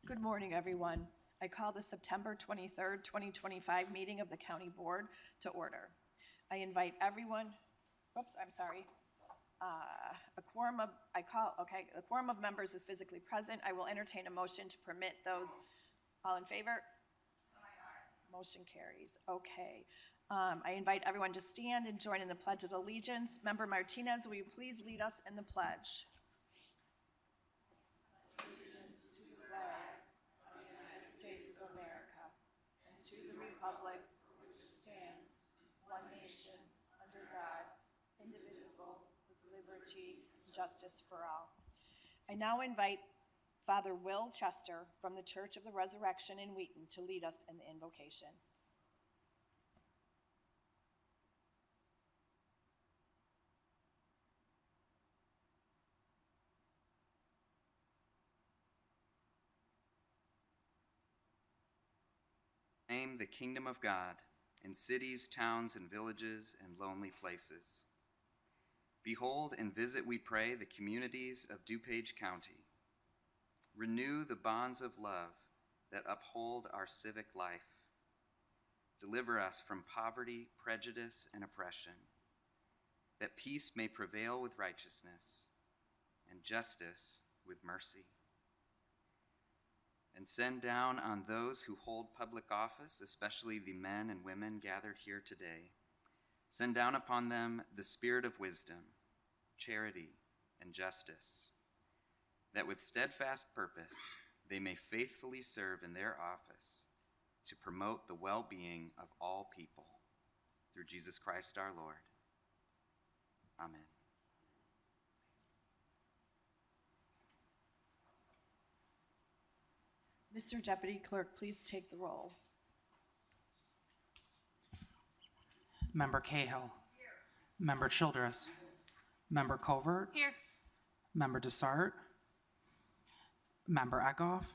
Good morning, everyone. I call the September 23rd, 2025 meeting of the County Board to order. I invite everyone, a quorum of members is physically present. I will entertain a motion to permit those. All in favor? Aye. Motion carries. Okay. I invite everyone to stand and join in the Pledge of Allegiance. Member Martinez, will you please lead us in the pledge? Allegiance to the flag of the United States of America and to the republic for which it stands, one nation, under God, indivisible, with liberty and justice for all. I now invite Father Will Chester from the Church of the Resurrection in Wheaton to lead us in the invocation. Proclaim the kingdom of God in cities, towns, and villages, and lonely places. Behold and visit, we pray, the communities of DuPage County. Renew the bonds of love that uphold our civic life. Deliver us from poverty, prejudice, and oppression, that peace may prevail with righteousness and justice with mercy. And send down on those who hold public office, especially the men and women gathered here today, send down upon them the spirit of wisdom, charity, and justice, that with steadfast purpose they may faithfully serve in their office to promote the well-being of all people. Through Jesus Christ our Lord. Amen. Mr. Deputy Clerk, please take the roll. Member Cahill. Here. Member Childress. Member Covert. Here. Member Dessart. Member Eckhoff.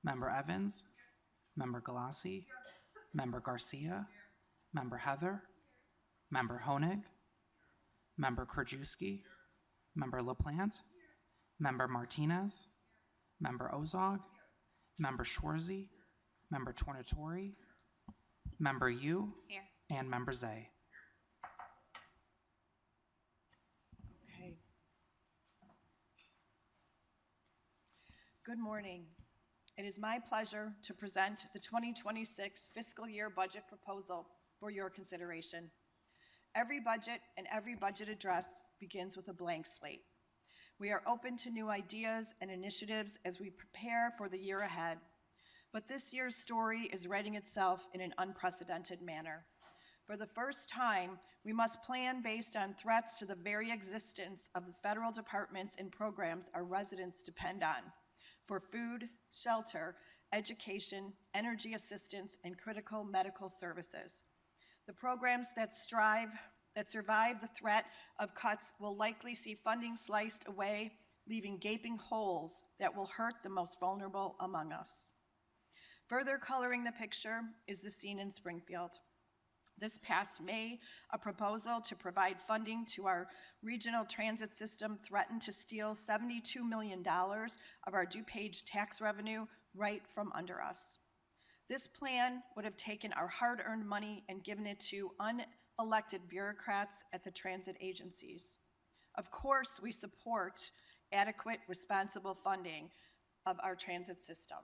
Member Evans. Member Galassi. Member Garcia. Member Heather. Member Honig. Member Krajewski. Member LaPlante. Member Martinez. Member Ozog. Member Schwarzy, Member Tornatori, Member Yu, Here. and Member Zay. Okay. Good morning. It is my pleasure to present the 2026 fiscal year budget proposal for your consideration. Every budget and every budget address begins with a blank slate. We are open to new ideas and initiatives as we prepare for the year ahead, but this year's story is writing itself in an unprecedented manner. For the first time, we must plan based on threats to the very existence of the federal departments and programs our residents depend on for food, shelter, education, energy assistance, and critical medical services. The programs that survive the threat of cuts will likely see funding sliced away, leaving gaping holes that will hurt the most vulnerable among us. Further coloring the picture is the scene in Springfield. This past May, a proposal to provide funding to our regional transit system threatened to steal $72 million of our DuPage tax revenue right from under us. This plan would have taken our hard-earned money and given it to unelected bureaucrats at the transit agencies. Of course, we support adequate, responsible funding of our transit system.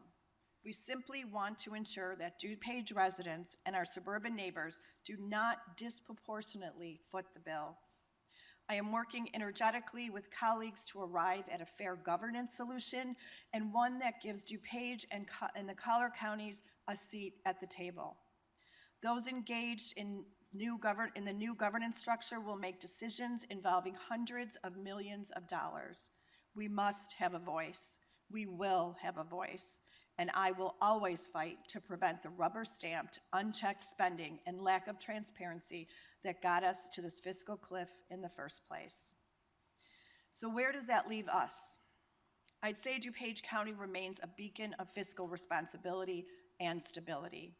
We simply want to ensure that DuPage residents and our suburban neighbors do not disproportionately foot the bill. I am working energetically with colleagues to arrive at a fair governance solution and one that gives DuPage and the collar counties a seat at the table. Those engaged in the new governance structure will make decisions involving hundreds of millions of dollars. We must have a voice. We will have a voice. And I will always fight to prevent the rubber-stamped, unchecked spending and lack of transparency that got us to this fiscal cliff in the first place. So where does that leave us? I'd say DuPage County remains a beacon of fiscal responsibility and stability.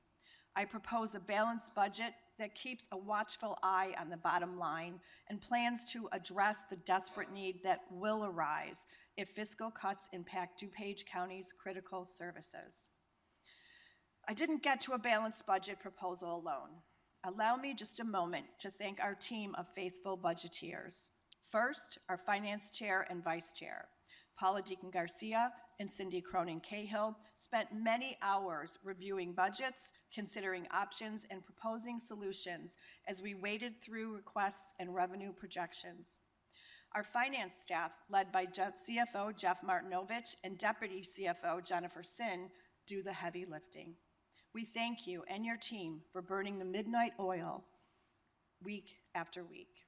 I propose a balanced budget that keeps a watchful eye on the bottom line and plans to address the desperate need that will arise if fiscal cuts impact DuPage County's critical services. I didn't get to a balanced budget proposal alone. Allow me just a moment to thank our team of faithful budgeteers. First, our finance chair and vice chair, Paula Deacon Garcia and Cindy Cronin Cahill, spent many hours reviewing budgets, considering options, and proposing solutions as we waded through requests and revenue projections. Our finance staff, led by CFO Jeff Martinovich and Deputy CFO Jennifer Sin, do the heavy lifting. We thank you and your team for burning the midnight oil week after week.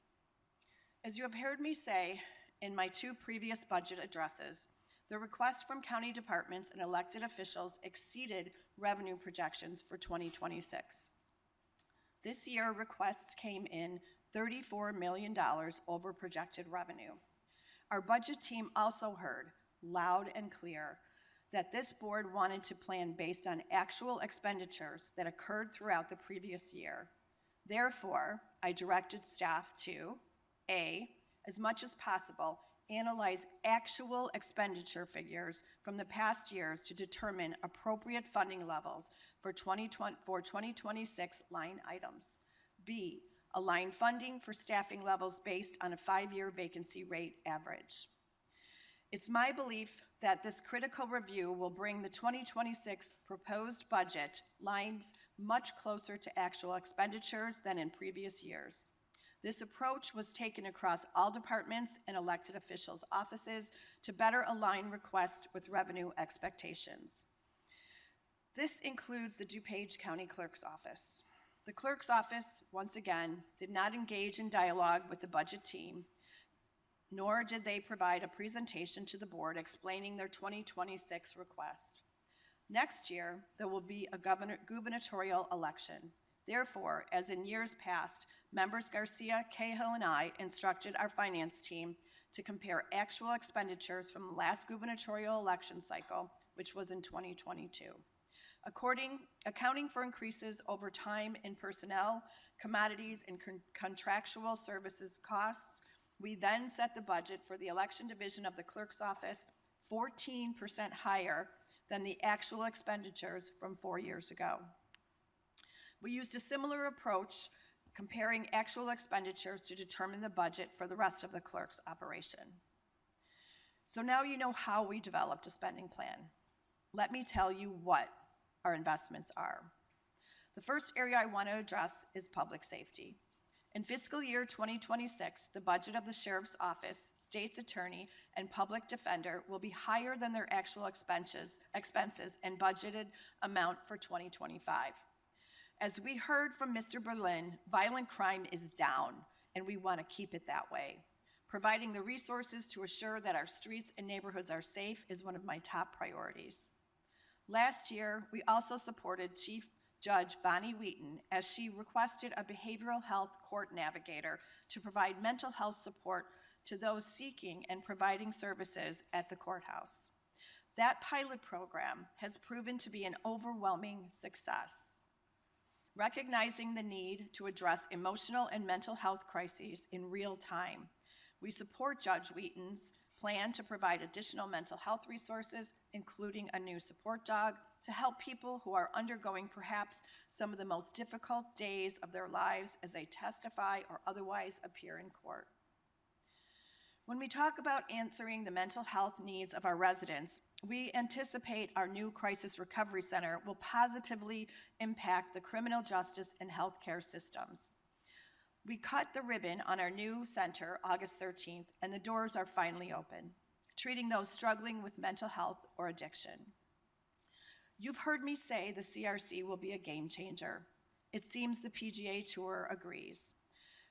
As you have heard me say in my 2 previous budget addresses, the requests from county departments and elected officials exceeded revenue projections for 2026. This year, requests came in $34 million over projected revenue. Our budget team also heard, loud and clear, that this board wanted to plan based on actual expenditures that occurred throughout the previous year. Therefore, I directed staff to A, as much as possible, analyze actual expenditure figures from the past years to determine appropriate funding levels for 2026 line items. B, align funding for staffing levels based on a 5-year vacancy rate average. It's my belief that this critical review will bring the 2026 proposed budget lines much closer to actual expenditures than in previous years. This approach was taken across all departments and elected officials' offices to better align requests with revenue expectations. This includes the DuPage County Clerk's Office. The Clerk's Office, once again, did not engage in dialogue with the budget team, nor did they provide a presentation to the board explaining their 2026 request. Next year, there will be a gubernatorial election. Therefore, as in years past, members Garcia, Cahill, and I instructed our finance team to compare actual expenditures from the last gubernatorial election cycle, which was in 2022. Accounting for increases over time in personnel, commodities, and contractual services costs, we then set the budget for the election division of the clerk's office 14% higher than the actual expenditures from 4 years ago. We used a similar approach, comparing actual expenditures to determine the budget for the rest of the clerk's operation. So now you know how we developed a spending plan. Let me tell you what our investments are. The first area I want to address is public safety. In fiscal year 2026, the budget of the Sheriff's Office, State's Attorney, and Public Defender will be higher than their actual expenses and budgeted amount for 2025. As we heard from Mr. Berlin, violent crime is down, and we want to keep it that way. Providing the resources to assure that our streets and neighborhoods are safe is one of my top priorities. Last year, we also supported Chief Judge Bonnie Wheaton as she requested a behavioral health court navigator to provide mental health support to those seeking and providing services at the courthouse. That pilot program has proven to be an overwhelming success. Recognizing the need to address emotional and mental health crises in real time, we support Judge Wheaton's plan to provide additional mental health resources, including a new support dog, to help people who are undergoing perhaps some of the most difficult days of their lives as they testify or otherwise appear in court. When we talk about answering the mental health needs of our residents, we anticipate our new Crisis Recovery Center will positively impact the criminal justice and healthcare systems. We cut the ribbon on our new center August 13th, and the doors are finally open, treating those struggling with mental health or addiction. You've heard me say the CRC will be a game changer. It seems the PGA Tour agrees.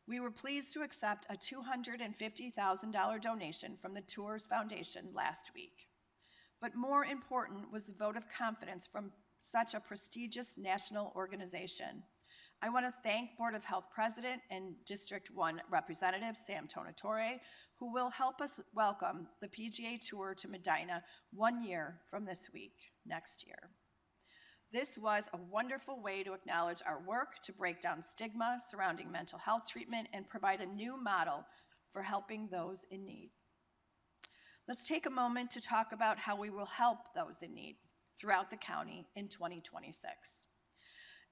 We were pleased to accept a $250,000 donation from the Tours Foundation last week. But more important was the vote of confidence from such a prestigious national organization. I want to thank Board of Health President and District 1 Representative Sam Tonatore, who will help us welcome the PGA Tour to Medina 1 year from this week, next year. This was a wonderful way to acknowledge our work to break down stigma surrounding mental health treatment and provide a new model for helping those in need. Let's take a moment to talk about how we will help those in need throughout the county in 2026.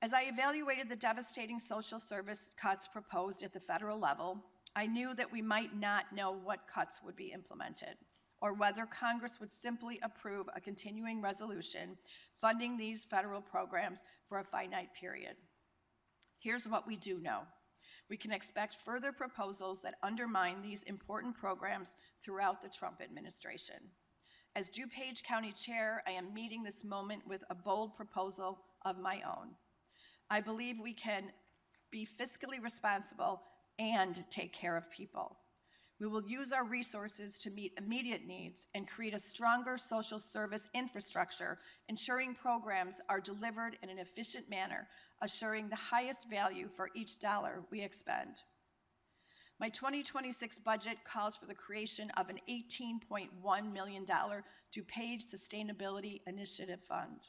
As I evaluated the devastating social service cuts proposed at the federal level, I knew that we might not know what cuts would be implemented, or whether Congress would simply approve a continuing resolution funding these federal programs for a finite period. Here's what we do know. We can expect further proposals that undermine these important programs throughout the Trump administration. As DuPage County Chair, I am meeting this moment with a bold proposal of my own. I believe we can be fiscally responsible and take care of people. We will use our resources to meet immediate needs and create a stronger social service infrastructure, ensuring programs are delivered in an efficient manner, assuring the highest value for each dollar we expend. My 2026 budget calls for the creation of an $18.1 million DuPage Sustainability Initiative Fund.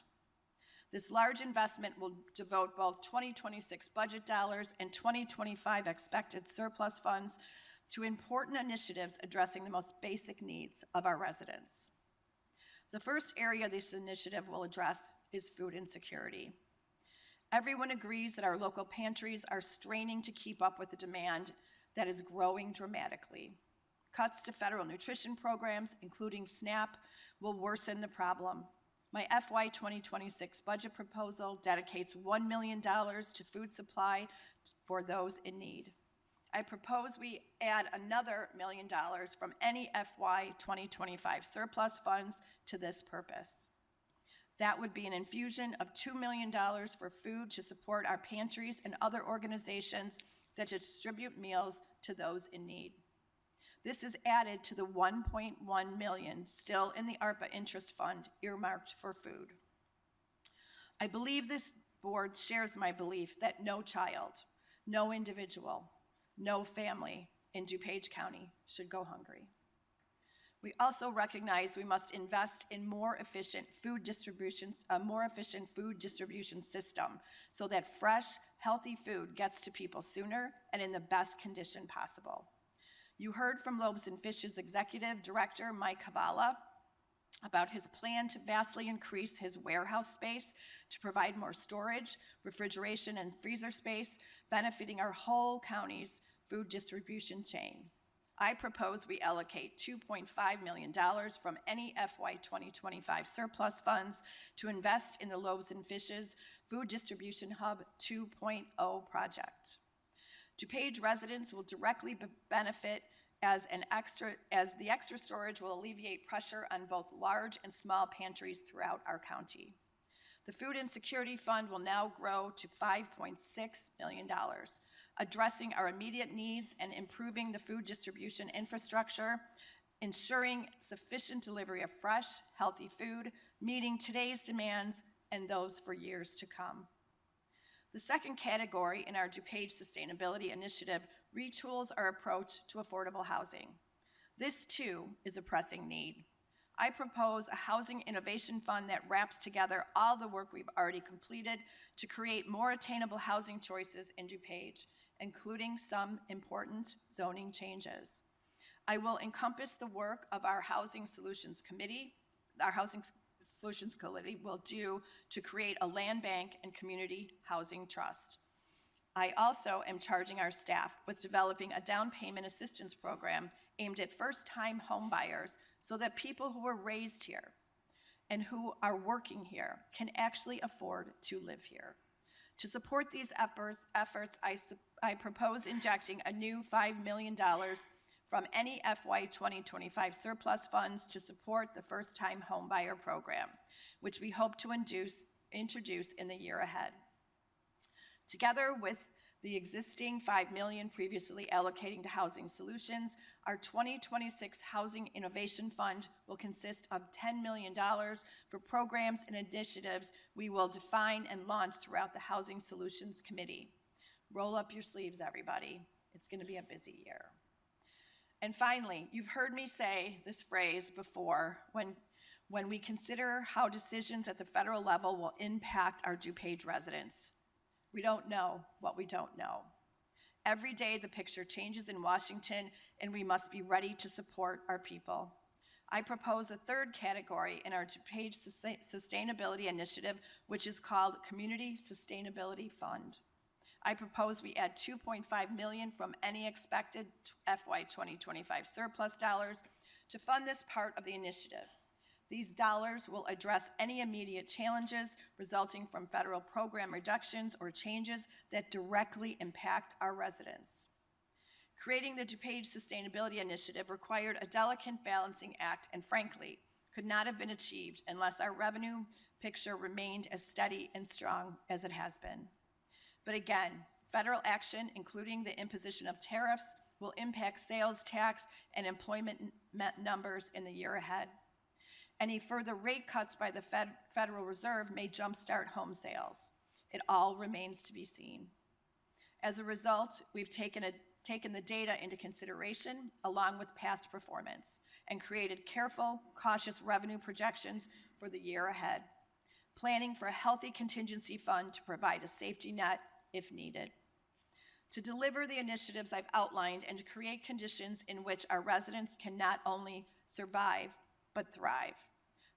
This large investment will devote both 2026 budget dollars and 2025 expected surplus funds to important initiatives addressing the most basic needs of our residents. The first area this initiative will address is food insecurity. Everyone agrees that our local pantries are straining to keep up with the demand that is growing dramatically. Cuts to federal nutrition programs, including SNAP, will worsen the problem. My FY 2026 budget proposal dedicates $1 million to food supply for those in need. I propose we add another $1 million from any FY 2025 surplus funds to this purpose. That would be an infusion of $2 million for food to support our pantries and other organizations that distribute meals to those in need. This is added to the $1.1 million still in the ARPA interest fund earmarked for food. I believe this board shares my belief that no child, no individual, no family in DuPage County should go hungry. We also recognize we must invest in a more efficient food distribution system so that fresh, healthy food gets to people sooner and in the best condition possible. You heard from Loaves and Fish's Executive Director, Mike Havala, about his plan to vastly increase his warehouse space to provide more storage, refrigeration, and freezer space, benefiting our whole county's food distribution chain. I propose we allocate $2.5 million from any FY 2025 surplus funds to invest in the Loaves and Fish's Food Distribution Hub 2.0 project. DuPage residents will directly benefit as the extra storage will alleviate pressure on both large and small pantries throughout our county. The Food Insecurity Fund will now grow to $5.6 million, addressing our immediate needs and improving the food distribution infrastructure, ensuring sufficient delivery of fresh, healthy food, meeting today's demands and those for years to come. The second category in our DuPage Sustainability Initiative retools our approach to affordable housing. This, too, is a pressing need. I propose a housing innovation fund that wraps together all the work we've already completed to create more attainable housing choices in DuPage, including some important zoning changes. I will encompass the work of our Housing Solutions Committee will do to create a land bank and community housing trust. I also am charging our staff with developing a down payment assistance program aimed at first-time home buyers so that people who were raised here and who are working here can actually afford to live here. To support these efforts, I propose injecting a new $5 million from any FY 2025 surplus funds to support the first-time homebuyer program, which we hope to introduce in the year ahead. Together with the existing $5 million previously allocating to Housing Solutions, our 2026 Housing Innovation Fund will consist of $10 million for programs and initiatives we will define and launch throughout the Housing Solutions Committee. Roll up your sleeves, everybody. It's going to be a busy year. And finally, you've heard me say this phrase before, when when we consider how decisions at the federal level will impact our DuPage residents. We don't know what we don't know. Every day the picture changes in Washington, and we must be ready to support our people. I propose a third category in our DuPage Sustainability Initiative, which is called Community Sustainability Fund. I propose we add $2.5 million from any expected FY 2025 surplus dollars to fund this part of the initiative. These dollars will address any immediate challenges resulting from federal program reductions or changes that directly impact our residents. Creating the DuPage Sustainability Initiative required a delicate balancing act and frankly could not have been achieved unless our revenue picture remained as steady and strong as it has been. But again, federal action, including the imposition of tariffs, will impact sales tax and employment numbers in the year ahead. Any further rate cuts by the Federal Reserve may jumpstart home sales. It all remains to be seen. As a result, we've taken the data into consideration along with past performance and created careful, cautious revenue projections for the year ahead, planning for a healthy contingency fund to provide a safety net if needed. To deliver the initiatives I've outlined and to create conditions in which our residents can not only survive, but thrive,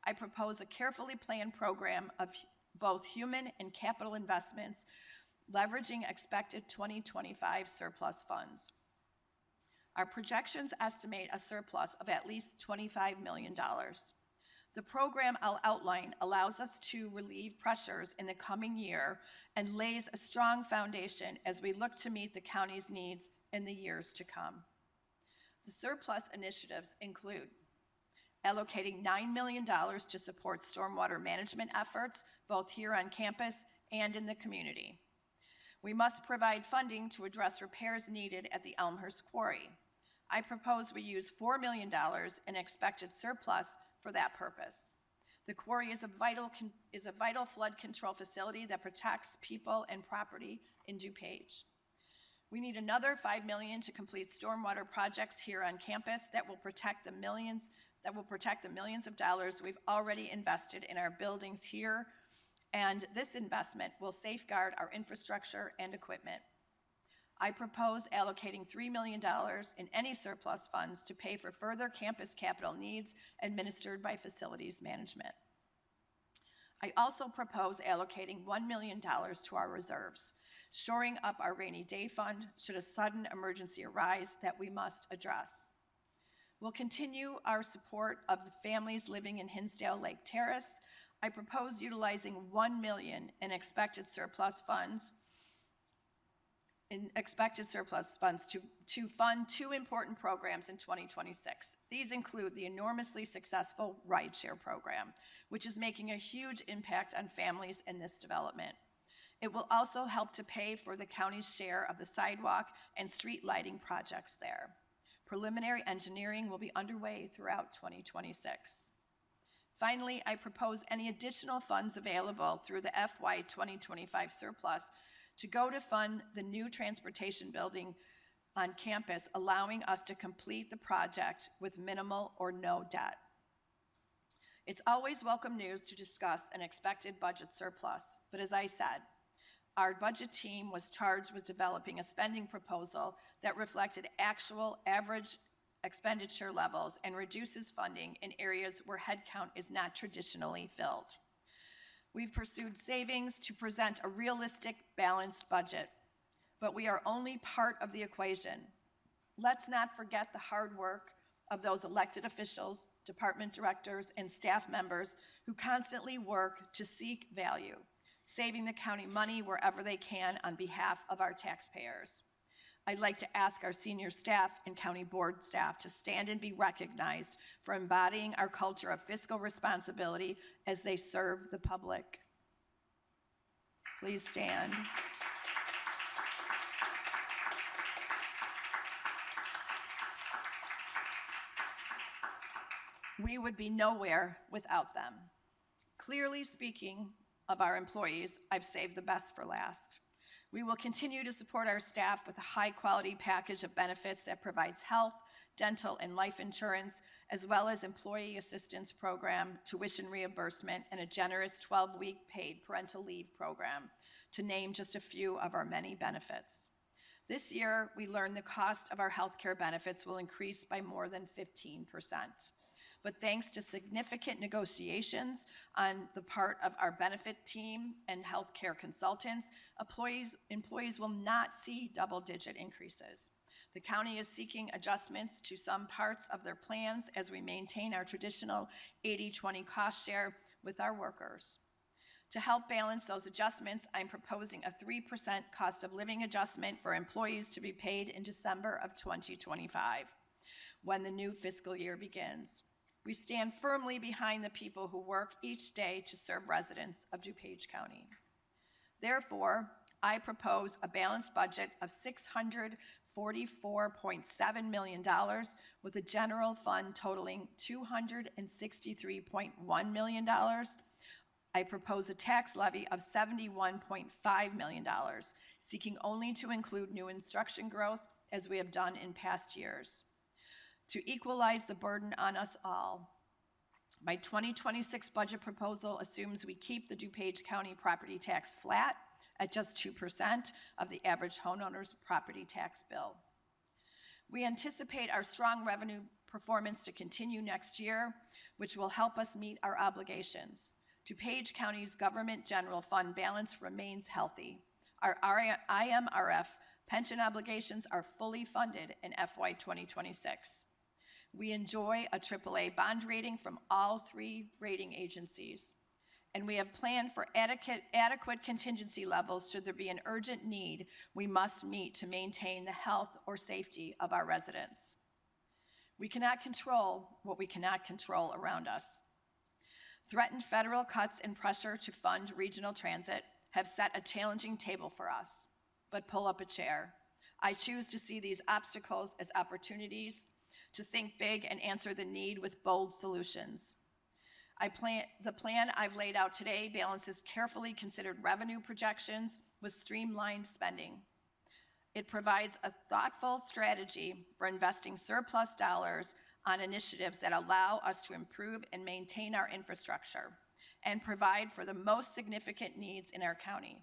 I propose a carefully planned program of both human and capital investments, leveraging expected 2025 surplus funds. Our projections estimate a surplus of at least $25 million. The program I'll outline allows us to relieve pressures in the coming year and lays a strong foundation as we look to meet the county's needs in the years to come. The surplus initiatives include allocating $9 million to support stormwater management efforts, both here on campus and in the community. We must provide funding to address repairs needed at the Elmhurst Quarry. I propose we use $4 million in expected surplus for that purpose. The quarry is a vital flood control facility that protects people and property in DuPage. We need another $5 million to complete stormwater projects here on campus that will protect the millions of dollars we've already invested in our buildings here, and this investment will safeguard our infrastructure and equipment. I propose allocating $3 million in any surplus funds to pay for further campus capital needs administered by facilities management. I also propose allocating $1 million to our reserves, shoring up our rainy day fund should a sudden emergency arise that we must address. We'll continue our support of the families living in Hinsdale Lake Terrace. I propose utilizing $1 million in expected surplus funds to fund two important programs in 2026. These include the enormously successful rideshare program, which is making a huge impact on families in this development. It will also help to pay for the county's share of the sidewalk and street lighting projects there. Preliminary engineering will be underway throughout 2026. Finally, I propose any additional funds available through the FY 2025 surplus to go to fund the new transportation building on campus, allowing us to complete the project with minimal or no debt. It's always welcome news to discuss an expected budget surplus, but as I said, our budget team was charged with developing a spending proposal that reflected actual average expenditure levels and reduces funding in areas where headcount is not traditionally filled. We've pursued savings to present a realistic, balanced budget, but we are only part of the equation. Let's not forget the hard work of those elected officials, department directors, and staff members who constantly work to seek value, saving the county money wherever they can on behalf of our taxpayers. I'd like to ask our senior staff and county board staff to stand and be recognized for embodying our culture of fiscal responsibility as they serve the public. Please stand. We would be nowhere without them. Clearly speaking of our employees, I've saved the best for last. We will continue to support our staff with a high-quality package of benefits that provides health, dental, and life insurance, as well as employee assistance program, tuition reimbursement, and a generous 12-week paid parental leave program, to name just a few of our many benefits. This year, we learned the cost of our healthcare benefits will increase by more than 15%. But thanks to significant negotiations on the part of our benefit team and healthcare consultants, employees will not see double-digit increases. The county is seeking adjustments to some parts of their plans as we maintain our traditional 80-20 cost share with our workers. To help balance those adjustments, I'm proposing a 3% cost of living adjustment for employees to be paid in December of 2025, when the new fiscal year begins. We stand firmly behind the people who work each day to serve residents of DuPage County. Therefore, I propose a balanced budget of $644.7 million with a general fund totaling $263.1 million. I propose a tax levy of $71.5 million, seeking only to include new instruction growth as we have done in past years. To equalize the burden on us all, my 2026 budget proposal assumes we keep the DuPage County property tax flat at just 2% of the average homeowner's property tax bill. We anticipate our strong revenue performance to continue next year, which will help us meet our obligations. DuPage County's government general fund balance remains healthy. Our IMRF pension obligations are fully funded in FY 2026. We enjoy a AAA bond rating from all 3 rating agencies, and we have planned for adequate contingency levels should there be an urgent need we must meet to maintain the health or safety of our residents. We cannot control what we cannot control around us. Threatened federal cuts and pressure to fund regional transit have set a challenging table for us, but pull up a chair. I choose to see these obstacles as opportunities to think big and answer the need with bold solutions. The plan I've laid out today balances carefully considered revenue projections with streamlined spending. It provides a thoughtful strategy for investing surplus dollars on initiatives that allow us to improve and maintain our infrastructure and provide for the most significant needs in our county.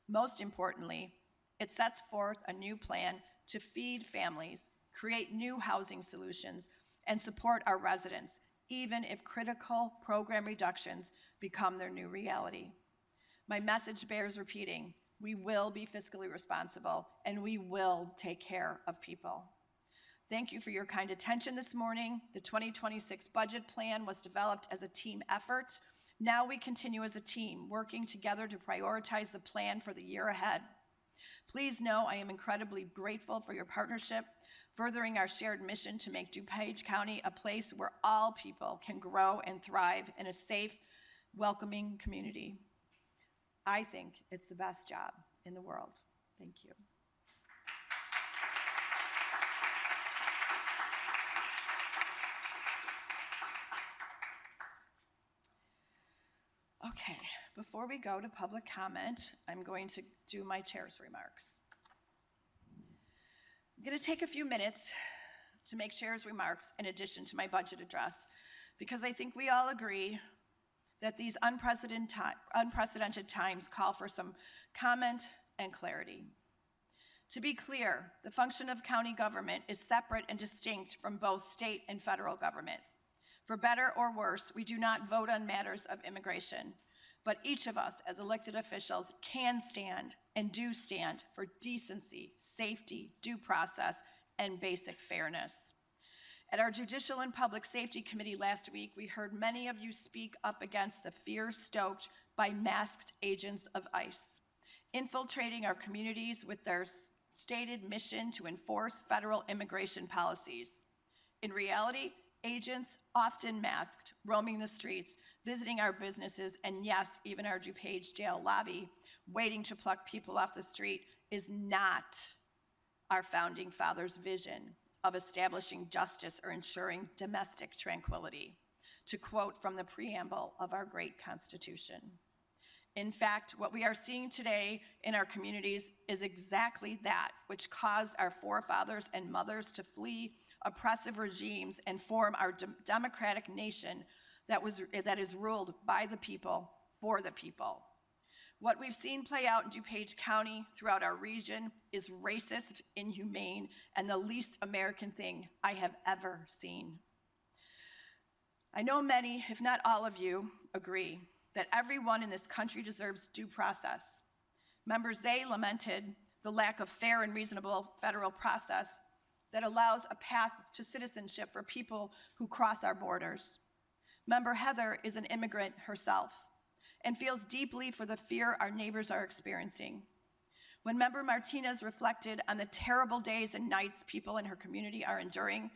Most importantly, it sets forth a new plan to feed families, create new housing solutions, and support our residents, even if critical program reductions become their new reality. My message bears repeating: we will be fiscally responsible, and we will take care of people. Thank you for your kind attention this morning. The 2026 budget plan was developed as a team effort. Now we continue as a team, working together to prioritize the plan for the year ahead. Please know I am incredibly grateful for your partnership, furthering our shared mission to make DuPage County a place where all people can grow and thrive in a safe, welcoming community. I think it's the best job in the world. Thank you. Okay, before we go to public comment, I'm going to do my chair's remarks. I'm going to take a few minutes to make chair's remarks in addition to my budget address, because I think we all agree that these unprecedented times call for some comment and clarity. To be clear, the function of county government is separate and distinct from both state and federal government. For better or worse, we do not vote on matters of immigration, but each of us as elected officials can stand and do stand for decency, safety, due process, and basic fairness. At our Judicial and Public Safety Committee last week, we heard many of you speak up against the fear stoked by masked agents of ICE, infiltrating our communities with their stated mission to enforce federal immigration policies. In reality, agents, often masked, roaming the streets, visiting our businesses, and yes, even our DuPage jail lobby, waiting to pluck people off the street, is not our founding fathers' vision of establishing justice or ensuring domestic tranquility, to quote from the preamble of our great Constitution. In fact, what we are seeing today in our communities is exactly that, which caused our forefathers and mothers to flee oppressive regimes and form our democratic nation that is ruled by the people, for the people. What we've seen play out in DuPage County throughout our region is racist, inhumane, and the least American thing I have ever seen. I know many, if not all of you, agree that everyone in this country deserves due process. Member Zay lamented the lack of fair and reasonable federal process that allows a path to citizenship for people who cross our borders. Member Heather is an immigrant herself and feels deeply for the fear our neighbors are experiencing. When Member Martinez reflected on the terrible days and nights people in her community are enduring,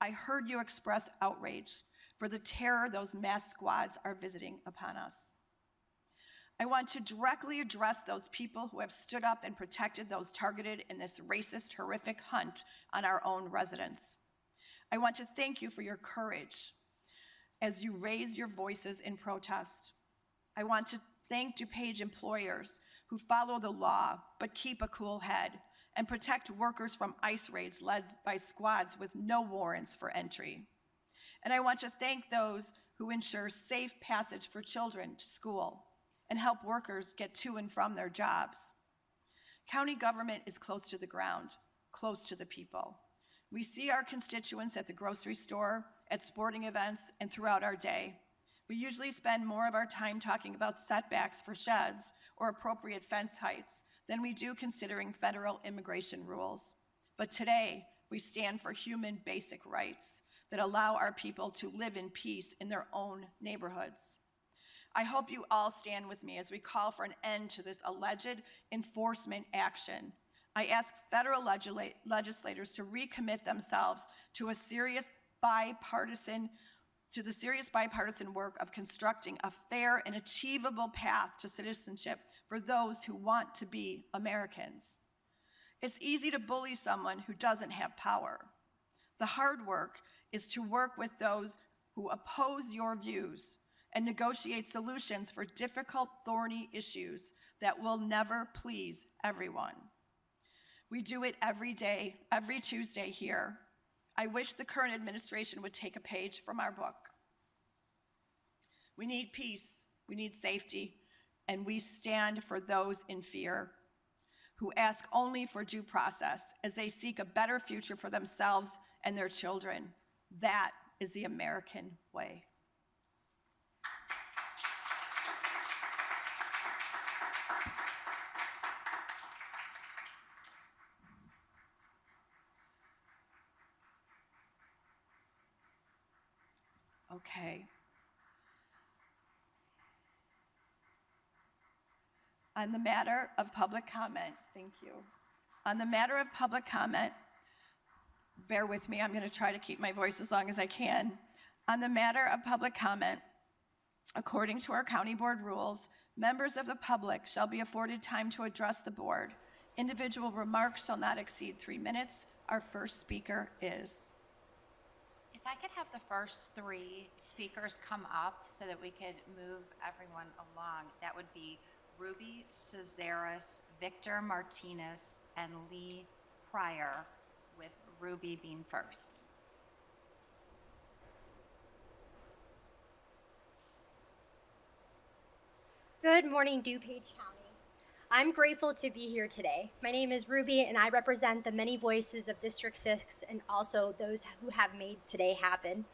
I heard you express outrage for the terror those mass squads are visiting upon us. I want to directly address those people who have stood up and protected those targeted in this racist, horrific hunt on our own residents. I want to thank you for your courage as you raise your voices in protest. I want to thank DuPage employers who follow the law but keep a cool head and protect workers from ICE raids led by squads with no warrants for entry. And I want to thank those who ensure safe passage for children to school and help workers get to and from their jobs. County government is close to the ground, close to the people. We see our constituents at the grocery store, at sporting events, and throughout our day. We usually spend more of our time talking about setbacks for sheds or appropriate fence heights than we do considering federal immigration rules. But today, we stand for human basic rights that allow our people to live in peace in their own neighborhoods. I hope you all stand with me as we call for an end to this alleged enforcement action. I ask federal legislators to recommit themselves to the serious bipartisan work of constructing a fair and achievable path to citizenship for those who want to be Americans. It's easy to bully someone who doesn't have power. The hard work is to work with those who oppose your views and negotiate solutions for difficult, thorny issues that will never please everyone. We do it every day, every Tuesday here. I wish the current administration would take a page from our book. We need peace, we need safety, and we stand for those in fear who ask only for due process as they seek a better future for themselves and their children. That is the American way. Okay. On the matter of public comment, thank you. On the matter of public comment, bear with me, I'm going to try to keep my voice as long as I can. On the matter of public comment, according to our county board rules, members of the public shall be afforded time to address the board. Individual remarks shall not exceed 3 minutes. Our first speaker is. If I could have the first 3 speakers come up so that we could move everyone along, that would be Ruby Cesaris, Victor Martinez, and Lee Pryor, with Ruby being first. Good morning, DuPage County. I'm grateful to be here today. My name is Ruby, and I represent the many voices of District 6 and also those who have made today happen.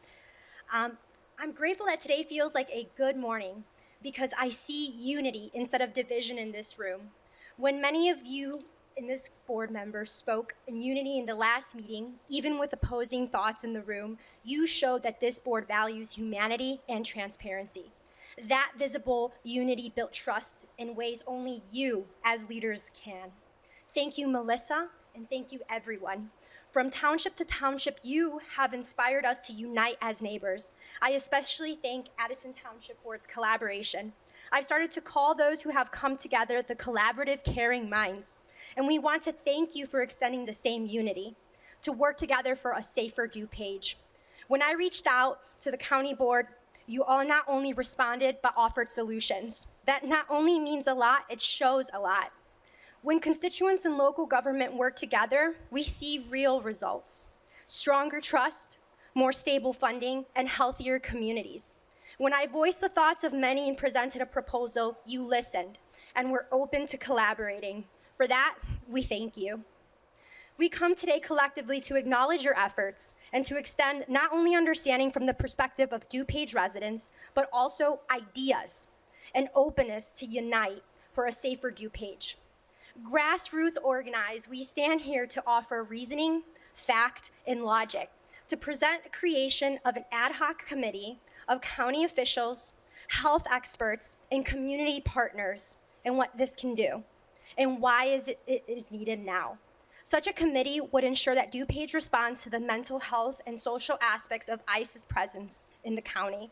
I'm grateful that today feels like a good morning because I see unity instead of division in this room. When many of you in this board members spoke in unity in the last meeting, even with opposing thoughts in the room, you showed that this board values humanity and transparency. That visible unity built trust in ways only you as leaders can. Thank you, Melissa, and thank you, everyone. From township to township, you have inspired us to unite as neighbors. I especially thank Addison Township for its collaboration. I've started to call those who have come together the collaborative caring minds. And we want to thank you for extending the same unity to work together for a safer DuPage. When I reached out to the county board, you all not only responded, but offered solutions. That not only means a lot, it shows a lot. When constituents and local government work together, we see real results. Stronger trust, more stable funding, and healthier communities. When I voiced the thoughts of many and presented a proposal, you listened and were open to collaborating. For that, we thank you. We come today collectively to acknowledge your efforts and to extend not only understanding from the perspective of DuPage residents, but also ideas and openness to unite for a safer DuPage. Grassroots organized, we stand here to offer reasoning, fact, and logic to present the creation of an ad hoc committee of county officials, health experts, and community partners and what this can do and why it is needed now. Such a committee would ensure that DuPage responds to the mental health and social aspects of ICE's presence in the county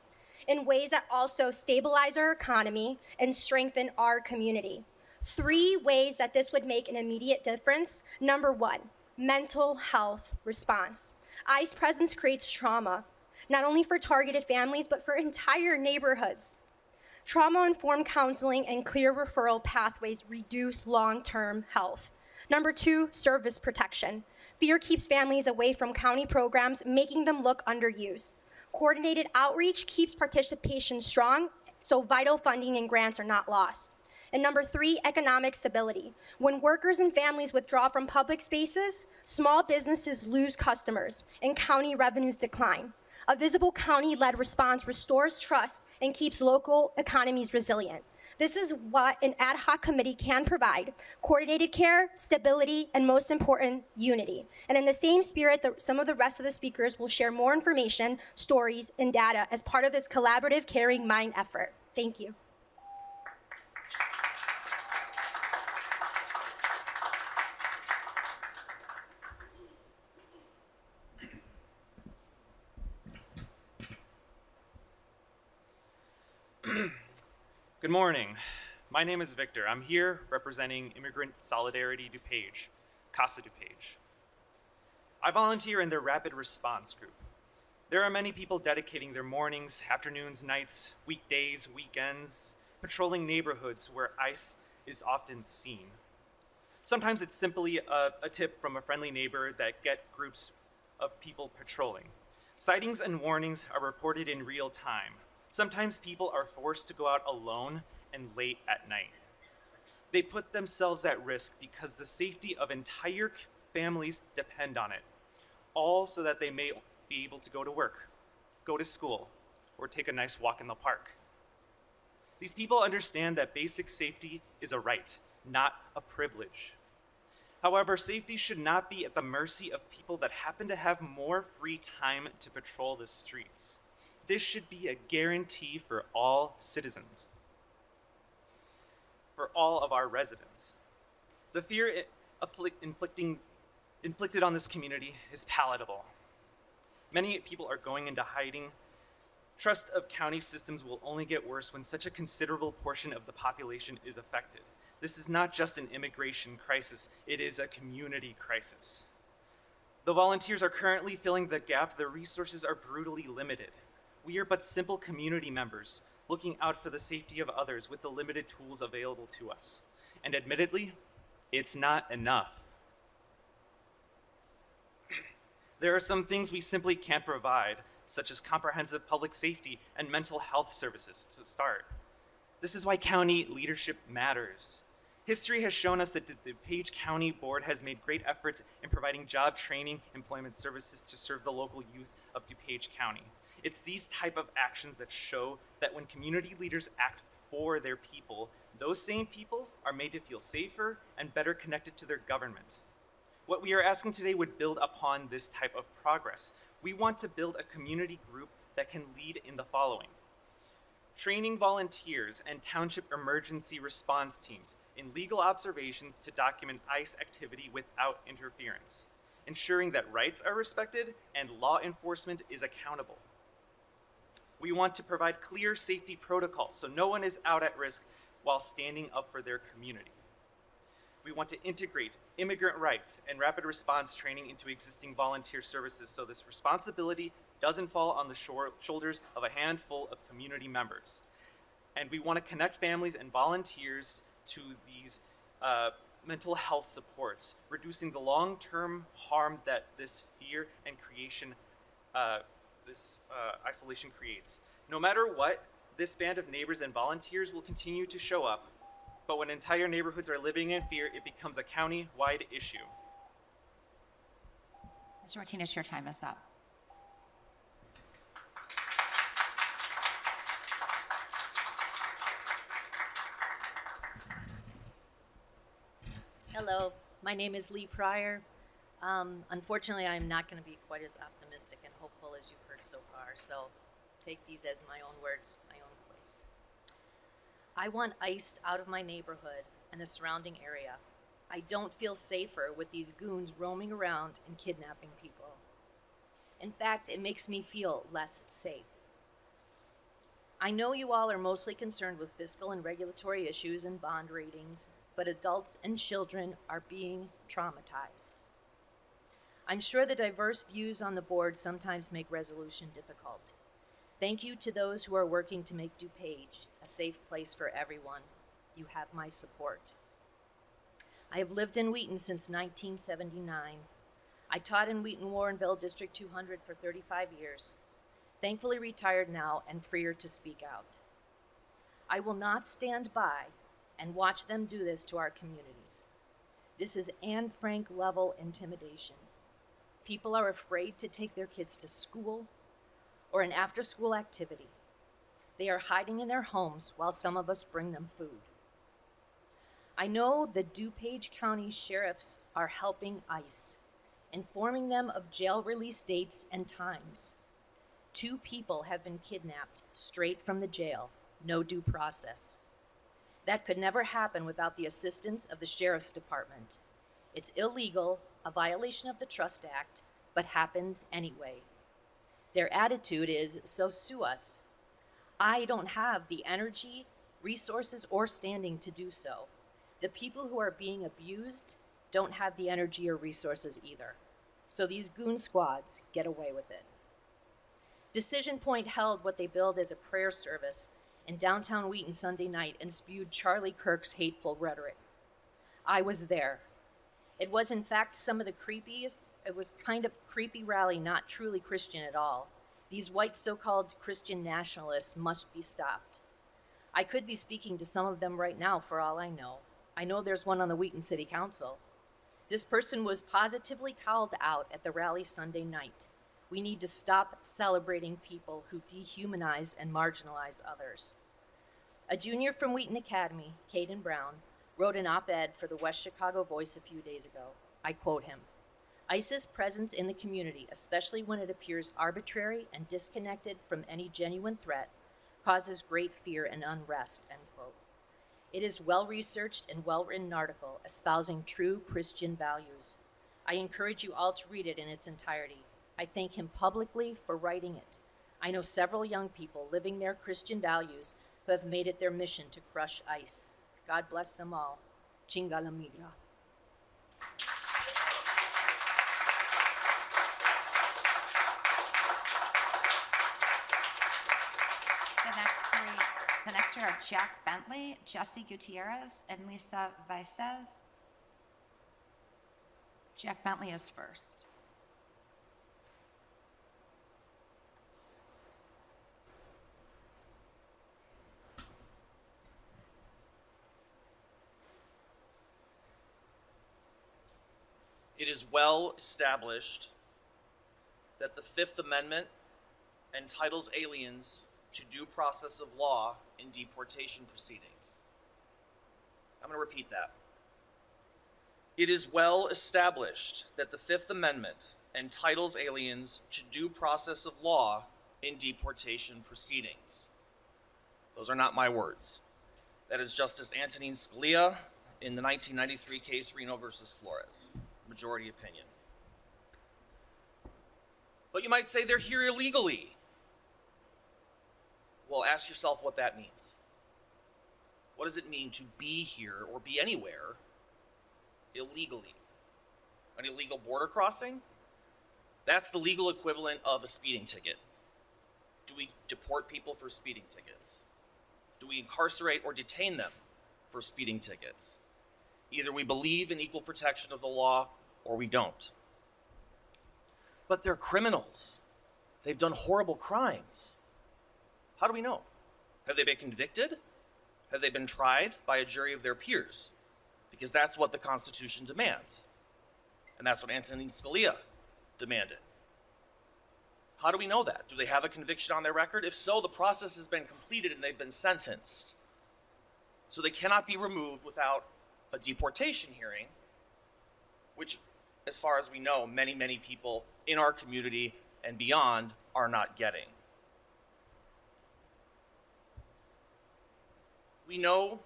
in ways that also stabilize our economy and strengthen our community. 3 ways that this would make an immediate difference. Number 1, mental health response. ICE presence creates trauma, not only for targeted families, but for entire neighborhoods. Trauma-informed counseling and clear referral pathways reduce long-term health. Number 2, service protection. Fear keeps families away from county programs, making them look underused. Coordinated outreach keeps participation strong, so vital funding and grants are not lost. And number 3, economic stability. When workers and families withdraw from public spaces, small businesses lose customers and county revenues decline. A visible county-led response restores trust and keeps local economies resilient. This is what an ad hoc committee can provide: coordinated care, stability, and most important, unity. And in the same spirit, some of the rest of the speakers will share more information, stories, and data as part of this collaborative caring mind effort. Thank you. Good morning. My name is Victor. I'm here representing Immigrant Solidarity DuPage, CASA DuPage. I volunteer in their rapid response group. There are many people dedicating their mornings, afternoons, nights, weekdays, weekends, patrolling neighborhoods where ICE is often seen. Sometimes it's simply a tip from a friendly neighbor that get groups of people patrolling. Sightings and warnings are reported in real time. Sometimes people are forced to go out alone and late at night. They put themselves at risk because the safety of entire families depend on it, all so that they may be able to go to work, go to school, or take a nice walk in the park. These people understand that basic safety is a right, not a privilege. However, safety should not be at the mercy of people that happen to have more free time to patrol the streets. This should be a guarantee for all citizens, for all of our residents. The fear inflicted on this community is palatable. Many people are going into hiding. Trust of county systems will only get worse when such a considerable portion of the population is affected. This is not just an immigration crisis, it is a community crisis. The volunteers are currently filling the gap. The resources are brutally limited. We are but simple community members looking out for the safety of others with the limited tools available to us. And admittedly, it's not enough. There are some things we simply can't provide, such as comprehensive public safety and mental health services to start. This is why county leadership matters. History has shown us that the DuPage County Board has made great efforts in providing job training, employment services to serve the local youth of DuPage County. It's these type of actions that show that when community leaders act for their people, those same people are made to feel safer and better connected to their government. What we are asking today would build upon this type of progress. We want to build a community group that can lead in the following: training volunteers and township emergency response teams in legal observations to document ICE activity without interference, ensuring that rights are respected and law enforcement is accountable. We want to provide clear safety protocols so no one is out at risk while standing up for their community. We want to integrate immigrant rights and rapid response training into existing volunteer services so this responsibility doesn't fall on the shoulders of a handful of community members. And we want to connect families and volunteers to these mental health supports, reducing the long-term harm that this fear and isolation creates. No matter what, this band of neighbors and volunteers will continue to show up, but when entire neighborhoods are living in fear, it becomes a county-wide issue. Mr. Martinez, your time is up. Hello, my name is Lee Pryor. Unfortunately, I'm not going to be quite as optimistic and hopeful as you've heard so far, so take these as my own words, my own place. I want ICE out of my neighborhood and the surrounding area. I don't feel safer with these goons roaming around and kidnapping people. In fact, it makes me feel less safe. I know you all are mostly concerned with fiscal and regulatory issues and bond ratings, but adults and children are being traumatized. I'm sure the diverse views on the board sometimes make resolution difficult. Thank you to those who are working to make DuPage a safe place for everyone. You have my support. I have lived in Wheaton since 1979. I taught in Wheaton-Warrenville District 200 for 35 years. Thankfully retired now and freer to speak out. I will not stand by and watch them do this to our communities. This is Anne Frank level intimidation. People are afraid to take their kids to school or an after-school activity. They are hiding in their homes while some of us bring them food. I know the DuPage County sheriffs are helping ICE, informing them of jail release dates and times. 2 people have been kidnapped straight from the jail, no due process. That could never happen without the assistance of the Sheriff's Department. It's illegal, a violation of the Trust Act, but happens anyway. Their attitude is, so sue us. I don't have the energy, resources, or standing to do so. The people who are being abused don't have the energy or resources either. So these goon squads get away with it. Decision Point held what they billed as a prayer service in downtown Wheaton Sunday night and spewed Charlie Kirk's hateful rhetoric. I was there. It was in fact some of the creepiest, it was kind of creepy rally, not truly Christian at all. These white so-called Christian nationalists must be stopped. I could be speaking to some of them right now for all I know. I know there's one on the Wheaton City Council. This person was positively called out at the rally Sunday night. We need to stop celebrating people who dehumanize and marginalize others. A junior from Wheaton Academy, Caden Brown, wrote an op-ed for the West Chicago Voice a few days ago. I quote him, "ICE's presence in the community, especially when it appears arbitrary and disconnected from any genuine threat, causes great fear and unrest," end quote. It is well-researched and well-written article espousing true Christian values. I encourage you all to read it in its entirety. I thank him publicly for writing it. I know several young people living their Christian values who have made it their mission to crush ICE. God bless them all. Chinga la migra. The next three are Jack Bentley, Jesse Gutierrez, and Lisa Vices. Jack Bentley is first. It is well established that the Fifth Amendment entitles aliens to due process of law in deportation proceedings. I'm going to repeat that. It is well established that the Fifth Amendment entitles aliens to due process of law in deportation proceedings. Those are not my words. That is Justice Antonin Scalia in the 1993 case Reno versus Flores. Majority opinion. But you might say they're here illegally. Well, ask yourself what that means. What does it mean to be here or be anywhere illegally? An illegal border crossing? That's the legal equivalent of a speeding ticket. Do we deport people for speeding tickets? do we incarcerate or detain them for speeding tickets? Either we believe in equal protection of the law or we don't. But they're criminals. They've done horrible crimes. How do we know? Have they been convicted? Have they been tried by a jury of their peers? Because that's what the Constitution demands. And that's what Antonin Scalia demanded. How do we know that? Do they have a conviction on their record? If so, the process has been completed and they've been sentenced. So they cannot be removed without a deportation hearing, which, as far as we know, many, many people in our community and beyond are not getting. We know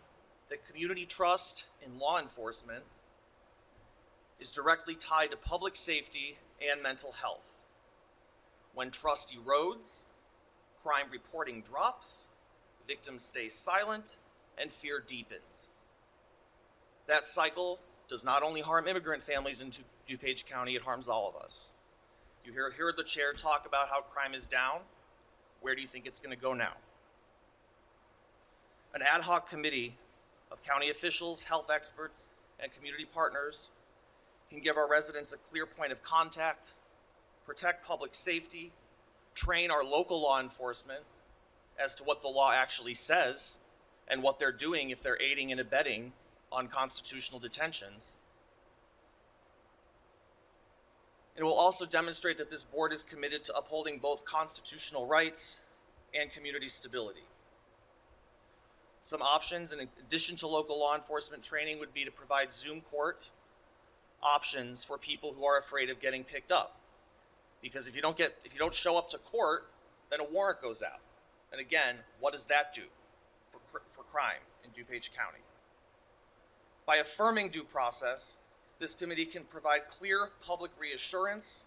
that community trust in law enforcement is directly tied to public safety and mental health. When trust erodes, crime reporting drops, victims stay silent, and fear deepens. That cycle does not only harm immigrant families in DuPage County, it harms all of us. You heard the chair talk about how crime is down. Where do you think it's going to go now? An ad hoc committee of county officials, health experts, and community partners can give our residents a clear point of contact, protect public safety, train our local law enforcement as to what the law actually says and what they're doing if they're aiding and abetting unconstitutional detentions. It will also demonstrate that this board is committed to upholding both constitutional rights and community stability. Some options, in addition to local law enforcement training, would be to provide Zoom court options for people who are afraid of getting picked up. Because if you don't show up to court, then a warrant goes out. And again, what does that do for crime in DuPage County? By affirming due process, this committee can provide clear public reassurance,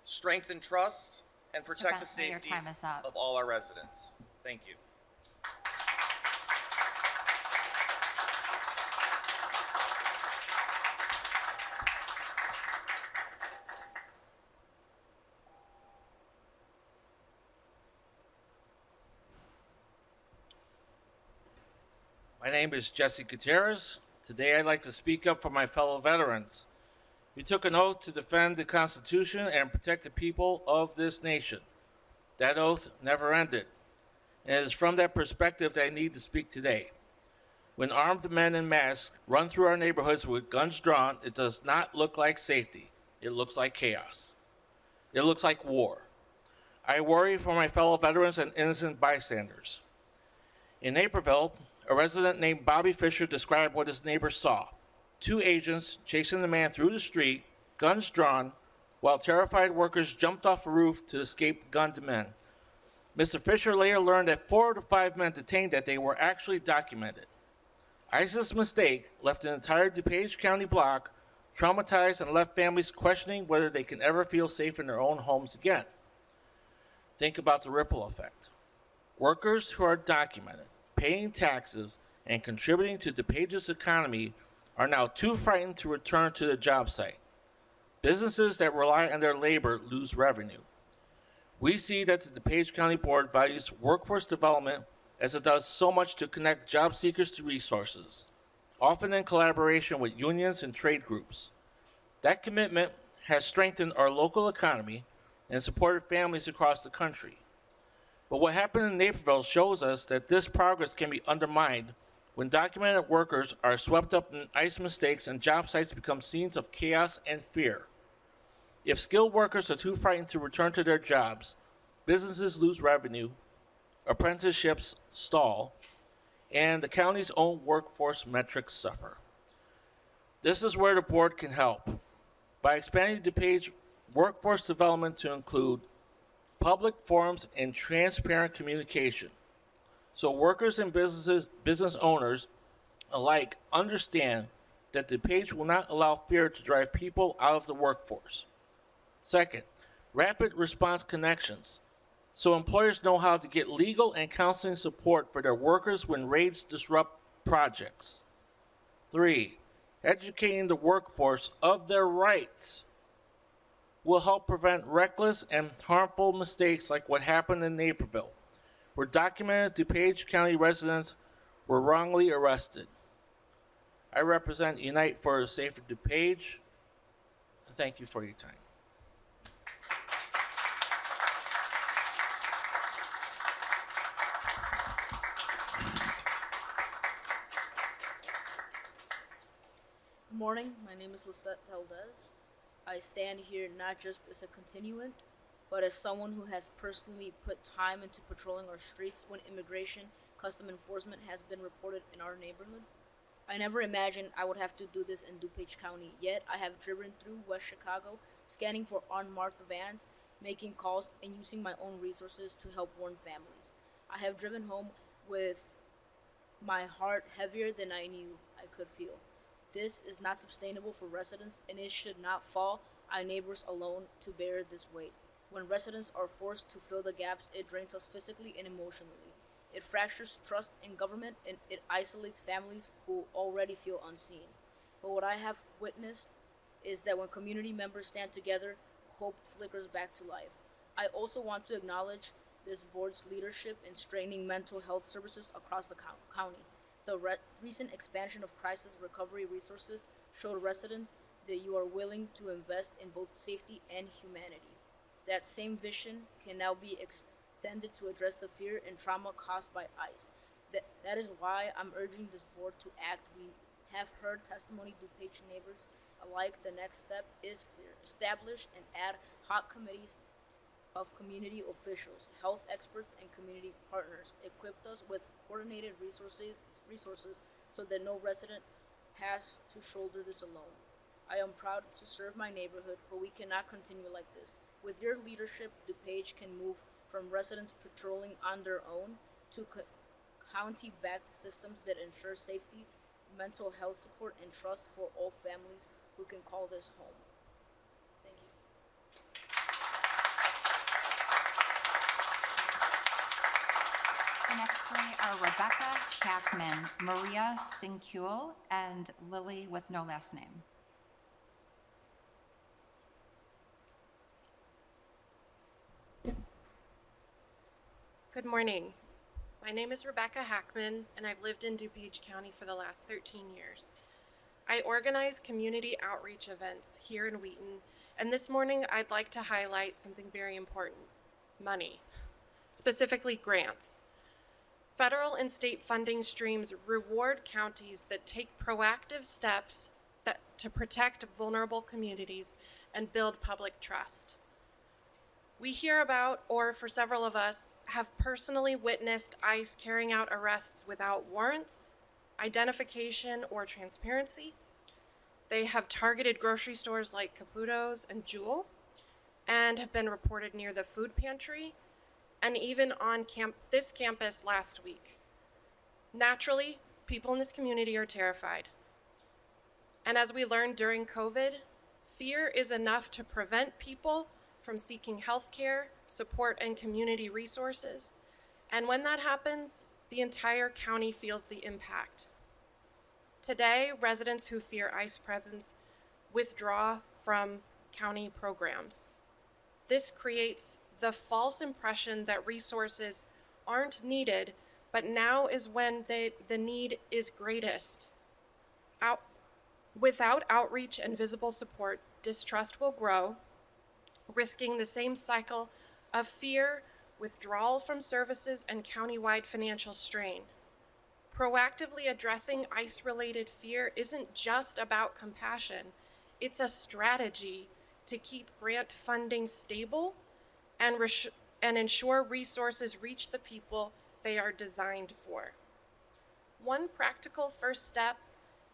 strengthen trust, and protect the safety of all our residents. Thank you. My name is Jesse Gutierrez. Today I'd like to speak up for my fellow veterans. We took an oath to defend the Constitution and protect the people of this nation. That oath never ended, and it is from that perspective that I need to speak today. When armed men in masks run through our neighborhoods with guns drawn, it does not look like safety. It looks like chaos. It looks like war. I worry for my fellow veterans and innocent bystanders. In Naperville, a resident named Bobby Fisher described what his neighbors saw. 2 agents chasing the man through the street, guns drawn, while terrified workers jumped off a roof to escape gunned men. Mr. Fisher later learned that 4 of the 5 men detained that day were actually documented. ICE's mistake left an entire DuPage County block traumatized and left families questioning whether they can ever feel safe in their own homes again. Think about the ripple effect. Workers who are documented, paying taxes, and contributing to DuPage's economy are now too frightened to return to the job site. Businesses that rely on their labor lose revenue. We see that the DuPage County Board values workforce development as it does so much to connect job seekers to resources, often in collaboration with unions and trade groups. That commitment has strengthened our local economy and supported families across the country. But what happened in Naperville shows us that this progress can be undermined when documented workers are swept up in ICE mistakes and job sites become scenes of chaos and fear. If skilled workers are too frightened to return to their jobs, businesses lose revenue, apprenticeships stall, and the county's own workforce metrics suffer. This is where the board can help. By expanding DuPage workforce development to include public forums and transparent communication, so workers and business owners alike understand that DuPage will not allow fear to drive people out of the workforce. Second, rapid response connections, so employers know how to get legal and counseling support for their workers when raids disrupt projects. 3, educating the workforce of their rights will help prevent reckless and harmful mistakes like what happened in Naperville, where documented DuPage County residents were wrongly arrested. I represent Unite for a Safer DuPage. Thank you for your time. Good morning, my name is Lisette Valdez. I stand here not just as a continuant, but as someone who has personally put time into patrolling our streets when immigration, custom enforcement has been reported in our neighborhood. I never imagined I would have to do this in DuPage County, yet I have driven through West Chicago, scanning for unmarked vans, making calls, and using my own resources to help warn families. I have driven home with my heart heavier than I knew I could feel. This is not sustainable for residents, and it should not fall our neighbors alone to bear this weight. When residents are forced to fill the gaps, it drains us physically and emotionally. It fractures trust in government, and it isolates families who already feel unseen. But what I have witnessed is that when community members stand together, hope flickers back to life. I also want to acknowledge this board's leadership in strengthening mental health services across the county. The recent expansion of crisis recovery resources showed residents that you are willing to invest in both safety and humanity. That same vision can now be extended to address the fear and trauma caused by ICE. That is why I'm urging this board to act. We have heard testimony DuPage neighbors alike. The next step is clear. Establish and ad hoc committees of community officials, health experts, and community partners. Equipped us with coordinated resources so that no resident has to shoulder this alone. I am proud to serve my neighborhood, but we cannot continue like this. With your leadership, DuPage can move from residents patrolling on their own to county-backed systems that ensure safety, mental health support, and trust for all families who can call this home. Thank you. The next three are Rebecca Hackman, Maria Sinkule, and Lily with no last name. Good morning. My name is Rebecca Hackman, and I've lived in DuPage County for the last 13 years. I organize community outreach events here in Wheaton, and this morning I'd like to highlight something very important: money, specifically grants. Federal and state funding streams reward counties that take proactive steps to protect vulnerable communities and build public trust. We hear about, or for several of us, have personally witnessed ICE carrying out arrests without warrants, identification, or transparency. They have targeted grocery stores like Caputo's and Jewel, and have been reported near the food pantry, and even on this campus last week. Naturally, people in this community are terrified. And as we learned during COVID, fear is enough to prevent people from seeking health care, support, and community resources. And when that happens, the entire county feels the impact. Today, residents who fear ICE presence withdraw from county programs. This creates the false impression that resources aren't needed, but now is when the need is greatest. Without outreach and visible support, distrust will grow, risking the same cycle of fear, withdrawal from services, and countywide financial strain. Proactively addressing ICE-related fear isn't just about compassion, it's a strategy to keep grant funding stable and ensure resources reach the people they are designed for. One practical first step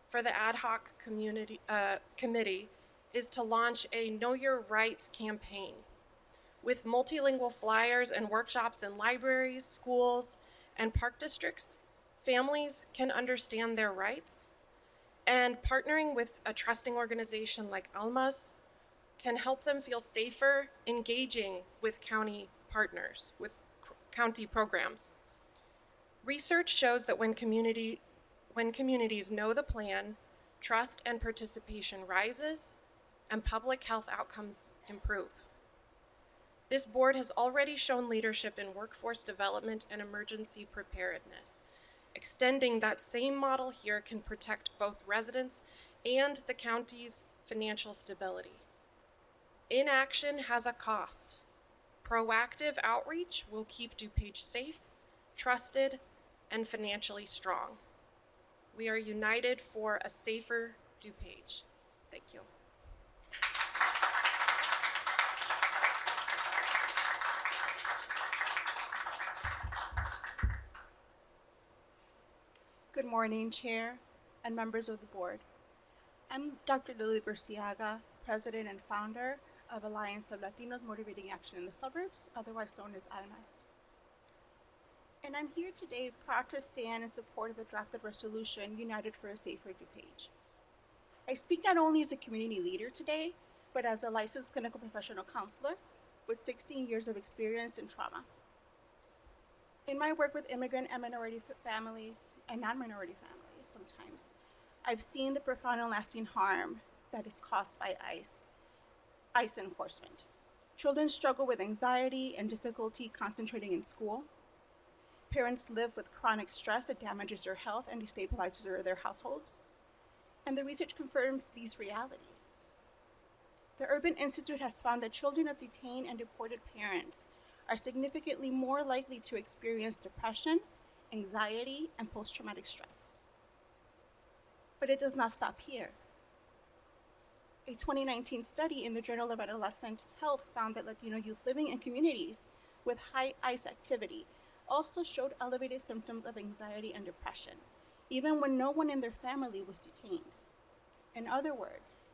for the ad hoc committee is to launch a Know Your Rights campaign. With multilingual flyers and workshops in libraries, schools, and park districts, families can understand their rights, and partnering with a trusting organization like Alma's can help them feel safer engaging with county partners, with county programs. Research shows that when communities know the plan, trust and participation rises, and public health outcomes improve. This board has already shown leadership in workforce development and emergency preparedness. Extending that same model here can protect both residents and the county's financial stability. Inaction has a cost. Proactive outreach will keep DuPage safe, trusted, and financially strong. We are united for a safer DuPage. Thank you. Good morning, Chair and members of the board. I'm Dr. Lily Burciaga, President and founder of Alliance of Latinos Motivating Action in the Suburbs, otherwise known as ALMAS. And I'm here today proud to stand in support of the drafted resolution, United for a Safer DuPage. I speak not only as a community leader today, but as a licensed clinical professional counselor with 16 years of experience in trauma. In my work with immigrant and minority families and non-minority families sometimes, I've seen the profound and lasting harm that is caused by ICE enforcement. Children struggle with anxiety and difficulty concentrating in school. Parents live with chronic stress that damages their health and destabilizes their households. And the research confirms these realities. The Urban Institute has found that children of detained and deported parents are significantly more likely to experience depression, anxiety, and post-traumatic stress. But it does not stop here. A 2019 study in the Journal of Adolescent Health found that Latino youth living in communities with high ICE activity also showed elevated symptoms of anxiety and depression, even when no one in their family was detained. In other words,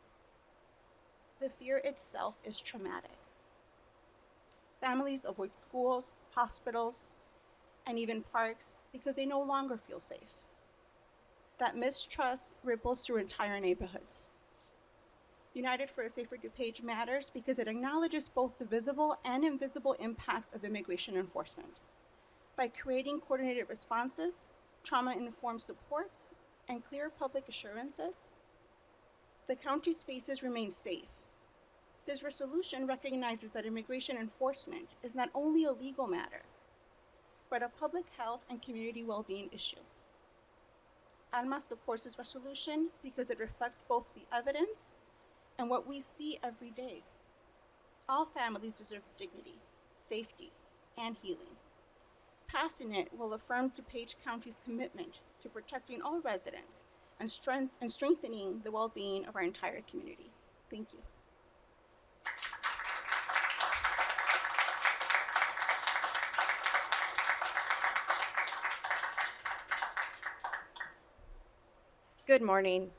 the fear itself is traumatic. Families avoid schools, hospitals, and even parks because they no longer feel safe. That mistrust ripples through entire neighborhoods. United for a Safer DuPage matters because it acknowledges both the visible and invisible impacts of immigration enforcement. By creating coordinated responses, trauma-informed supports, and clear public assurances, the county spaces remain safe. This resolution recognizes that immigration enforcement is not only a legal matter, but a public health and community well-being issue. ALMA supports this resolution because it reflects both the evidence and what we see every day. All families deserve dignity, safety, and healing. Passing it will affirm DuPage County's commitment to protecting all residents and strengthening the well-being of our entire community. Thank you. Good morning.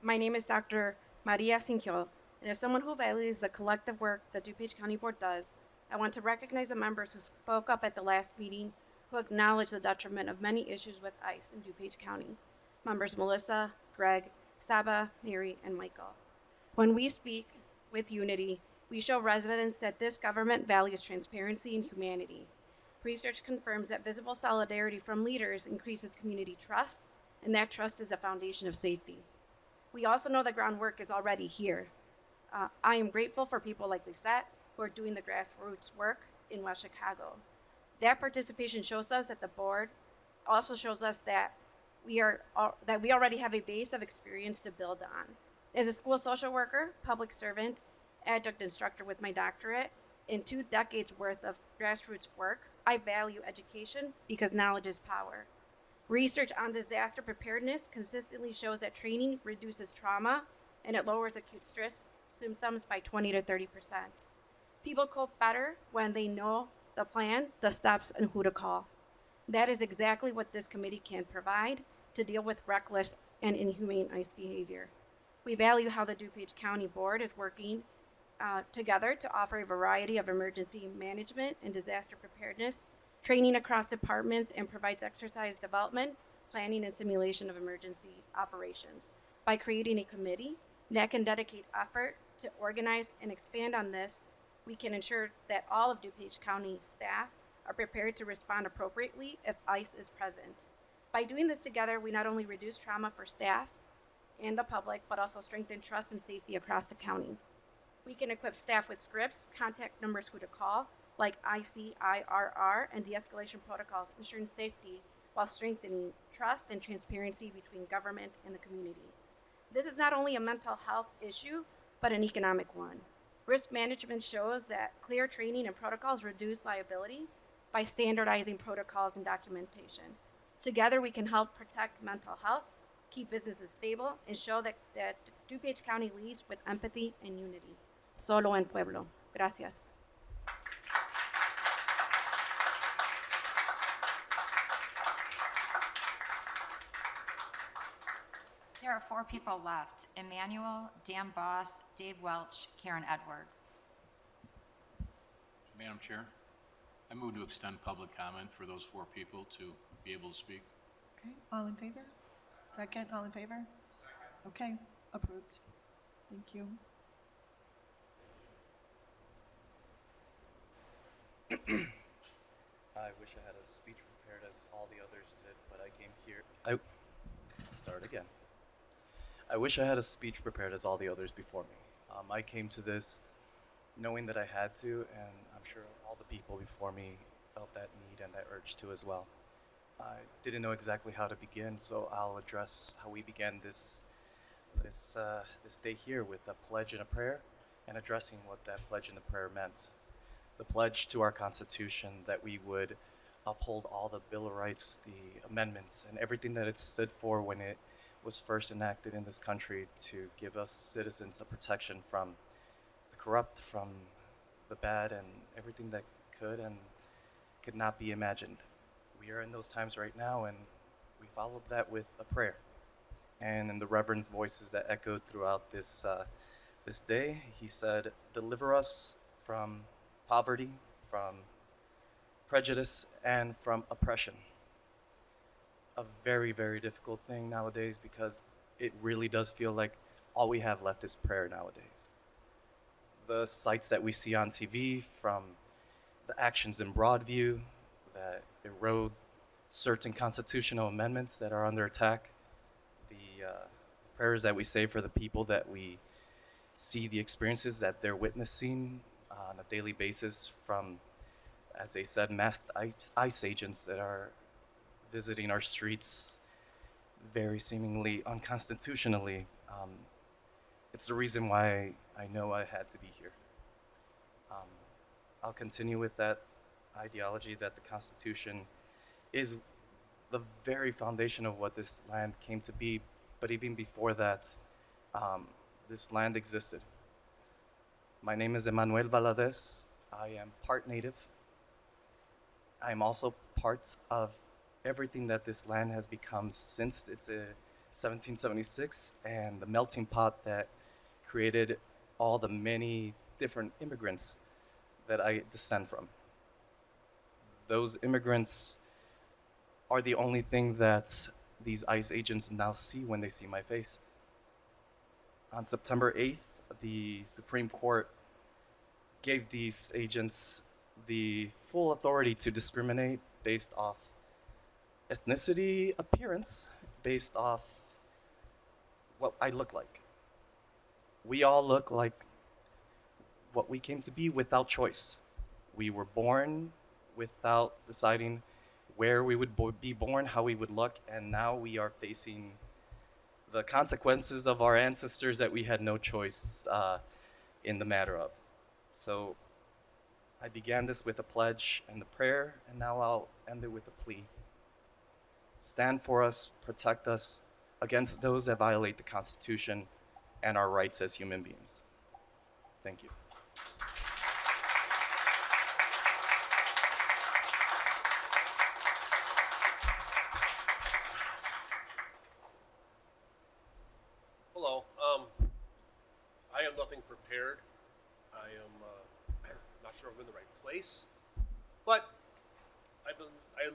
My name is Dr. Maria Sinquio, and as someone who values the collective work the DuPage County Board does, I want to recognize the members who spoke up at the last meeting who acknowledged the detriment of many issues with ICE in DuPage County. Members Melissa, Greg, Saba, Mary, and Michael. When we speak with unity, we show residents that this government values transparency and humanity. Research confirms that visible solidarity from leaders increases community trust, and that trust is a foundation of safety. We also know the groundwork is already here. I am grateful for people like Lisette who are doing the grassroots work in West Chicago. That participation shows us that the board also shows us that we already have a base of experience to build on. As a school social worker, public servant, adjunct instructor with my doctorate, and 2 decades worth of grassroots work, I value education because knowledge is power. Research on disaster preparedness consistently shows that training reduces trauma and it lowers acute stress symptoms by 20 to 30%. People cope better when they know the plan, the steps, and who to call. That is exactly what this committee can provide to deal with reckless and inhumane ICE behavior. We value how the DuPage County Board is working together to offer a variety of emergency management and disaster preparedness training across departments, and provides exercise development, planning, and simulation of emergency operations. By creating a committee that can dedicate effort to organize and expand on this, we can ensure that all of DuPage County staff are prepared to respond appropriately if ICE is present. By doing this together, we not only reduce trauma for staff and the public, but also strengthen trust and safety across the county. We can equip staff with scripts, contact numbers who to call, like ICIRR, and de-escalation protocols, ensuring safety while strengthening trust and transparency between government and the community. This is not only a mental health issue, but an economic one. Risk management shows that clear training and protocols reduce liability by standardizing protocols and documentation. Together, we can help protect mental health, keep businesses stable, and show that DuPage County leads with empathy and unity. Solo en pueblo. Gracias. There are 4 people left: Emmanuel, Dan Boss, Dave Welch, Karen Edwards. Madam Chair, I move to extend public comment for those 4 people to be able to speak. Okay, all in favor? Second, all in favor? Okay, approved. Thank you. I wish I had a speech prepared as all the others did, but I came here. Start again. I wish I had a speech prepared as all the others before me. I came to this knowing that I had to, and I'm sure all the people before me felt that need and that urge to as well. I didn't know exactly how to begin, so I'll address how we began this day here with a pledge and a prayer, and addressing what that pledge and the prayer meant. The pledge to our Constitution that we would uphold all the Bill of Rights, the amendments, and everything that it stood for when it was first enacted in this country to give us citizens a protection from the corrupt, from the bad, and everything that could and could not be imagined. We are in those times right now, and we followed that with a prayer. And in the Reverend's voices that echoed throughout this day, he said, "Deliver us from poverty, from prejudice, and from oppression." A very, very difficult thing nowadays, because it really does feel like all we have left is prayer nowadays. The sights that we see on TV, from the actions in Broadview that erode certain constitutional amendments that are under attack, the prayers that we say for the people that we see, the experiences that they're witnessing on a daily basis from, as they said, masked ICE agents that are visiting our streets very seemingly unconstitutionally. It's the reason why I know I had to be here. I'll continue with that ideology that the Constitution is the very foundation of what this land came to be, but even before that, this land existed. My name is Emmanuel Valadez. I am part Native. I am also part of everything that this land has become since its 1776, and the melting pot that created all the many different immigrants that I descend from. Those immigrants are the only thing that these ICE agents now see when they see my face. On September 8th, the Supreme Court gave these agents the full authority to discriminate based off ethnicity, appearance, based off what I look like. We all look like what we came to be without choice. We were born without deciding where we would be born, how we would look, and now we are facing the consequences of our ancestors that we had no choice in the matter of. So I began this with a pledge and a prayer, and now I'll end it with a plea. Stand for us, protect us against those that violate the Constitution and our rights as human beings. Thank you. Hello. I have nothing prepared. I am not sure I'm in the right place, but I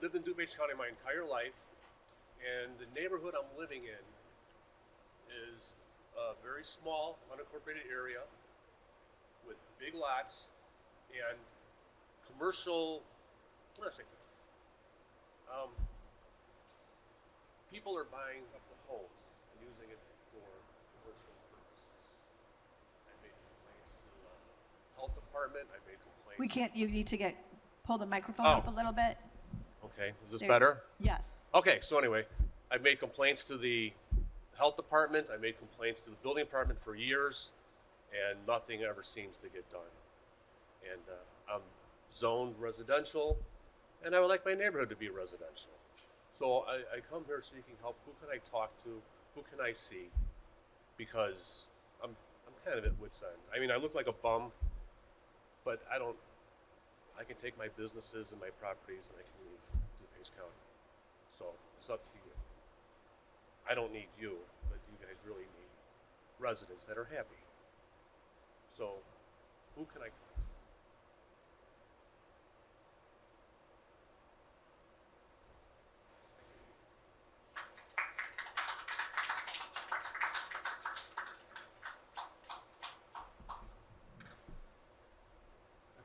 lived in DuPage County my entire life, and the neighborhood I'm living in is a very small, unincorporated area with big lots and commercial. What did I say? People are buying up the homes and using it for commercial purposes. I made complaints to health department. I made complaints. We can't, you need to pull the microphone Oh. up a little bit. Okay, is this There- better? Yes. Okay, so anyway, I've made complaints to the health department. I made complaints to the building department for years, and nothing ever seems to get done. And I'm zoned residential, and I would like my neighborhood to be residential. So I come here seeking help. Who can I talk to? Who can I see? Because I'm kind of at wit's end. I mean, I look like a bum, but I can take my businesses and my properties and I can leave DuPage County. So it's up to you. I don't need you, but you guys really need residents that are happy. So who can I talk to?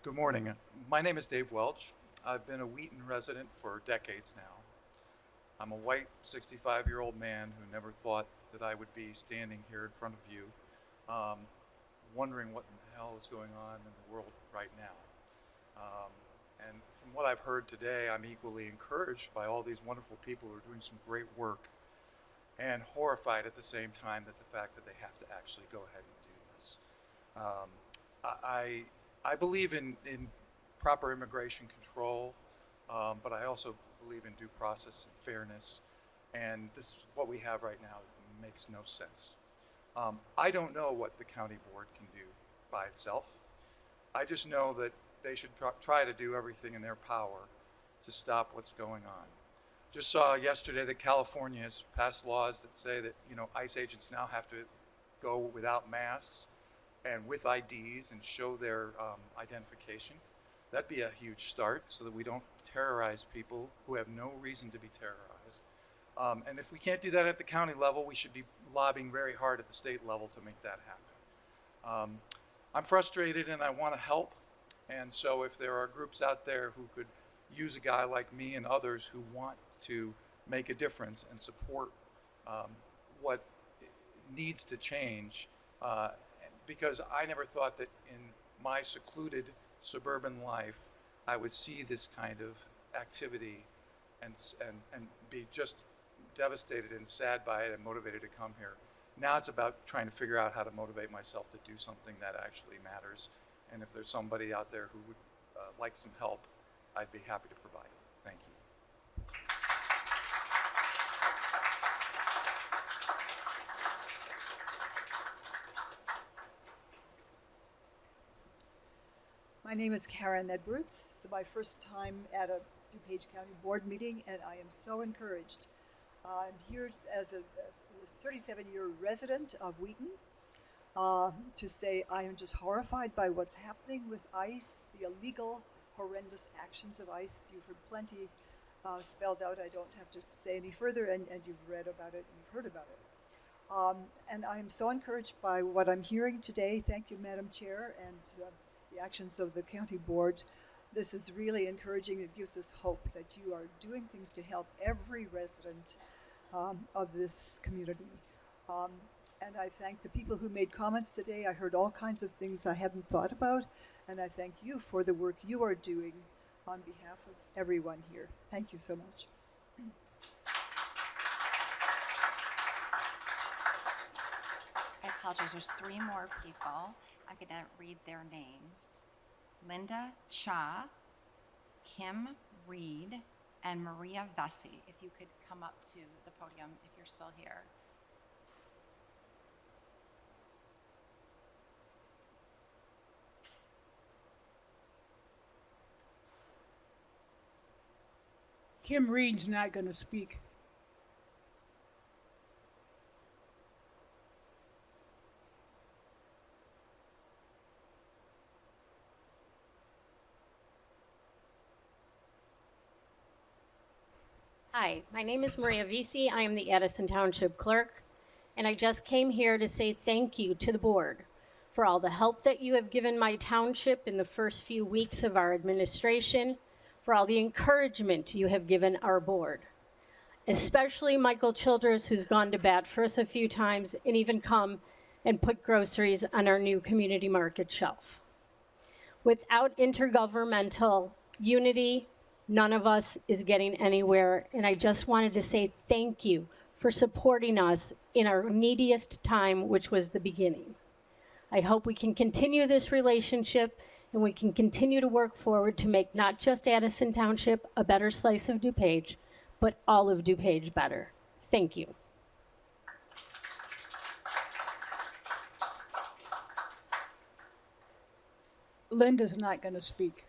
Good morning. My name is Dave Welch. I've been a Wheaton resident for decades now. I'm a white 65-year-old man who never thought that I would be standing here in front of you, wondering what in the hell is going on in the world right now. And from what I've heard today, I'm equally encouraged by all these wonderful people who are doing some great work, and horrified at the same time at the fact that they have to actually go ahead and do this. I believe in proper immigration control, but I also believe in due process and fairness, and this is what we have right now. It makes no sense. I don't know what the county board can do by itself. I just know that they should try to do everything in their power to stop what's going on. Just saw yesterday that California has passed laws that say that, ICE agents now have to go without masks and with IDs and show their identification. That'd be a huge start so that we don't terrorize people who have no reason to be terrorized. And if we can't do that at the county level, we should be lobbying very hard at the state level to make that happen. I'm frustrated and I want to help. And so if there are groups out there who could use a guy like me and others who want to make a difference and support what needs to change, because I never thought that in my secluded suburban life I would see this kind of activity and be just devastated and sad by it and motivated to come here. Now it's about trying to figure out how to motivate myself to do something that actually matters. And if there's somebody out there who would like some help, I'd be happy to provide it. Thank you. My name is Karen Edwards. It's my first time at a DuPage County Board meeting, and I am so encouraged. I'm here as a 37-year resident of Wheaton to say I am just horrified by what's happening with ICE, the illegal, horrendous actions of ICE. You've heard plenty spelled out. I don't have to say any further, and you've read about it, you've heard about it. And I'm so encouraged by what I'm hearing today. Thank you, Madam Chair, and the actions of the county board. This is really encouraging. It gives us hope that you are doing things to help every resident of this community. And I thank the people who made comments today. I heard all kinds of things I hadn't thought about, and I thank you for the work you are doing on behalf of everyone here. Thank you so much. I apologize, there's 3 more people. I'm gonna read their names. Linda Cha, Kim Reed, and Maria Vesey. If you could come up to the podium if you're still here. Kim Reed's not going to speak. Hi, my name is Maria Vesey. I am the Addison Township Clerk, and I just came here to say thank you to the board for all the help that you have given my township in the first few weeks of our administration, for all the encouragement you have given our board, especially Michael Childress, who's gone to bat for us a few times and even come and put groceries on our new community market shelf. Without intergovernmental unity, none of us is getting anywhere. And I just wanted to say thank you for supporting us in our neediest time, which was the beginning. I hope we can continue this relationship and we can continue to work forward to make not just Addison Township a better slice of DuPage, but all of DuPage better. Thank you. Linda's not going to speak.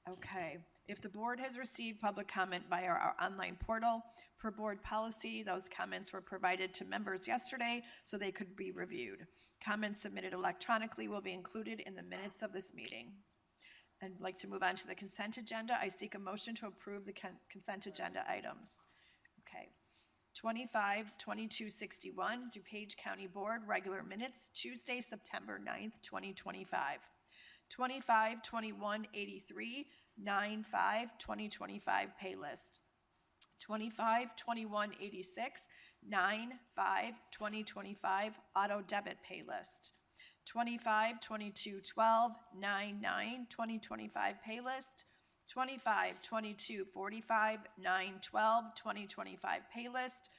Okay. If the board has received public comment via our online portal, per board policy, those comments were provided to members yesterday so they could be reviewed. Comments submitted electronically will be included in the minutes of this meeting. I'd like to move on to the consent agenda. I seek a motion to approve the consent agenda items. Okay. 25-2261, DuPage County Board regular minutes, Tuesday, September 9th, 2025. 25-2183, 9/5/2025 pay list. 25-2186, 9/5/2025 auto debit pay list. 25-2212, 9/9/2025 pay list. 25-2245, 9/12/2025 pay list.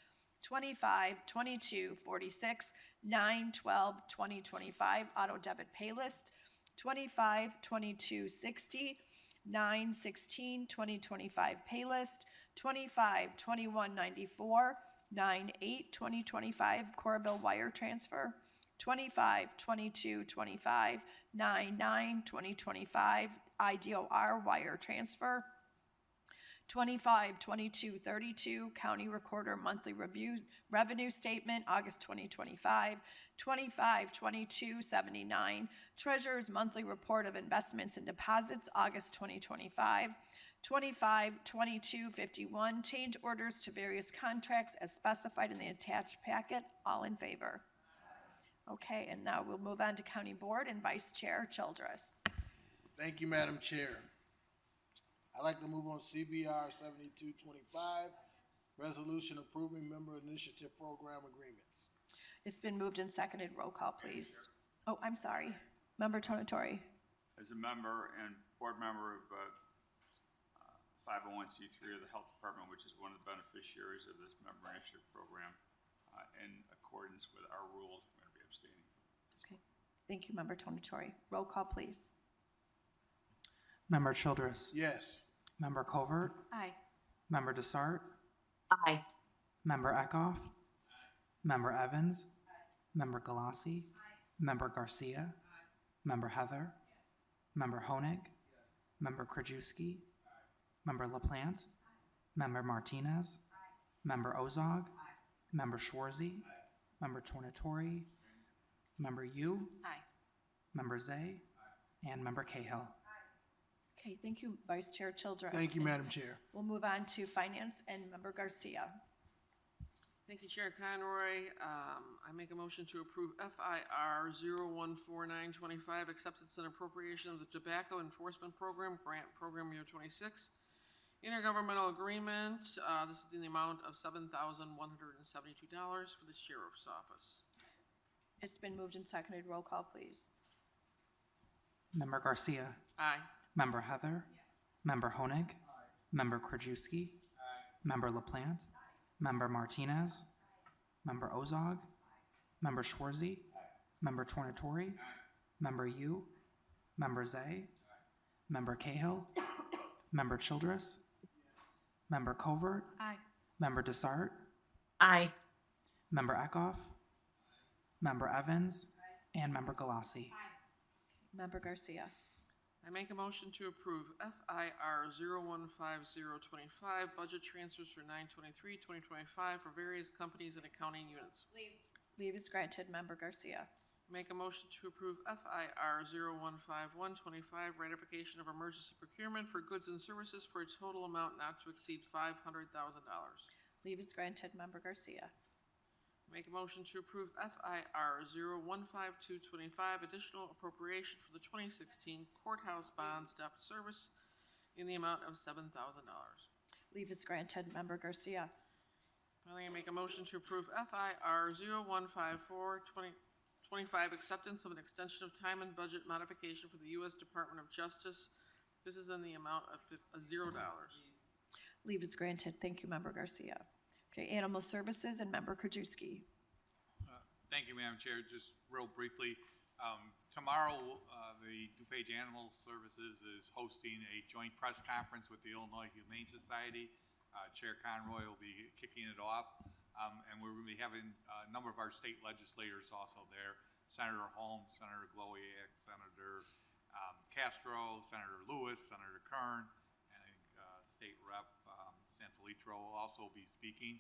25-2246, 9/12/2025 auto debit pay list. 25-2260, 9/16/2025 pay list. 25-2194, 9/8/2025 core bill wire transfer. 25-2225, 9/9/2025 IDOR wire transfer. 25-2232 County Recorder Monthly Review Revenue Statement, August 2025. 25-2279 Treasurer's Monthly Report of Investments and Deposits, August 2025. 25-2251 Change orders to various contracts as specified in the attached packet. All in favor? Okay, and now we'll move on to County Board and Vice Chair Childress. Thank you, Madam Chair. I'd like to move on CBR 7225, resolution approving member initiative program agreements. It's been moved and seconded. Roll call, please. Oh, I'm sorry. Member Tonatori. As a member and board member of 501c3 of the Health Department, which is one of the beneficiaries of this member initiative program, in accordance with our rules, I'm going to be abstaining. Okay. Thank you, Member Tonatori. Roll call, please. Member Childress. Yes. Member Covert. Aye. Member Desart. Aye. Member Eckhoff. Member Evans. Member Galassi. Member Garcia. Member Heather. Member Honig. Member Krajewski. Member LaPlante. Member Martinez. Member Ozog. Member Schwarzy. Member Tornatori. Member Yu. Aye. Member Zay. And Member Cahill. Okay, thank you, Vice Chair Childress. Thank you, Madam Chair. We'll move on to Finance and Member Garcia. Thank you, Chair Conroy. I make a motion to approve FIR 014925, acceptance and appropriation of the Tobacco Enforcement Program, Grant Program Year 26. Intergovernmental agreement, this is in the amount of $7,172 for the Sheriff's Office. It's been moved and seconded. Roll call, please. Member Garcia. Aye. Member Heather. Yes. Member Honig. Aye. Member Krajewski. Aye. Member LaPlante. Aye. Member Martinez. Aye. Member Ozog. Aye. Member Schwarzy. Aye. Member Tornatori. Aye. Member Yu. Member Zay. Aye. Member Cahill. Member Childress. Member Covert. Aye. Member Desart. Aye. Member Eckhoff. Member Evans. Aye. And Member Galassi. Aye. Member Garcia. I make a motion to approve FIR 015025, budget transfers for 9/23/2025 for various companies and accounting units. Leave is granted. Member Garcia. Make a motion to approve FIR 015125, ratification of emergency procurement for goods and services for a total amount not to exceed $500,000. Leave is granted. Member Garcia. Make a motion to approve FIR 015225, additional appropriation for the 2016 courthouse bonds debt service in the amount of $7,000. Leave is granted. Member Garcia. Finally, I make a motion to approve FIR 0154-2025, acceptance of an extension of time and budget modification for the U.S. Department of Justice. This is in the amount of $0. Leave is granted. Thank you, Member Garcia. Okay, Animal Services and Member Krajewski. Thank you, Madam Chair. Just real briefly, tomorrow the DuPage Animal Services is hosting a joint press conference with the Illinois Humane Society. Chair Conroy will be kicking it off, and we're going to be having a number of our state legislators also there. Senator Holmes, Senator Glowiak, Senator Castro, Senator Lewis, Senator Kern, and I think State Rep Sanfilippo will also be speaking.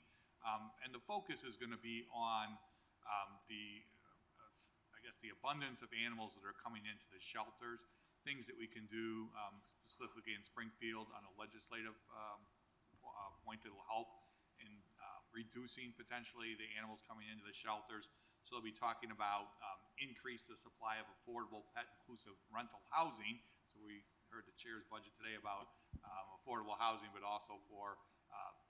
And the focus is going to be on the abundance of animals that are coming into the shelters, things that we can do specifically in Springfield on a legislative point that will help in reducing potentially the animals coming into the shelters. So they'll be talking about increase the supply of affordable pet inclusive rental housing. So we heard the chair's budget today about affordable housing, but also for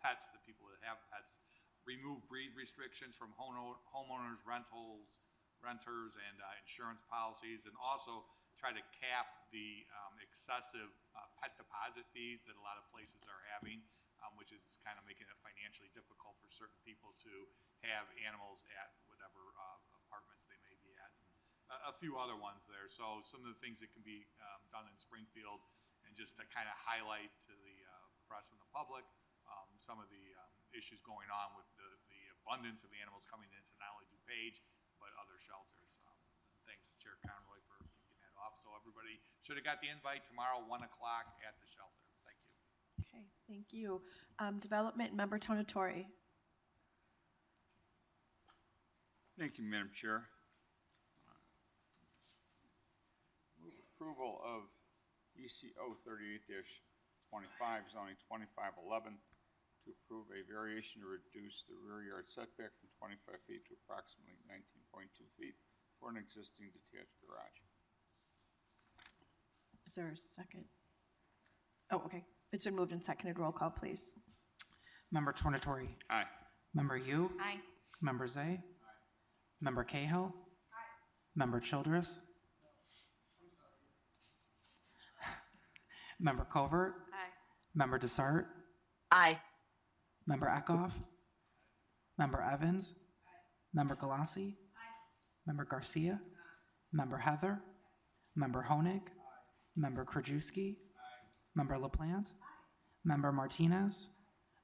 pets, the people that have pets. Remove breed restrictions from homeowners, renters, and insurance policies, and also try to cap the excessive pet deposit fees that a lot of places are having, which is kind of making it financially difficult for certain people to have animals at whatever apartments they may be at. And a few other ones there. So some of the things that can be done in Springfield, and just to kind of highlight to the press and the public some of the issues going on with the abundance of animals coming into not only DuPage, but other shelters. Thanks, Chair Conroy, for kicking that off. So everybody should have got the invite tomorrow, 1 o'clock at the shelter. Thank you. Okay, thank you. Development, Member Tonatori. Thank you, Madam Chair. Move approval of DCO 38-25, zoning 2511, to approve a variation to reduce the rear yard setback from 25 feet to approximately 19.2 feet for an existing detached garage. Is there a second? Oh, okay. It's been moved and seconded. Roll call, please. Member Tornatori. Aye. Member Yu. Aye. Member Zay. Member Cahill. Member Childress. Member Covert. Aye. Member Desart. Aye. Member Eckhoff. Member Evans. Member Galassi. Member Garcia. Member Heather. Member Honig. Member Krajewski. Member LaPlante. Member Martinez.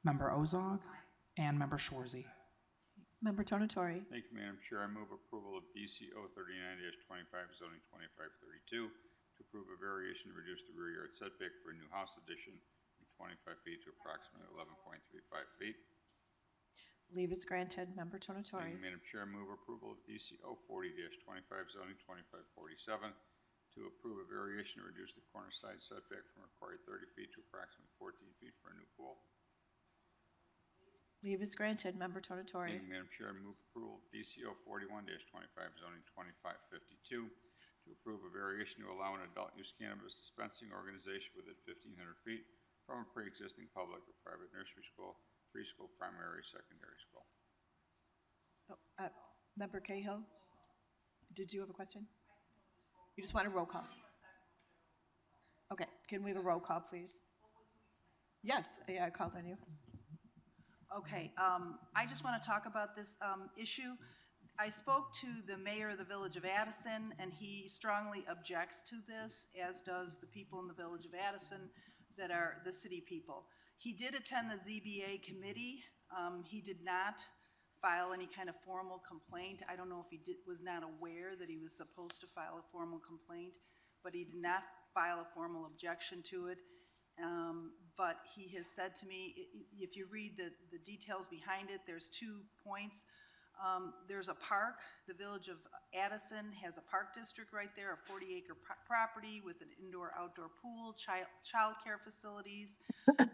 Member Ozog. And Member Schwarzy. Member Tonatori. Thank you, Madam Chair. I move approval of DCO 39-25, zoning 2532, to approve a variation to reduce the rear yard setback for a new house addition from 25 feet to approximately 11.35 feet. Leave is granted. Member Thank Tonatori. you, Madam Chair. I move approval of DCO 40-25, zoning 2547, to approve a variation to reduce the corner side setback from required 30 feet to approximately 14 feet for a new pool. Leave is granted. Member Tonatori. Thank you, Madam Chair. I move approval of DCO 41-25, zoning 2552, to approve a variation to allow an adult use cannabis dispensing organization within 1,500 feet from a pre-existing public or private nursery school, preschool, primary, secondary school. Oh, Member Cahill, did you have a question? You just want a roll call? Okay, can we have a roll call, please? Yes, yeah, I called on you. Okay, I just want to talk about this issue. I spoke to the mayor of the village of Addison, and he strongly objects to this, as does the people in the village of Addison that are the city people. He did attend the ZBA committee. He did not file any kind of formal complaint. I don't know if he was not aware that he was supposed to file a formal complaint, but he did not file a formal objection to it. But he has said to me, if you read the details behind it, there's 2 points. There's a park. The village of Addison has a park district right there, a 40-acre property with an indoor-outdoor pool, child care facilities.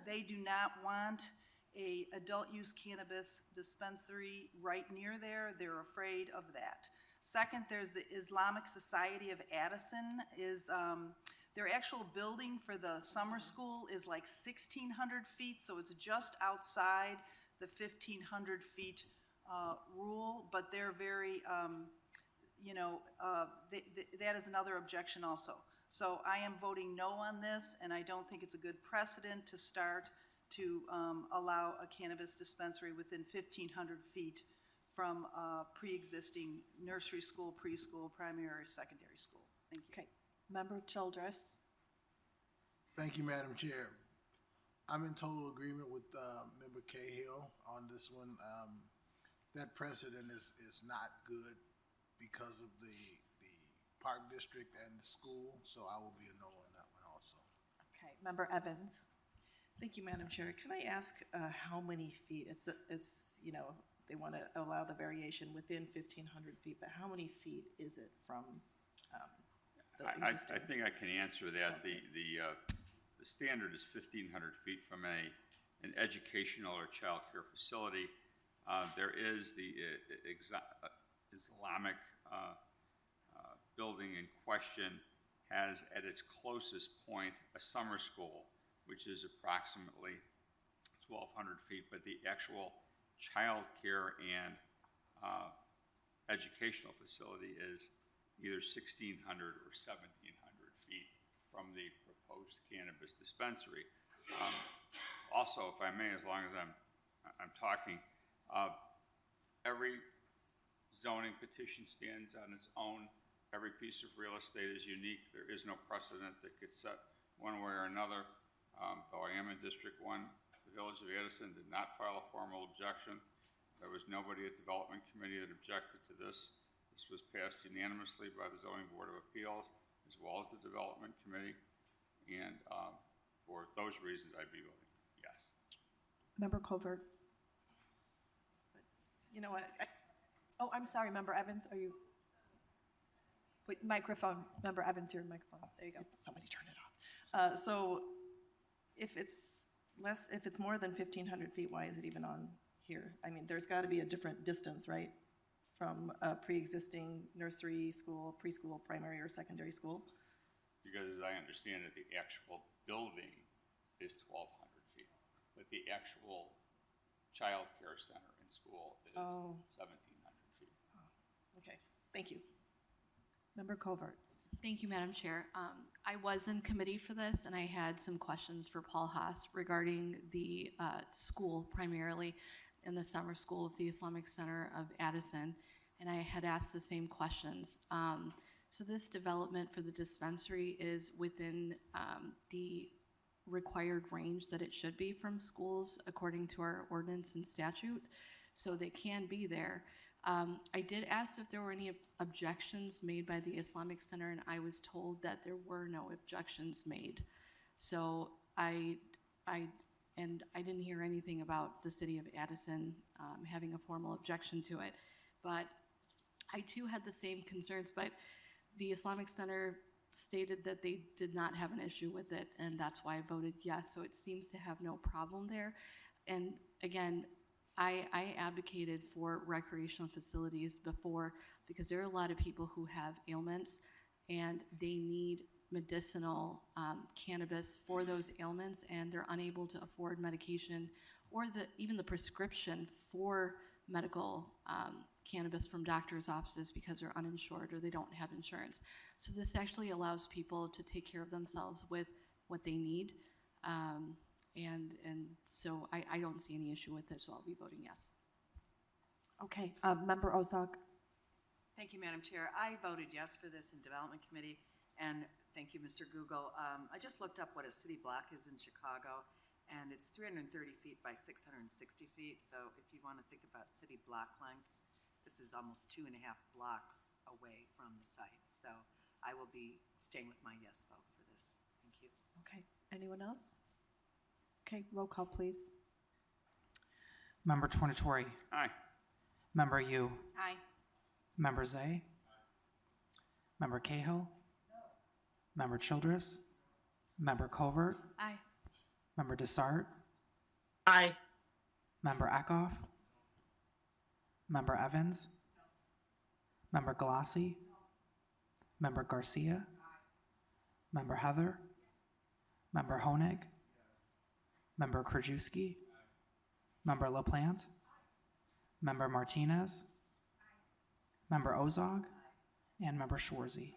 They do not want a adult use cannabis dispensary right near there. They're afraid of that. Second, there's the Islamic Society of Addison. Their actual building for the summer school is like 1,600 feet, so it's just outside the 1,500 feet rule, but they're very, that is another objection also. So I am voting no on this, and I don't think it's a good precedent to start to allow a cannabis dispensary within 1,500 feet from pre-existing nursery school, preschool, primary, or secondary school. Thank you. Okay. Member Childress. Thank you, Madam Chair. I'm in total agreement with Member Cahill on this one. That precedent is not good because of the Park District and the school, so I will be a no on that one also. Okay. Member Evans. Thank you, Madam Chair. Can I ask how many feet? It's they want to allow the variation within 1,500 feet, but how many feet is it from the existing? I think I can answer that. The standard is 1,500 feet from an educational or child care facility. There is the Islamic building in question has at its closest point a summer school, which is approximately 1,200 feet, but the actual child care and educational facility is either 1,600 or 1,700 feet from the proposed cannabis dispensary. Also, if I may, as long as I'm talking, every zoning petition stands on its own. Every piece of real estate is unique. There is no precedent that gets set one way or another. Though I am in District 1, the Village of Addison did not file a formal objection. There was nobody at the Development Committee that objected to this. This was passed unanimously by the Zoning Board of Appeals, as well as the Development Committee. And for those reasons, I'd be voting yes. Member Covert. You know what? I'm sorry, Member Evans. Are you? Wait, microphone. Member Evans, your microphone. There you go. Somebody turn it off. So if it's more than 1,500 feet, why is it even on here? I mean, there's got to be a different distance, right, from a pre-existing nursery school, preschool, primary, or secondary school? Because as I understand it, the actual building is 1,200 feet, but the actual child care center and school is 1,700 feet. Okay, thank you. Member Covert. Thank you, Madam Chair. I was in committee for this, and I had some questions for Paul Haas regarding the school, primarily in the summer school of the Islamic Center of Addison, and I had asked the same questions. So this development for the dispensary is within the required range that it should be from schools according to our ordinance and statute, so they can be there. I did ask if there were any objections made by the Islamic Center, and I was told that there were no objections made. So I didn't hear anything about the city of Addison having a formal objection to it. But I too had the same concerns, but the Islamic Center stated that they did not have an issue with it, and that's why I voted yes. So it seems to have no problem there. And again, I advocated for recreational facilities before because there are a lot of people who have ailments and they need medicinal cannabis for those ailments, and they're unable to afford medication or even the prescription for medical cannabis from doctors' offices because they're uninsured or they don't have insurance. So this actually allows people to take care of themselves with what they need. And so I don't see any issue with it, so I'll be voting yes. Okay, Member Ozog. Thank you, Madam Chair. I voted yes for this in Development Committee, and thank you, Mr. Google. I just looked up what a city block is in Chicago, and it's 330 feet by 660 feet. So if you want to think about city block lengths, this is almost 2.5 blocks away from the site. So I will be staying with my yes vote for this. Thank you. Okay, anyone else? Okay, roll call, please. Member Tornatori. Aye. Member Yu. Aye. Member Zay. Member Cahill. Member Childress. Member Covert. Aye. Member Desart. Aye. Member Eckhoff. Member Evans. Member Galassi. Member Garcia. Member Heather. Member Honig. Member Krajewski. Member LaPlante, Member Martinez, Member Ozog, and Member Schwarzy.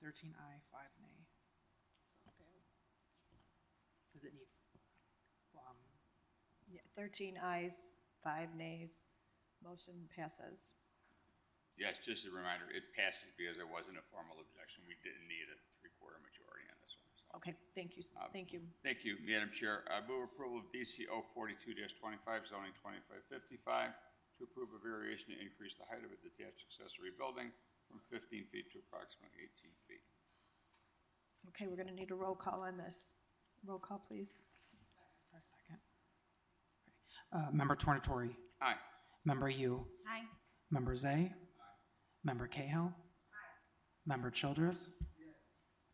13 aye, 5 nay. So it fails. Does it need, Yeah, 13 ayes, 5 nays. Motion passes. Yes, just a reminder, it passes because there wasn't a formal objection. We didn't need a three-quarter majority on this one. So. Okay, thank you, thank you. Thank you, Madam Chair. I move approval of DCO 42-25, zoning 2555, to approve a variation to increase the height of a detached accessory building from 15 feet to approximately 18 feet. Okay, we're gonna need a roll call on this. Roll call, please. sorry, second. Member Tornatori. Aye. Member Yu. Aye. Member Zay. Member Cahill. Member Childress.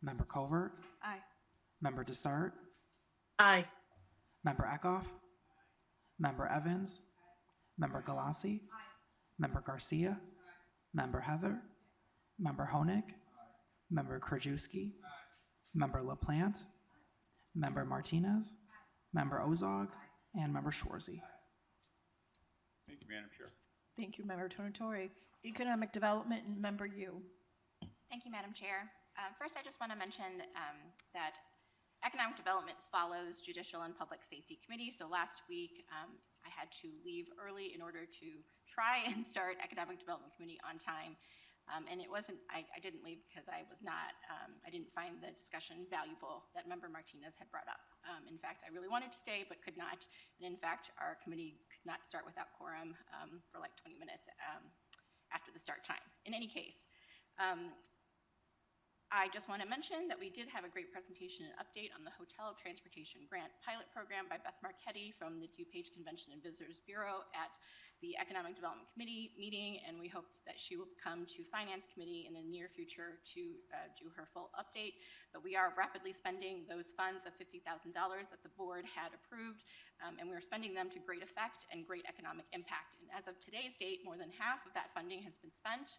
Member Covert. Aye. Member Desart. Aye. Member Eckhoff. Member Evans. Member Galassi. Member Garcia. Member Heather. Member Honig. Member Krajewski. Member LaPlante. Member Martinez. Member Ozog. And Member Schwarzy. Thank you, Madam Chair. Thank you, Member Tornatori. Economic Development and Member Yu. Thank you, Madam Chair. First, I just want to mention that Economic Development follows Judicial and Public Safety Committee. So last week, I had to leave early in order to try and start Economic Development Committee on time. And it wasn't, I didn't leave because I was not, I didn't find the discussion valuable that Member Martinez had brought up. In fact, I really wanted to stay but could not. And in fact, our committee could not start without quorum for like 20 minutes after the start time. In any case, I just want to mention that we did have a great presentation and update on the Hotel Transportation Grant Pilot Program by Beth Marchetti from the DuPage Convention and Visitors Bureau at the Economic Development Committee meeting, and we hoped that she will come to Finance Committee in the near future to do her full update. But we are rapidly spending those funds of $50,000 that the board had approved, and we are spending them to great effect and great economic impact. And as of today's date, more than half of that funding has been spent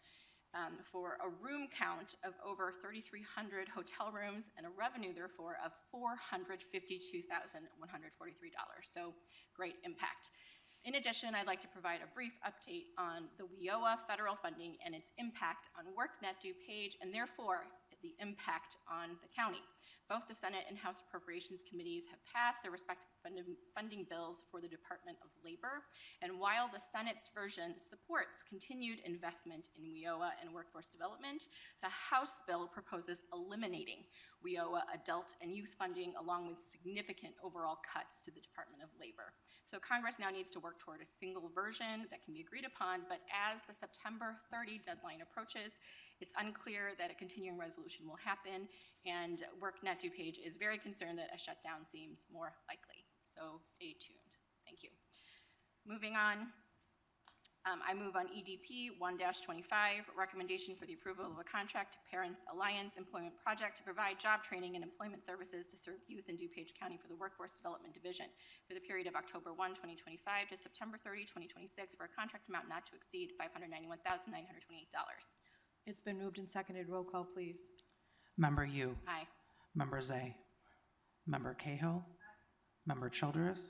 for a room count of over 3,300 hotel rooms and a revenue, therefore, of $452,143. So great impact. In addition, I'd like to provide a brief update on the WIOA federal funding and its impact on WorkNet DuPage, and therefore the impact on the county. Both the Senate and House Appropriations Committees have passed their respective funding bills for the Department of Labor. And while the Senate's version supports continued investment in WIOA and workforce development, the House bill proposes eliminating WIOA adult and youth funding along with significant overall cuts to the Department of Labor. So Congress now needs to work toward a single version that can be agreed upon, but as the September 30 deadline approaches, it's unclear that a continuing resolution will happen, and WorkNet DuPage is very concerned that a shutdown seems more likely. So stay tuned. Thank you. Moving on, I move on EDP 1-25, recommendation for the approval of a contract to Parents Alliance Employment Project to provide job training and employment services to serve youth in DuPage County for the Workforce Development Division for the period of October 1, 2025 to September 30, 2026 for a contract amount not to exceed $591,928. It's been moved and seconded. Roll call, please. Member Yu. Aye. Member Zay. Member Cahill. Member Childress.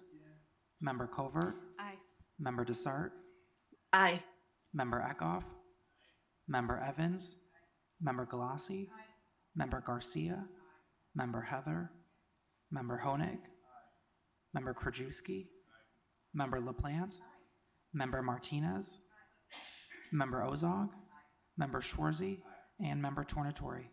Member Covert. Aye. Member Desart. Aye. Member Eckhoff. Member Evans. Member Galassi. Member Garcia. Member Heather. Member Honig. Member Krajewski. Member LaPlante. Member Martinez. Member Ozog. Member Schwarzy. And Member Tornatori.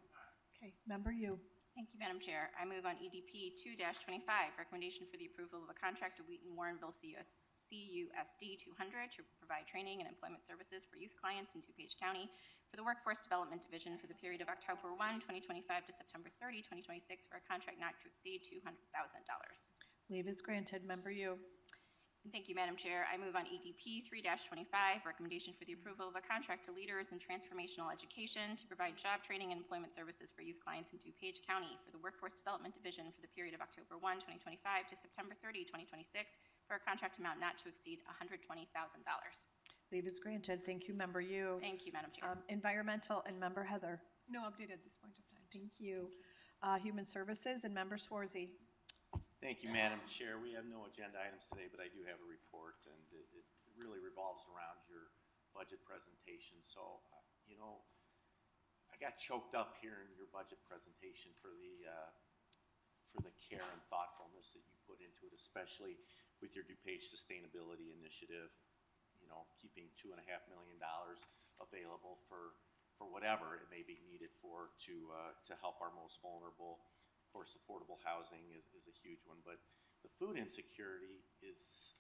Okay, Member Yu. Thank you, Madam Chair. I move on EDP 2-25, recommendation for the approval of a contract to Wheaton Warrenville CUSD 200 to provide training and employment services for youth clients in DuPage County for the Workforce Development Division for the period of October 1, 2025 to September 30, 2026 for a contract not to exceed $200,000. Leave is granted. Member Yu. Thank you, Madam Chair. I move on EDP 3-25, recommendation for the approval of a contract to Leaders in Transformational Education to provide job training and employment services for youth clients in DuPage County for the Workforce Development Division for the period of October 1, 2025 to September 30, 2026 for a contract amount not to exceed $120,000. Leave is granted. Thank you, Member Yu. Thank you, Madam Chair. Environmental and Member Heather. No update at this point of time. Thank you. Human Services, and Member Schwarzy. Thank you, Madam Chair. We have no agenda items today, but I do have a report, and it really revolves around your budget presentation. So, you know, I got choked up hearing your budget presentation for the care and thoughtfulness that you put into it, especially with your DuPage Sustainability Initiative. You know, keeping $2.5 million available for whatever it may be needed for to help our most vulnerable. Of course, affordable housing is a huge one, but the food insecurity is,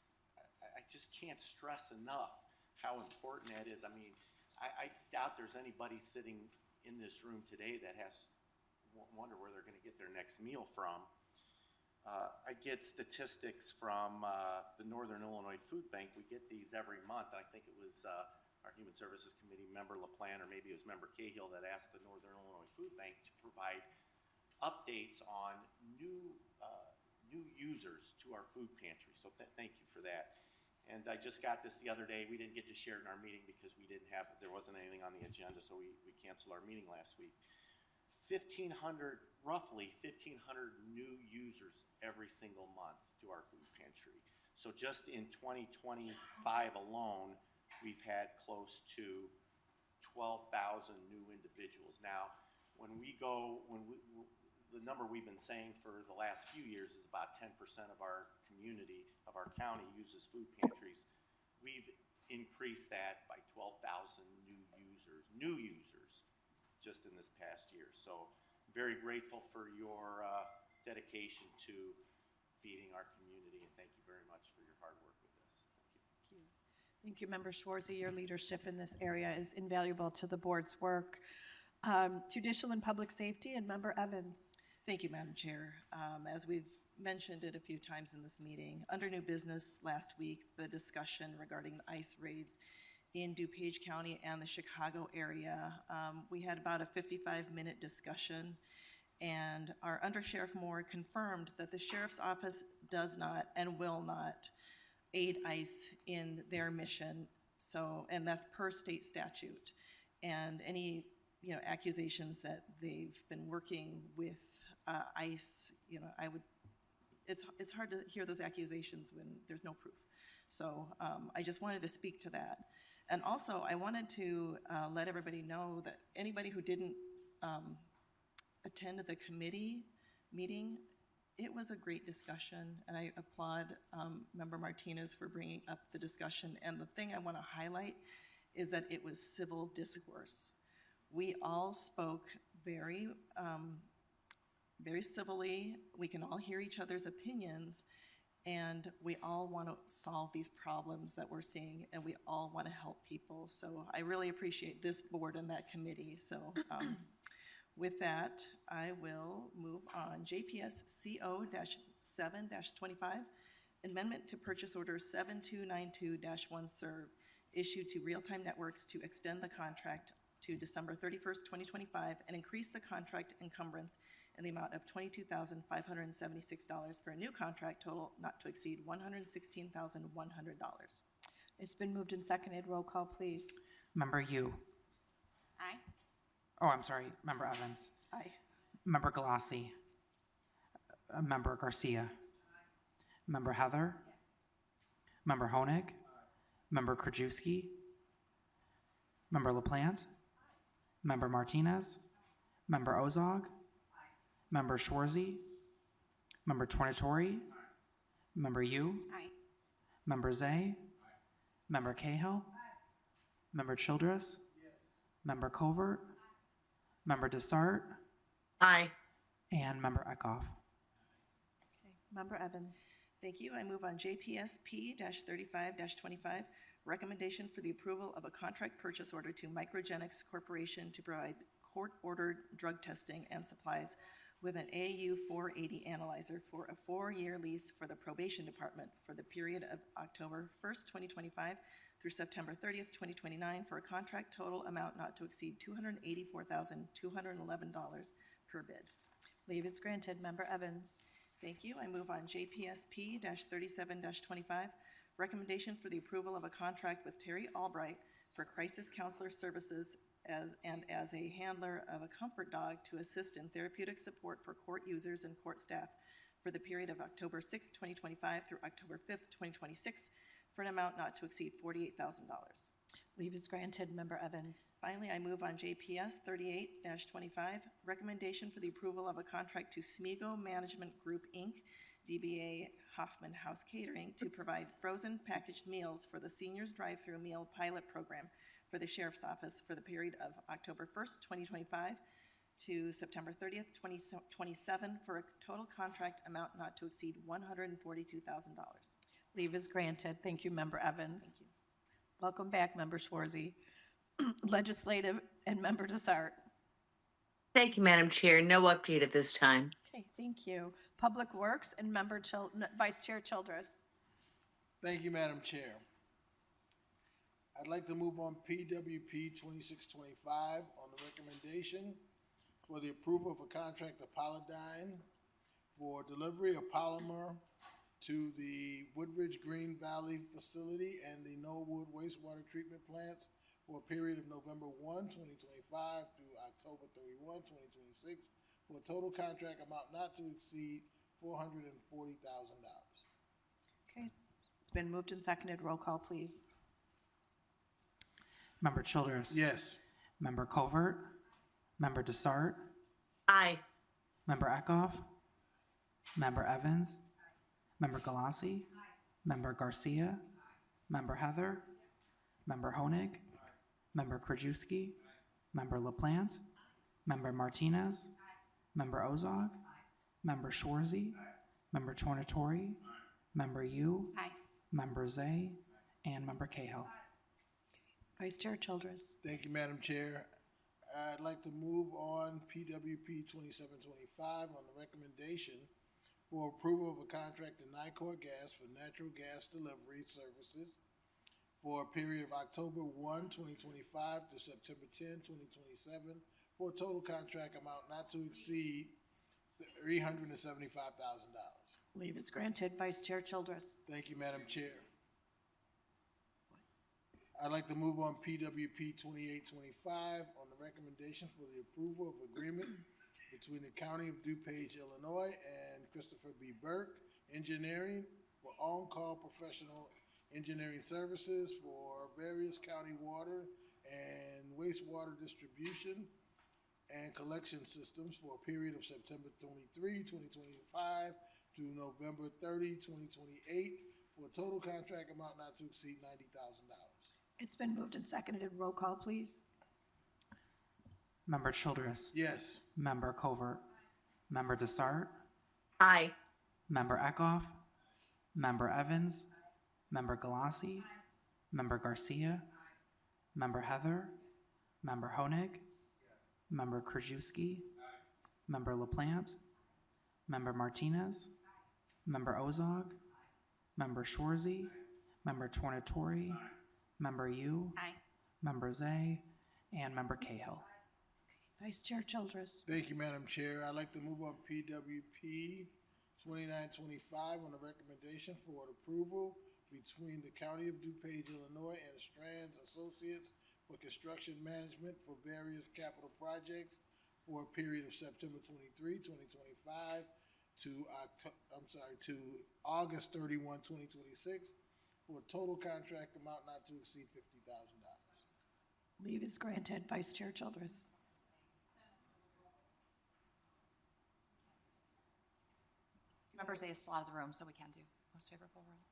I just can't stress enough how important that is. I mean, I doubt there's anybody sitting in this room today that has wonder where they're going to get their next meal from. I get statistics from the Northern Illinois Food Bank. We get these every month. I think it was our Human Services Committee member LaPlante, or maybe it was member Cahill, that asked the Northern Illinois Food Bank to provide updates on new users to our food pantry. So thank you for that. And I just got this the other day. We didn't get to share it in our meeting because there wasn't anything on the agenda, so we canceled our meeting last week. Roughly 1,500 new users every single month to our food pantry. So just in 2025 alone, we've had close to 12,000 new individuals. Now, the number we've been saying for the last few years is about 10% of our community, of our county, uses food pantries. We've increased that by 12,000 new users just in this past year. So very grateful for your dedication to feeding our community, and thank you very much for your hard work with this. Thank you. Thank you, Member Schwarzy. Your leadership in this area is invaluable to the board's work. Judicial and Public Safety, and Member Evans. Thank you, Madam Chair. As we've mentioned it a few times in this meeting, under new business last week, the discussion regarding the ICE raids in DuPage County and the Chicago area, we had about a 55-minute discussion, and our Undersheriff Moore confirmed that the Sheriff's Office does not and will not aid ICE in their mission. So, and that's per state statute. And any accusations that they've been working with ICE, it's hard to hear those accusations when there's no proof. So I just wanted to speak to that. And also, I wanted to let everybody know that anybody who didn't attend the committee meeting, it was a great discussion, and I applaud Member Martinez for bringing up the discussion. And the thing I want to highlight is that it was civil discourse. We all spoke very civilly. We can all hear each other's opinions, and we all want to solve these problems that we're seeing, and we all want to help people. So I really appreciate this board and that committee. So with that, I will move on. JPS CO-7-25, amendment to purchase order 7292-1 serve, issued to Real-Time Networks to extend the contract to December 31st, 2025, and increase the contract encumbrance in the amount of $22,576 for a new contract total not to exceed $116,100. It's been moved and seconded. Roll call, please. Member Yu. Aye. Oh, I'm sorry. Member Evans. Aye. Member Galassi. Member Garcia. Aye. Member Heather. Yes. Member Honig. Aye. Member Krajewski. Member LaPlante. Aye. Member Martinez. Aye. Member Ozog. Aye. Member Schwarzy. Member Tornatori. Aye. Member Yu. Aye. Member Zay. Aye. Member Cahill. Aye. Member Childress. Yes. Member Covert. Aye. Member Desart. Aye. And Member Eckhoff. Okay. Member Evans. Thank you. I move on JPSP-35-25, recommendation for the approval of a contract purchase order to Microgenics Corporation to provide court-ordered drug testing and supplies with an AU-480 analyzer for a 4-year lease for the probation department for the period of October 1st, 2025 through September 30th, 2029 for a contract total amount not to exceed $284,211 per bid. Leave is granted. Member Evans. Thank you. I move on JPSP-37-25, recommendation for the approval of a contract with Terry Albright for crisis counselor services as a handler of a comfort dog to assist in therapeutic support for court users and court staff for the period of October 6, 2025 through October 5th, 2026, for an amount not to exceed $48,000. Leave is granted. Member Evans. Finally, I move on JPS 38-25, recommendation for the approval of a contract to Smigo Management Group, Inc., DBA Hoffman House Catering, to provide frozen packaged meals for the Seniors Drive-Thru Meal Pilot Program for the Sheriff's Office for the period of October 1st, 2025 to September 30th, 2027, for a total contract amount not to exceed $142,000. Leave is granted. Thank you, Member Evans. Thank you. Welcome back, Member Schwarzy. Legislative and Member Desart. Thank you, Madam Chair. No update at this time. Okay, thank you. Public Works and Vice Chair Childress. Thank you, Madam Chair. I'd like to move on PWP 2625 on the recommendation for the approval of a contract to Paladine for delivery of polymer to the Woodridge Green Valley facility and the Knollwood wastewater treatment plants for a period of November 1, 2025 through October 31, 2026, for a total contract amount not to exceed $440,000. Okay, it's been moved and seconded. Roll call, please. Member Childress. Yes. Member Covert. Member Desart. Aye. Member Eckhoff. Member Evans. Member Galassi. Member Garcia. Member Heather. Member Honig. Member Krajewski. Member LaPlante. Member Martinez. Member Ozog. Member Schwarzy. Member Tornatori. Member Yu. Aye. Member Zay. And Member Cahill. Vice Chair Childress. Thank you, Madam Chair. I'd like to move on PWP 2725 on the recommendation for approval of a contract to Nicor Gas for natural gas delivery services for a period of October 1, 2025 to September 10, 2027, for a total contract amount not to exceed $375,000. Leave is granted. Vice Chair Childress. Thank you, Madam Chair. I'd like to move on PWP 2825 on the recommendation for the approval of agreement between the County of DuPage, Illinois and Christopher B. Burke Engineering for on-call professional engineering services for various county water and wastewater distribution and collection systems for a period of September 23, 2025 to November 30, 2028, for a total contract amount not to exceed $90,000. It's been moved and seconded. Roll call, please. Member Childress. Yes. Member Covert. Member Desart. Aye. Member Eckhoff. Member Evans. Member Galassi. Member Garcia. Member Heather. Member Honig. Member Krajewski. Member LaPlante. Member Martinez. Member Ozog. Member Schwarzy. Member Tornatori. Member Yu. Aye. Member Zay. And Member Cahill. Vice Chair Childress. Thank you, Madam Chair. I'd like to move on PWP 2925 on the recommendation for approval between the County of DuPage, Illinois and Strands Associates for construction management for various capital projects for a period of September 23, 2025 to August 31, 2026 for a total contract amount not to exceed $50,000. Leave is granted. Vice Chair Childress. Members, they still out of the room, so we can do most favorable rule.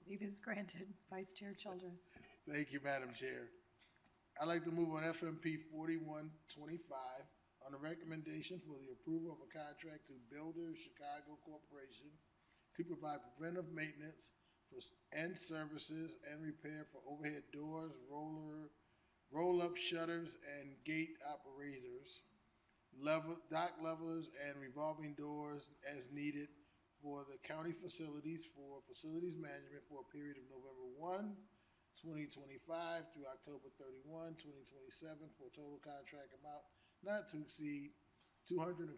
Leave is granted. Vice Chair Childress. Thank you, Madam Chair. I'd like to move on FMP 4125 on the recommendation for the approval of a contract to Builders Chicago Corporation to provide preventive maintenance and services and repair for overhead doors, roll-up shutters and gate operators, dock levelers, and revolving doors as needed for the county facilities for facilities management for a period of November 1, 2025 through October 31, 2027 for a total contract amount not to exceed $214,300.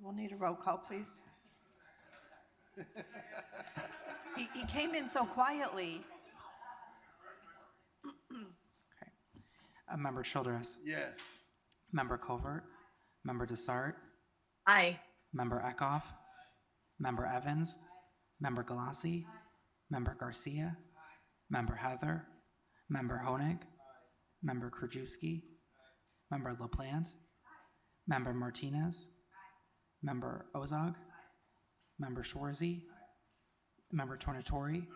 We'll need a roll call, please. He came in so quietly. Member Childress. Yes. Member Covert. Member Desart. Aye. Member Eckhoff. Member Evans. Member Galassi. Member Garcia. Member Heather. Member Honig. Member Krajewski. Member LaPlante. Member Martinez. Member Ozog. Member Schwarzy. Member Tornatori.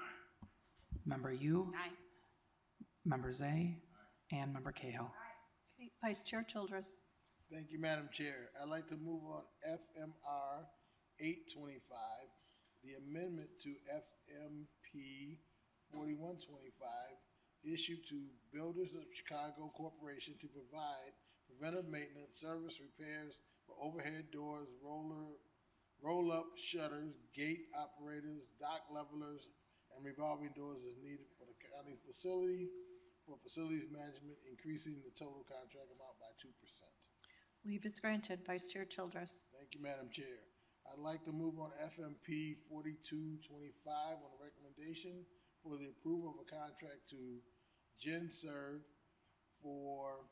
Member Yu. Aye. Member Zay. And Member Cahill. Okay, Vice Chair Childress. Thank you, Madam Chair. I'd like to move on FMR 825, the amendment to FMP 4125, issued to Builders of Chicago Corporation to provide preventive maintenance, service repairs for overhead doors, roll-up shutters, gate operators, dock levelers, and revolving doors as needed for the county facility, for facilities management, increasing the total contract amount by 2%. Leave is granted. Vice Chair Childress. Thank you, Madam Chair. I'd like to move on FMP 4225 on the recommendation for the approval of a contract to GenServe for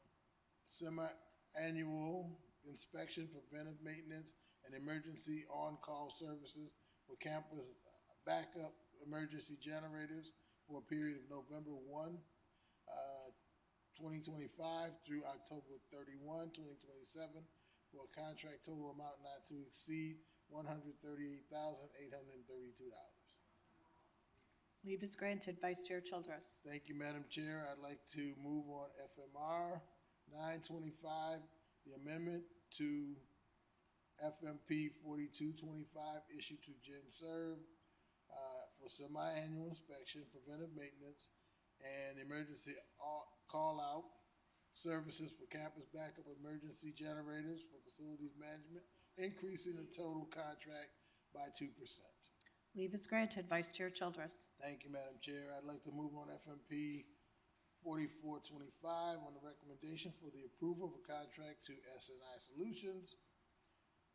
semi-annual inspection, preventive maintenance, and emergency on-call services for campus backup emergency generators for a period of November 1, 2025 through October 31, 2027 for a contract total amount not to exceed $138,832. Leave is granted. Vice Chair Childress. Thank you, Madam Chair. I'd like to move on FMR 925, the amendment to FMP 4225 issued to GenServe for semi-annual inspection, preventive maintenance, and emergency call-out services for campus backup emergency generators for facilities management, increasing the total contract by 2%. Leave is granted. Vice Chair Childress. Thank you, Madam Chair. I'd like to move on FMP 4425 on the recommendation for the approval of a contract to S&I Solutions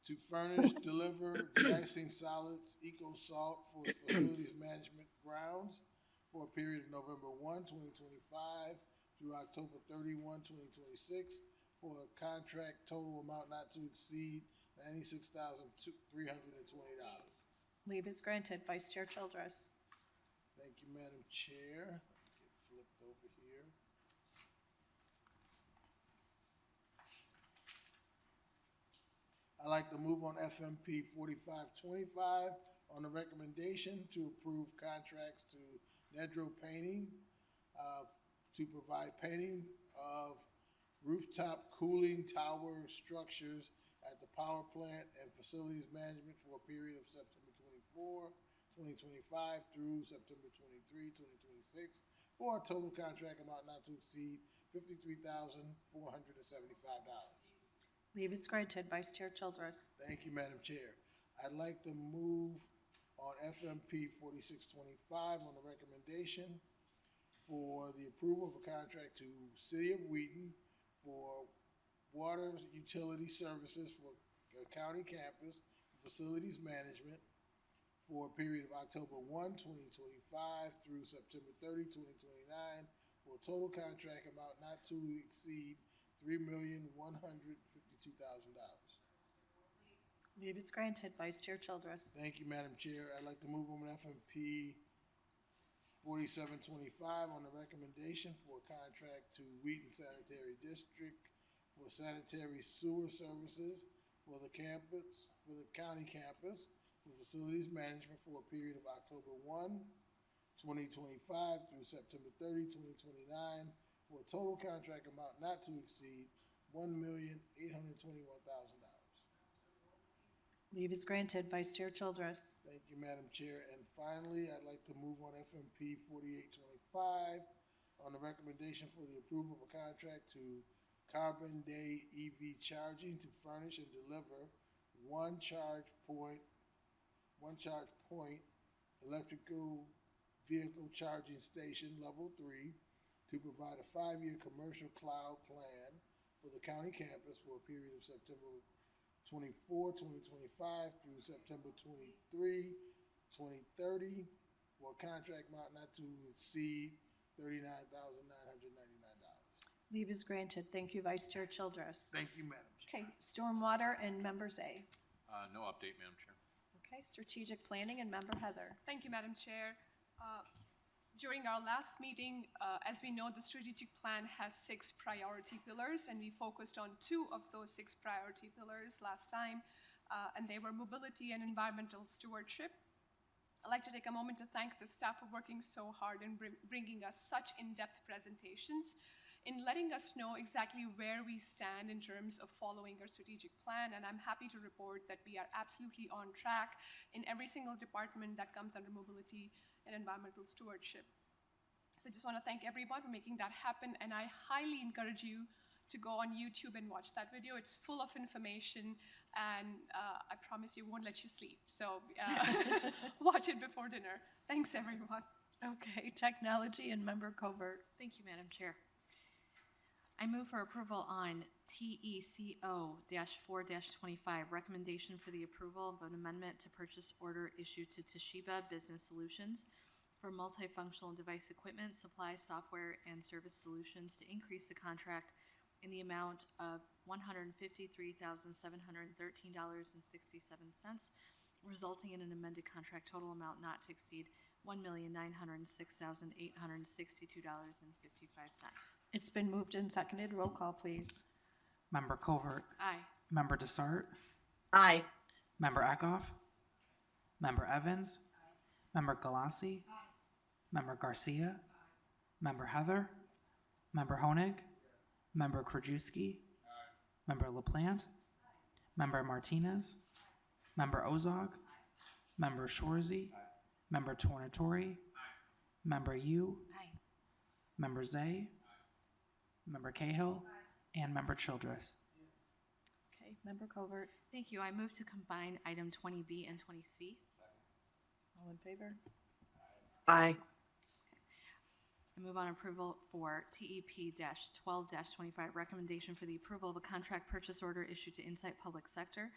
to furnish, deliver de-icing solids, eco-salt for facilities management grounds for a period of November 1, 2025 through October 31, 2026 for a contract total amount not to exceed $96,320. Leave is granted. Vice Chair Childress. Thank you, Madam Chair. Get flipped over here. I'd like to move on FMP 4525 on the recommendation to approve contracts to Nedro Painting to provide painting of rooftop cooling tower structures at the power plant and facilities management for a period of September 24, 2025 through September 23, 2026 for a total contract amount not to exceed $53,475. Leave is granted. Vice Chair Childress. Thank you, Madam Chair. I'd like to move on FMP 4625 on the recommendation for the approval of a contract to City of Wheaton for water utility services for county campus facilities management for a period of October 1, 2025 through September 30, 2029 for a total contract amount not to exceed $3,152,000. Leave is granted. Vice Chair Childress. Thank you, Madam Chair. I'd like to move on FMP 4725 on the recommendation for a contract to Wheaton Sanitary District for sanitary sewer services for the campus, for the county campus, for facilities management for a period of October 1, 2025 through September 30, 2029 for a total contract amount not to exceed $1,821,000. Leave is granted. Vice Chair Childress. Thank you, Madam Chair. And finally, I'd like to move on FMP 4825 on the recommendation for the approval of a contract to Carbon Day EV Charging to furnish and deliver one charge point electrical vehicle charging station level 3 to provide a 5-year commercial cloud plan for the county campus for a period of September 2025 through September 23, 2030, for a contract amount not to exceed $39,999. Leave is granted. Thank you, Vice Chair Childress. Thank you, Madam Chair. Okay, Stormwater and Member Zay. No update, Madam Chair. Okay, Strategic Planning and Member Heather. Thank you, Madam Chair. During our last meeting, as we know, the strategic plan has 6 priority pillars, and we focused on 2 of those 6 priority pillars last time, and they were mobility and environmental stewardship. I'd like to take a moment to thank the staff for working so hard and bringing us such in-depth presentations, in letting us know exactly where we stand in terms of following our strategic plan, and I'm happy to report that we are absolutely on track in every single department that comes under mobility and environmental stewardship. So I just want to thank everyone for making that happen, and I highly encourage you to go on YouTube and watch that video. It's full of information, and I promise you won't let you sleep. So watch it before dinner. Thanks, everyone. Okay, Technology and Member Covert. Thank you, Madam Chair. I move for approval on TECO-4-25, recommendation for the approval of an amendment to purchase order issued to Toshiba Business Solutions for multifunctional device equipment, supply, software, and service solutions to increase the contract in the amount of $153,713.67, resulting in an amended contract total amount not to exceed $1,906,862.55. It's been moved and seconded. Roll call, please. Member Covert. Aye. Member Desart. Aye. Member Eckhoff. Member Evans. Member Galassi. Member Garcia. Member Heather. Member Honig. Member Krajewski. Member LaPlante. Member Martinez. Member Ozog. Member Schwarzy. Member Tornatori. Member Yu. Aye. Member Zay. Member Cahill. And Member Childress. Okay, Member Covert. Thank you. I move to combine item 20B and 20C. All in favor? Aye. I move on approval for TEP-12-25, recommendation for the approval of a contract purchase order issued to Insight Public Sector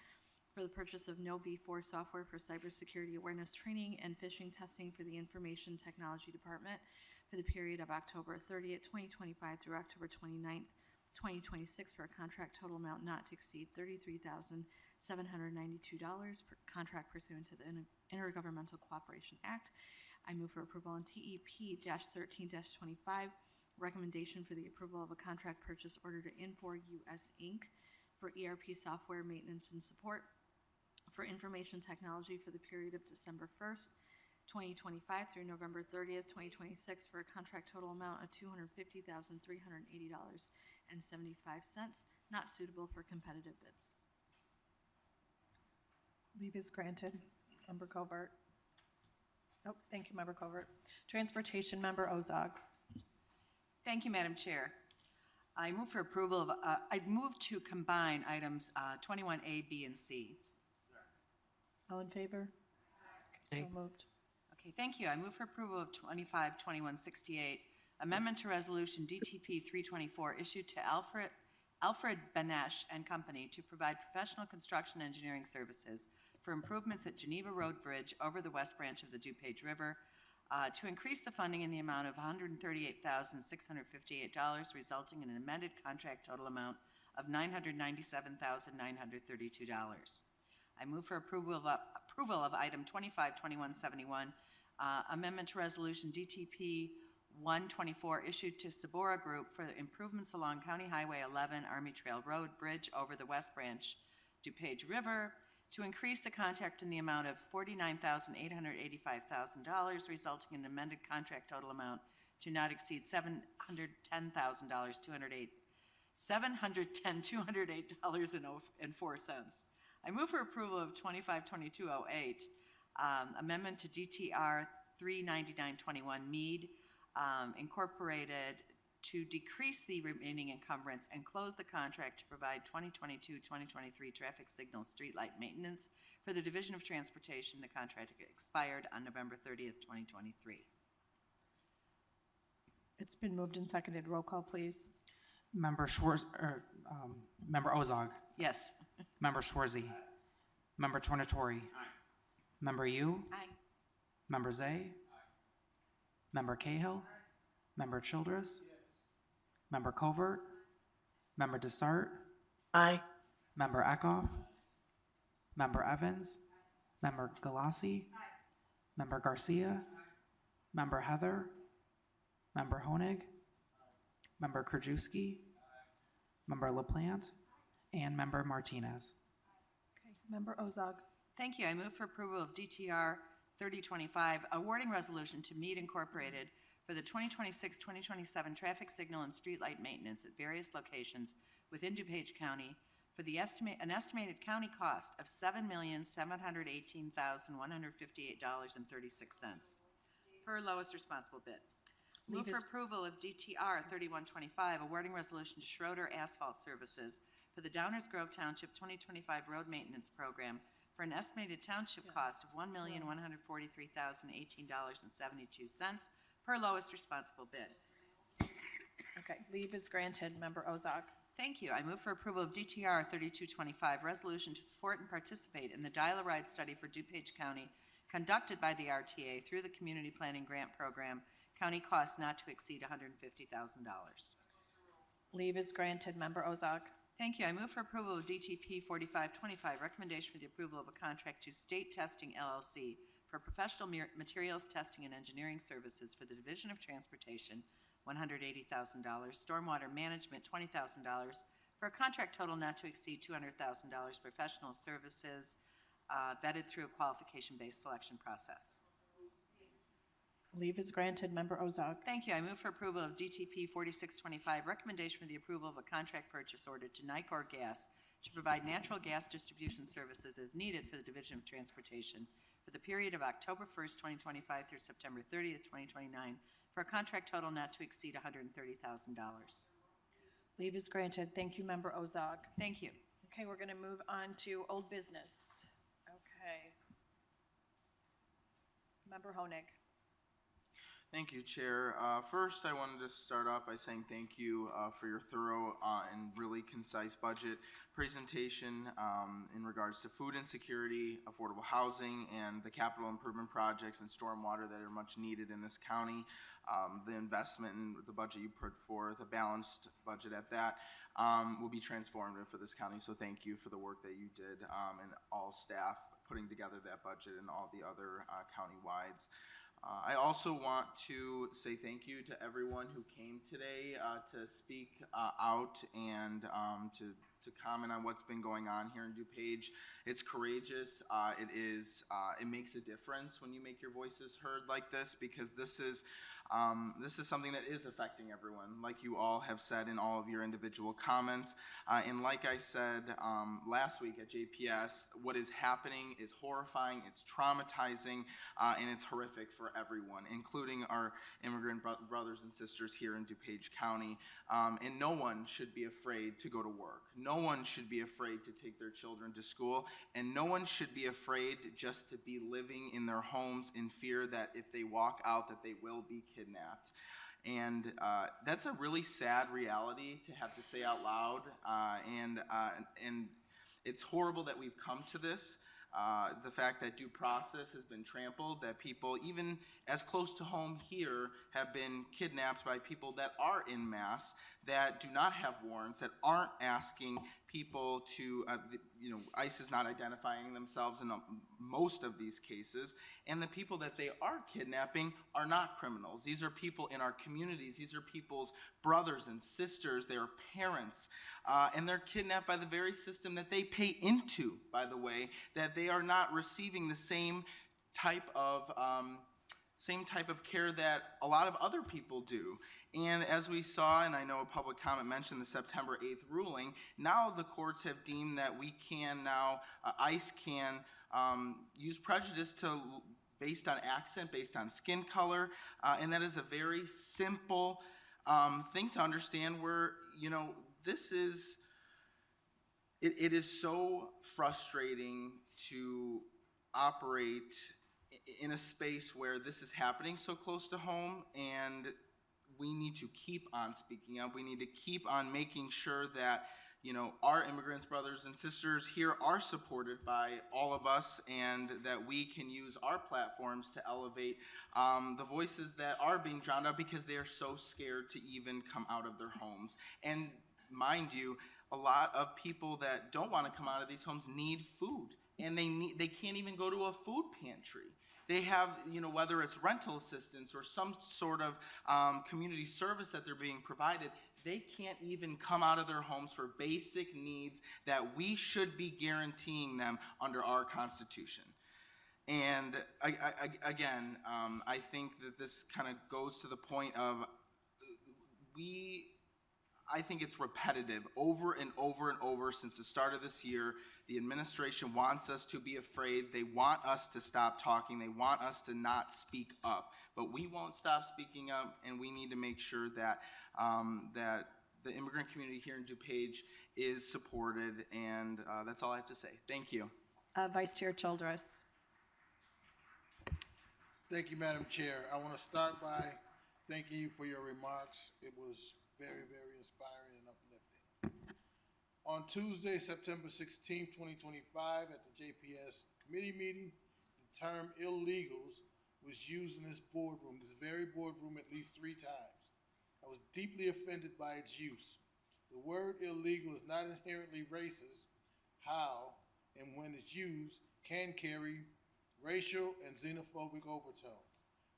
for the purchase of No B4 software for cybersecurity awareness training and phishing testing for the Information Technology Department for the period of October 30th, 2025 through October 29th, 2026 for a contract total amount not to exceed $33,792 per contract pursuant to the Intergovernmental Cooperation Act. I move for approval on TEP-13-25, recommendation for the approval of a contract purchase order to Infor US Inc. for ERP software maintenance and support for information technology for the period of December 1st, 2025 through November 30th, 2026 for a contract total amount of $250,380.75, not suitable for competitive bids. Leave is granted. Member Covert. Oh, thank you, Member Covert. Transportation Member Ozog. Thank you, Madam Chair. I move for approval of, I'd move to combine items 21A, B, and C. All in favor? Okay, so moved. Okay, thank you. I move for approval of 25-2168, amendment to resolution DTP 324 issued to Alfred Benesch and Company to provide professional construction engineering services for improvements at Geneva Road Bridge over the west branch of the DuPage River, to increase the funding in the amount of $138,658, resulting in an amended contract total amount of $997,932. I move for approval of item 25-2171, amendment to resolution DTP 124 issued to Sabora Group for improvements along County Highway 11 Army Trail Road Bridge over the west branch DuPage River, to increase the contract in the amount of $49,885,000, resulting in an amended contract total amount to not exceed $710,208.04. I move for approval of 25-2208, amendment to DTR 39921 Mead Incorporated to decrease the remaining encumbrance and close the contract to provide 2022-2023 traffic signal streetlight maintenance for the Division of Transportation. The contract expired on November 30th, 2023. It's been moved and seconded. Roll call, please. Member Member Ozog. Yes. Member Schwarzy. Member Tornatori. Member Yu. Aye. Member Zay. Member Cahill. Member Childress. Member Covert. Member Desart. Aye. Member Eckhoff. Member Evans. Member Galassi. Member Garcia. Member Heather. Member Honig. Member Krajewski. Member LaPlante. And Member Martinez. Okay, Member Ozog. Thank you. I move for approval of DTR 3025, awarding resolution to Mead Incorporated for the 2026-2027 traffic signal and streetlight maintenance at various locations within DuPage County for the an estimated county cost of $7,718,158.36 per lowest responsible bid. Move for approval of DTR 3125, awarding resolution to Schroeder Asphalt Services for the Downers Grove Township 2025 Road Maintenance Program for an estimated township cost of $1,143,018.72 per lowest responsible bid. Okay, leave is granted. Member Ozog. Thank you. I move for approval of DTR 3225, resolution to support and participate in the Dial-A-Ride study for DuPage County conducted by the RTA through the Community Planning Grant Program, county cost not to exceed $150,000. Leave is granted. Member Ozog. Thank you. I move for approval of DTP 4525, recommendation for the approval of a contract to State Testing LLC for professional materials testing and engineering services for the Division of Transportation, $180,000, stormwater management, $20,000, for a contract total not to exceed $200,000, professional services vetted through a qualification-based selection process. Leave is granted. Member Ozog. Thank you. I move for approval of DTP 4625, recommendation for the approval of a contract purchase order to Nicor Gas to provide natural gas distribution services as needed for the Division of Transportation for the period of October 1st, 2025 through September 30th, 2029, for a contract total not to exceed $130,000. Leave is granted. Thank you, Member Ozog. Thank you. Okay, we're going to move on to old business. Okay. Member Honig. Thank you, Chair. First, I wanted to start off by saying thank you for your thorough and really concise budget presentation in regards to food insecurity, affordable housing, and the capital improvement projects and stormwater that are much needed in this county. The investment in the budget you put forth, a balanced budget at that, will be transformative for this county. So thank you for the work that you did and all staff putting together that budget and all the other county-wides. I also want to say thank you to everyone who came today to speak out and to comment on what's been going on here in DuPage. It's courageous. It makes a difference when you make your voices heard like this, because this is something that is affecting everyone, like you all have said in all of your individual comments. And like I said last week at JPS, what is happening is horrifying, it's traumatizing, and it's horrific for everyone, including our immigrant brothers and sisters here in DuPage County. And no one should be afraid to go to work. No one should be afraid to take their children to school. And no one should be afraid just to be living in their homes in fear that if they walk out that they will be kidnapped. And that's a really sad reality to have to say out loud. And it's horrible that we've come to this. The fact that due process has been trampled, that people, even as close to home here, have been kidnapped by people that are en masse, that do not have warrants, that aren't asking people to, ICE is not identifying themselves in most of these cases, and the people that they are kidnapping are not criminals. These are people in our communities. These are people's brothers and sisters, their parents, and they're kidnapped by the very system that they pay into, by the way, that they are not receiving the same type of care that a lot of other people do. And as we saw, and I know a public comment mentioned the September 8th ruling, now the courts have deemed that we can now, ICE can use prejudice based on accent, based on skin color, and that is a very simple thing to understand where, this is, it is so frustrating to operate in a space where this is happening so close to home, and we need to keep on speaking up. We need to keep on making sure that, you know, our immigrants, brothers and sisters here are supported by all of us, and that we can use our platforms to elevate the voices that are being drowned out because they are so scared to even come out of their homes. And mind you, a lot of people that don't want to come out of these homes need food, and they can't even go to a food pantry. They have, you know, whether it's rental assistance or some sort of community service that they're being provided, they can't even come out of their homes for basic needs that we should be guaranteeing them under our Constitution. And again, I think that this kind of goes to the point of I think it's repetitive over and over and over since the start of this year. The administration wants us to be afraid. They want us to stop talking. They want us to not speak up. But we won't stop speaking up, and we need to make sure that that the immigrant community here in DuPage is supported. And that's all I have to say. Thank you. Vice Chair Childress. Thank you, Madam Chair. I want to start by thanking you for your remarks. It was very, very inspiring and uplifting. On Tuesday, September 16, 2025, at the JPS committee meeting, the term illegals was used in this boardroom, this very boardroom, at least 3 times. I was deeply offended by its use. The word illegal is not inherently racist. How and when it's used can carry racial and xenophobic overtones.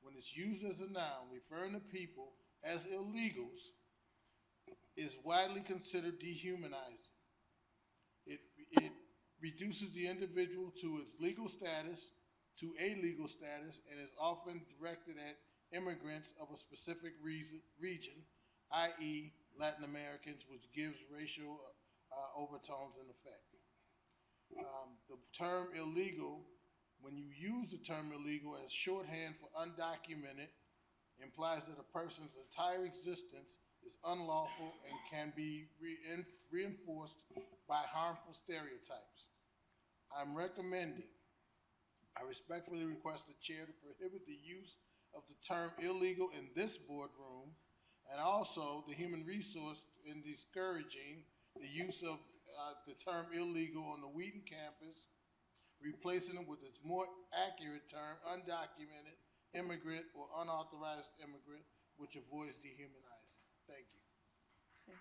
When it's used as a noun, referring to people as illegals is widely considered dehumanizing. It reduces the individual to its legal status, to a legal status, and is often directed at immigrants of a specific region, i.e. Latin Americans, which gives racial overtones in effect. The term illegal, when you use the term illegal as shorthand for undocumented, implies that a person's entire existence is unlawful and can be reinforced by harmful stereotypes. I'm recommending, I respectfully request the chair to prohibit the use of the term illegal in this boardroom, and also the human resource in discouraging the use of the term illegal on the Wheaton campus, replacing it with its more accurate term, undocumented immigrant or unauthorized immigrant, which avoids dehumanizing. Thank you.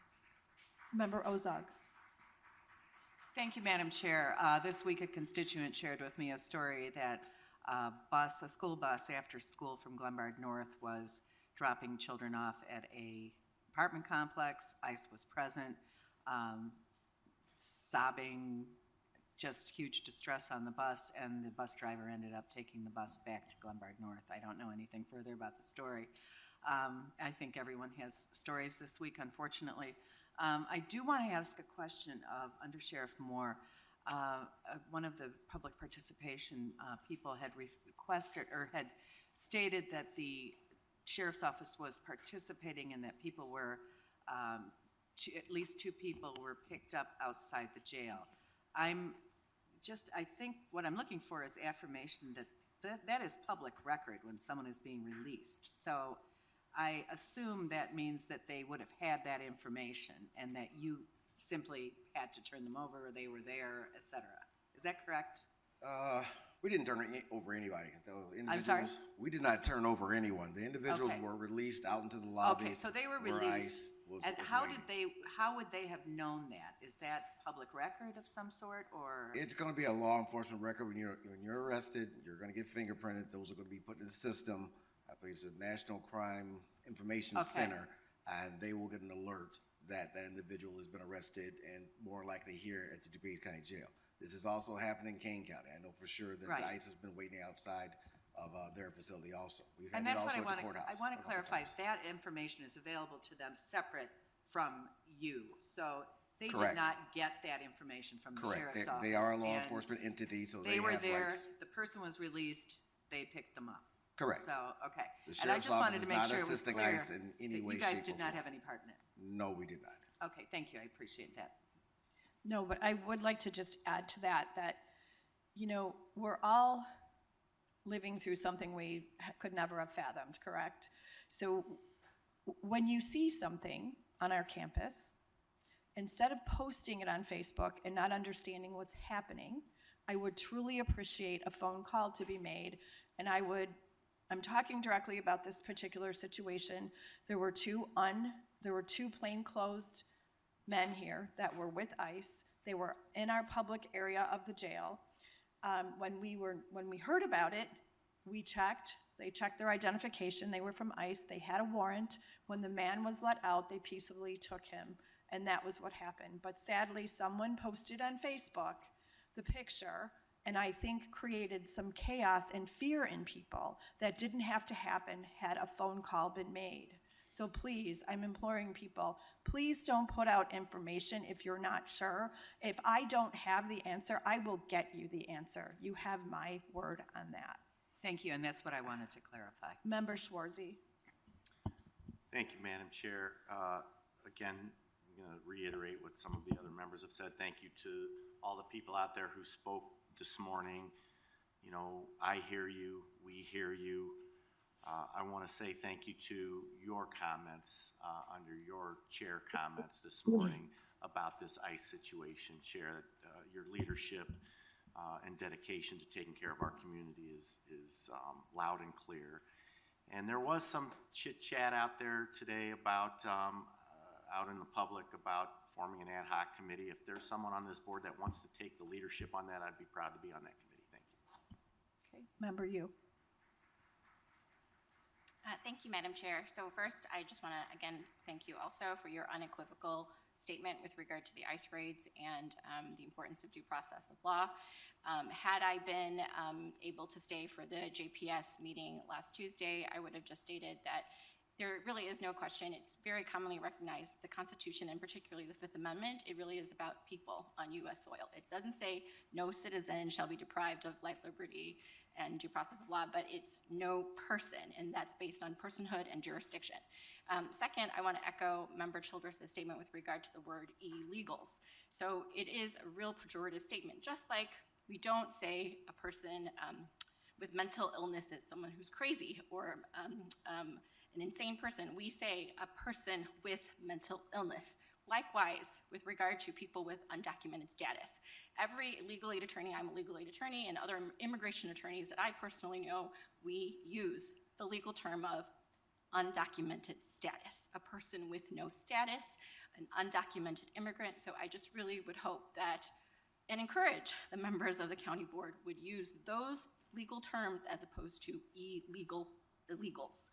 Member Ozog. Thank you, Madam Chair. This week, a constituent shared with me a story that a school bus after school from Glenbard North was dropping children off at a apartment complex. ICE was present, sobbing, just huge distress on the bus, and the bus driver ended up taking the bus back to Glenbard North. I don't know anything further about the story. I think everyone has stories this week, unfortunately. I do want to ask a question of Under Sheriff Moore. One of the public participation people had requested or had stated that the sheriff's office was participating and that people were, at least 2 people were picked up outside the jail. I think what I'm looking for is affirmation that is public record when someone is being released. So I assume that means that they would have had that information and that you simply had to turn them over, or they were there, et cetera. Is that correct? We didn't turn over anybody. I'm sorry? We did not turn over anyone. The individuals were released out into the lobby. Okay, so they were released. And how would they have known that? Is that public record of some sort, or? It's going to be a law enforcement record. When you're arrested, you're going to get fingerprinted. Those are going to be put in the system. I believe it's the National Crime Information Center, and they will get an alert that that individual has been arrested and more likely here at the DuPage County Jail. This is also happening in Kane County. I know for sure that the ICE has been waiting outside of their facility also. We've had that also at the courthouse. I want to clarify, that information is available to them separate from you. So they did not get that information from the sheriff's office. They are a law enforcement entity, so they were have there. rights. The person was released. They picked them up. Correct. So, okay. The And I sheriff's just wanted office to is make not sure it was assisting clear ICE in any that way, you guys shape, did or not form. have any part in it. No, we did not. Okay, thank you. I appreciate that. No, but I would like to just add to that, you know, we're all living through something we could never have fathomed, correct? So When you see something on our campus, instead of posting it on Facebook and not understanding what's happening, I would truly appreciate a phone call to be made, and I'm talking directly about this particular situation. There were two plainclothes men here that were with ICE. They were in our public area of the jail. When we heard about it, we checked. They checked their identification. They were from ICE. They had a warrant. When the man was let out, they peaceably took him, and that was what happened. But sadly, someone posted on Facebook the picture, and I think created some chaos and fear in people that didn't have to happen had a phone call been made. So please, I'm imploring people, please don't put out information if you're not sure. If I don't have the answer, I will get you the answer. You have my word on that. Thank you, and that's what I wanted to clarify. Member Schwarzy. Thank you, Madam Chair. Again, I'm going to reiterate what some of the other members have said. Thank you to all the people out there who spoke this morning. You know, I hear you, we hear you. I want to say thank you to your comments, under your chair comments this morning about this ICE situation. Chair, your leadership and dedication to taking care of our community is loud and clear. And there was some chit chat out there today about, out in the public about forming an ad hoc committee. If there's someone on this board that wants to take the leadership on that, I'd be proud to be on that committee. Thank you. Okay, Member Yu. Thank you, Madam Chair. So first, I just want to, again, thank you also for your unequivocal statement with regard to the ICE raids and the importance of due process of law. Had I been able to stay for the JPS meeting last Tuesday, I would have just stated that there really is no question. It's very commonly recognized, the Constitution and particularly the Fifth Amendment, it really is about people on U.S. soil. It doesn't say no citizen shall be deprived of life, liberty, and due process of law, but it's no person, and that's based on personhood and jurisdiction. Second, I want to echo Member Childress' statement with regard to the word illegals. So it is a real pejorative statement, just like we don't say a person with mental illness is someone who's crazy or an insane person. We say a person with mental illness. Likewise, with regard to people with undocumented status. Every legal aid attorney, I'm a legal aid attorney, and other immigration attorneys that I personally know, we use the legal term of undocumented status, a person with no status, an undocumented immigrant. So I just really would hope that and encourage the members of the county board would use those legal terms as opposed to illegals.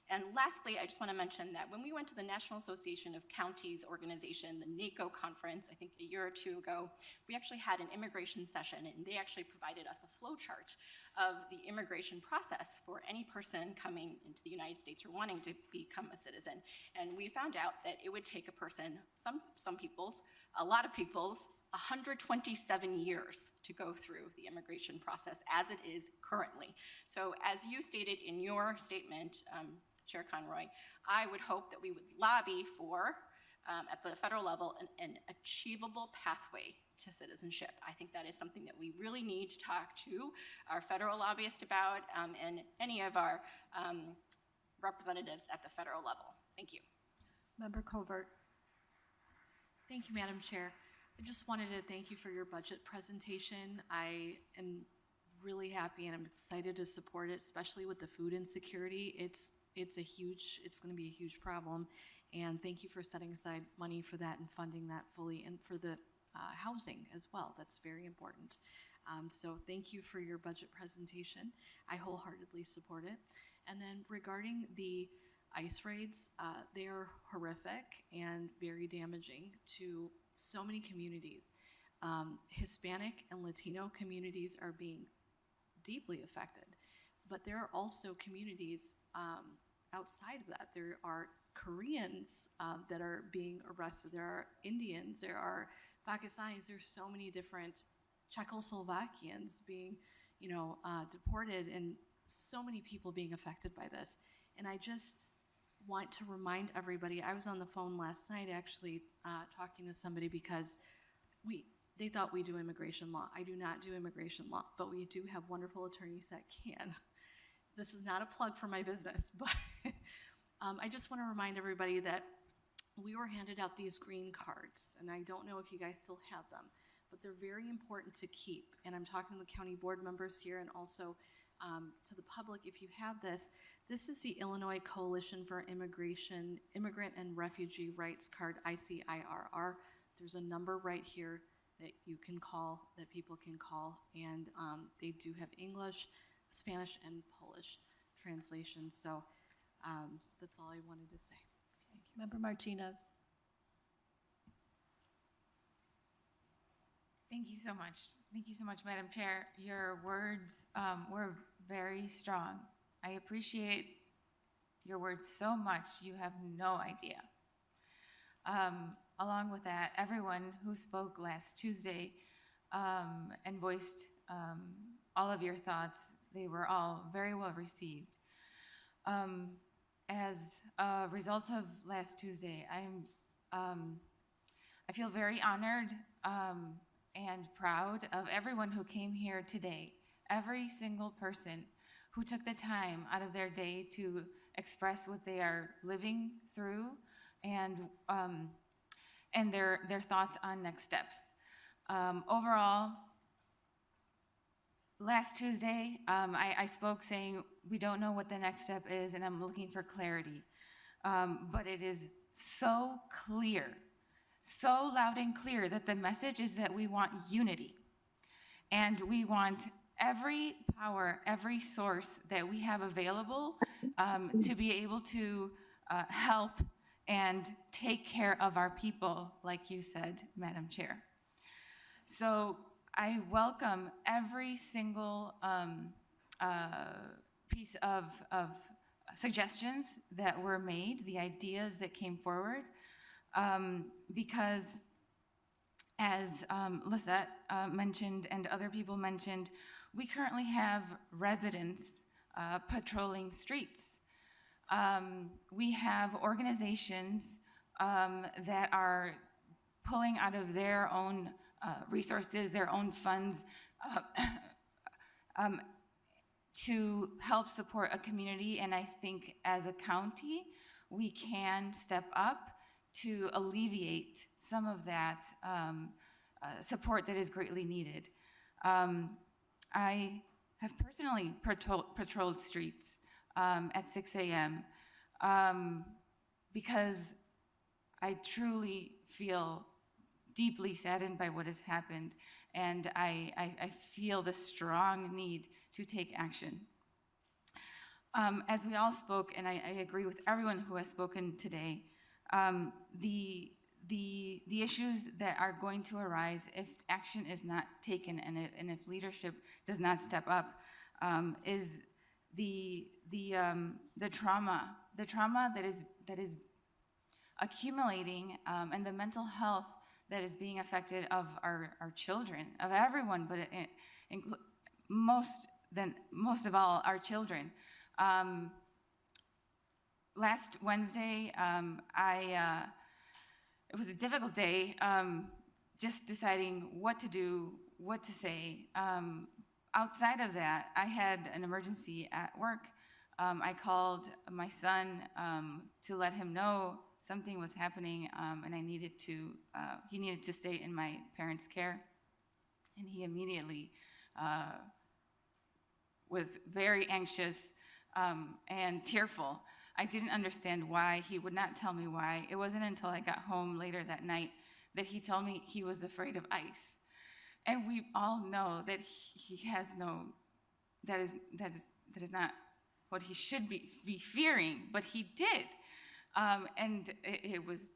And lastly, I just want to mention that when we went to the National Association of Counties organization, the NACO conference, I think a year or two ago, we actually had an immigration session, and they actually provided us a flow chart of the immigration process for any person coming into the United States or wanting to become a citizen. And we found out that it would take a person, some people's, a lot of people's, 127 years to go through the immigration process as it is currently. So as you stated in your statement, Chair Conroy, I would hope that we would lobby for, at the federal level, an achievable pathway to citizenship. I think that is something that we really need to talk to our federal lobbyists about and any of our representatives at the federal level. Thank you. Member Covert. Thank you, Madam Chair. I just wanted to thank you for your budget presentation. I am really happy and I'm excited to support it, especially with the food insecurity. It's going to be a huge problem. And thank you for setting aside money for that and funding that fully, and for the housing as well. That's very important. So thank you for your budget presentation. I wholeheartedly support it. And then regarding the ICE raids, they are horrific and very damaging to so many communities. Hispanic and Latino communities are being deeply affected, but there are also communities outside of that. There are Koreans that are being arrested. There are Indians. There are Pakistanis. There's so many different Czechoslovakians being, deported, and so many people being affected by this. And I just want to remind everybody, I was on the phone last night actually talking to somebody because they thought we do immigration law. I do not do immigration law, but we do have wonderful attorneys that can. This is not a plug for my business, but I just want to remind everybody that we were handed out these green cards, and I don't know if you guys still have them, but they're very important to keep. And I'm talking to the county board members here and also to the public. If you have this, this is the Illinois Coalition for Immigrant and Refugee Rights card, ICIRR. There's a number right here that you can call, that people can call, and they do have English, Spanish, and Polish translation. So that's all I wanted to say. Member Martinez. Thank you so much. Thank you so much, Madam Chair. Your words were very strong. I appreciate your words so much. You have no idea. Along with that, everyone who spoke last Tuesday and voiced all of your thoughts, they were all very well received. As a result of last Tuesday, I feel very honored and proud of everyone who came here today. Every single person who took the time out of their day to express what they are living through and their thoughts on next steps. Overall, last Tuesday, I spoke saying we don't know what the next step is, and I'm looking for clarity. But it is so clear, so loud and clear that the message is that we want unity. And we want every power, every source that we have available to be able to help and take care of our people, like you said, Madam Chair. So I welcome every single piece of suggestions that were made, the ideas that came forward, because as Lisette mentioned and other people mentioned, we currently have residents patrolling streets. We have organizations that are pulling out of their own resources, their own funds, to help support a community. And I think as a county, we can step up to alleviate some of that support that is greatly needed. I have personally patrolled streets at 6 a.m. Because I truly feel deeply saddened by what has happened, and I feel the strong need to take action. As we all spoke, and I agree with everyone who has spoken today, the issues that are going to arise if action is not taken and if leadership does not step up is the trauma that is accumulating, and the mental health that is being affected of our children, of everyone, but most of all our children. Last Wednesday, it was a difficult day, just deciding what to do, what to say. Outside of that, I had an emergency at work. I called my son to let him know something was happening, and he needed to stay in my parents' care. And he immediately was very anxious and tearful. I didn't understand why. He would not tell me why. It wasn't until I got home later that night that he told me he was afraid of ice. And we all know that he has that is not what he should be fearing, but he did. And it was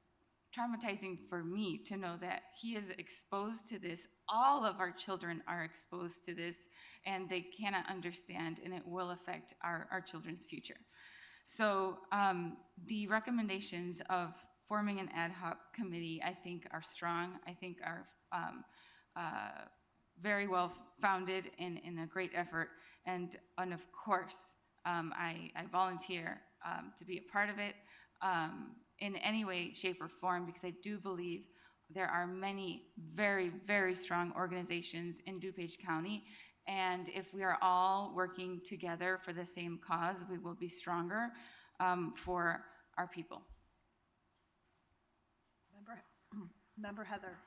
traumatizing for me to know that he is exposed to this. All of our children are exposed to this, and they cannot understand, and it will affect our children's future. So the recommendations of forming an ad hoc committee, I think, are strong. I think are very well founded in a great effort. And of course, I volunteer to be a part of it in any way, shape, or form, because I do believe there are many very, very strong organizations in DuPage County. And if we are all working together for the same cause, we will be stronger for our people. Member Heather.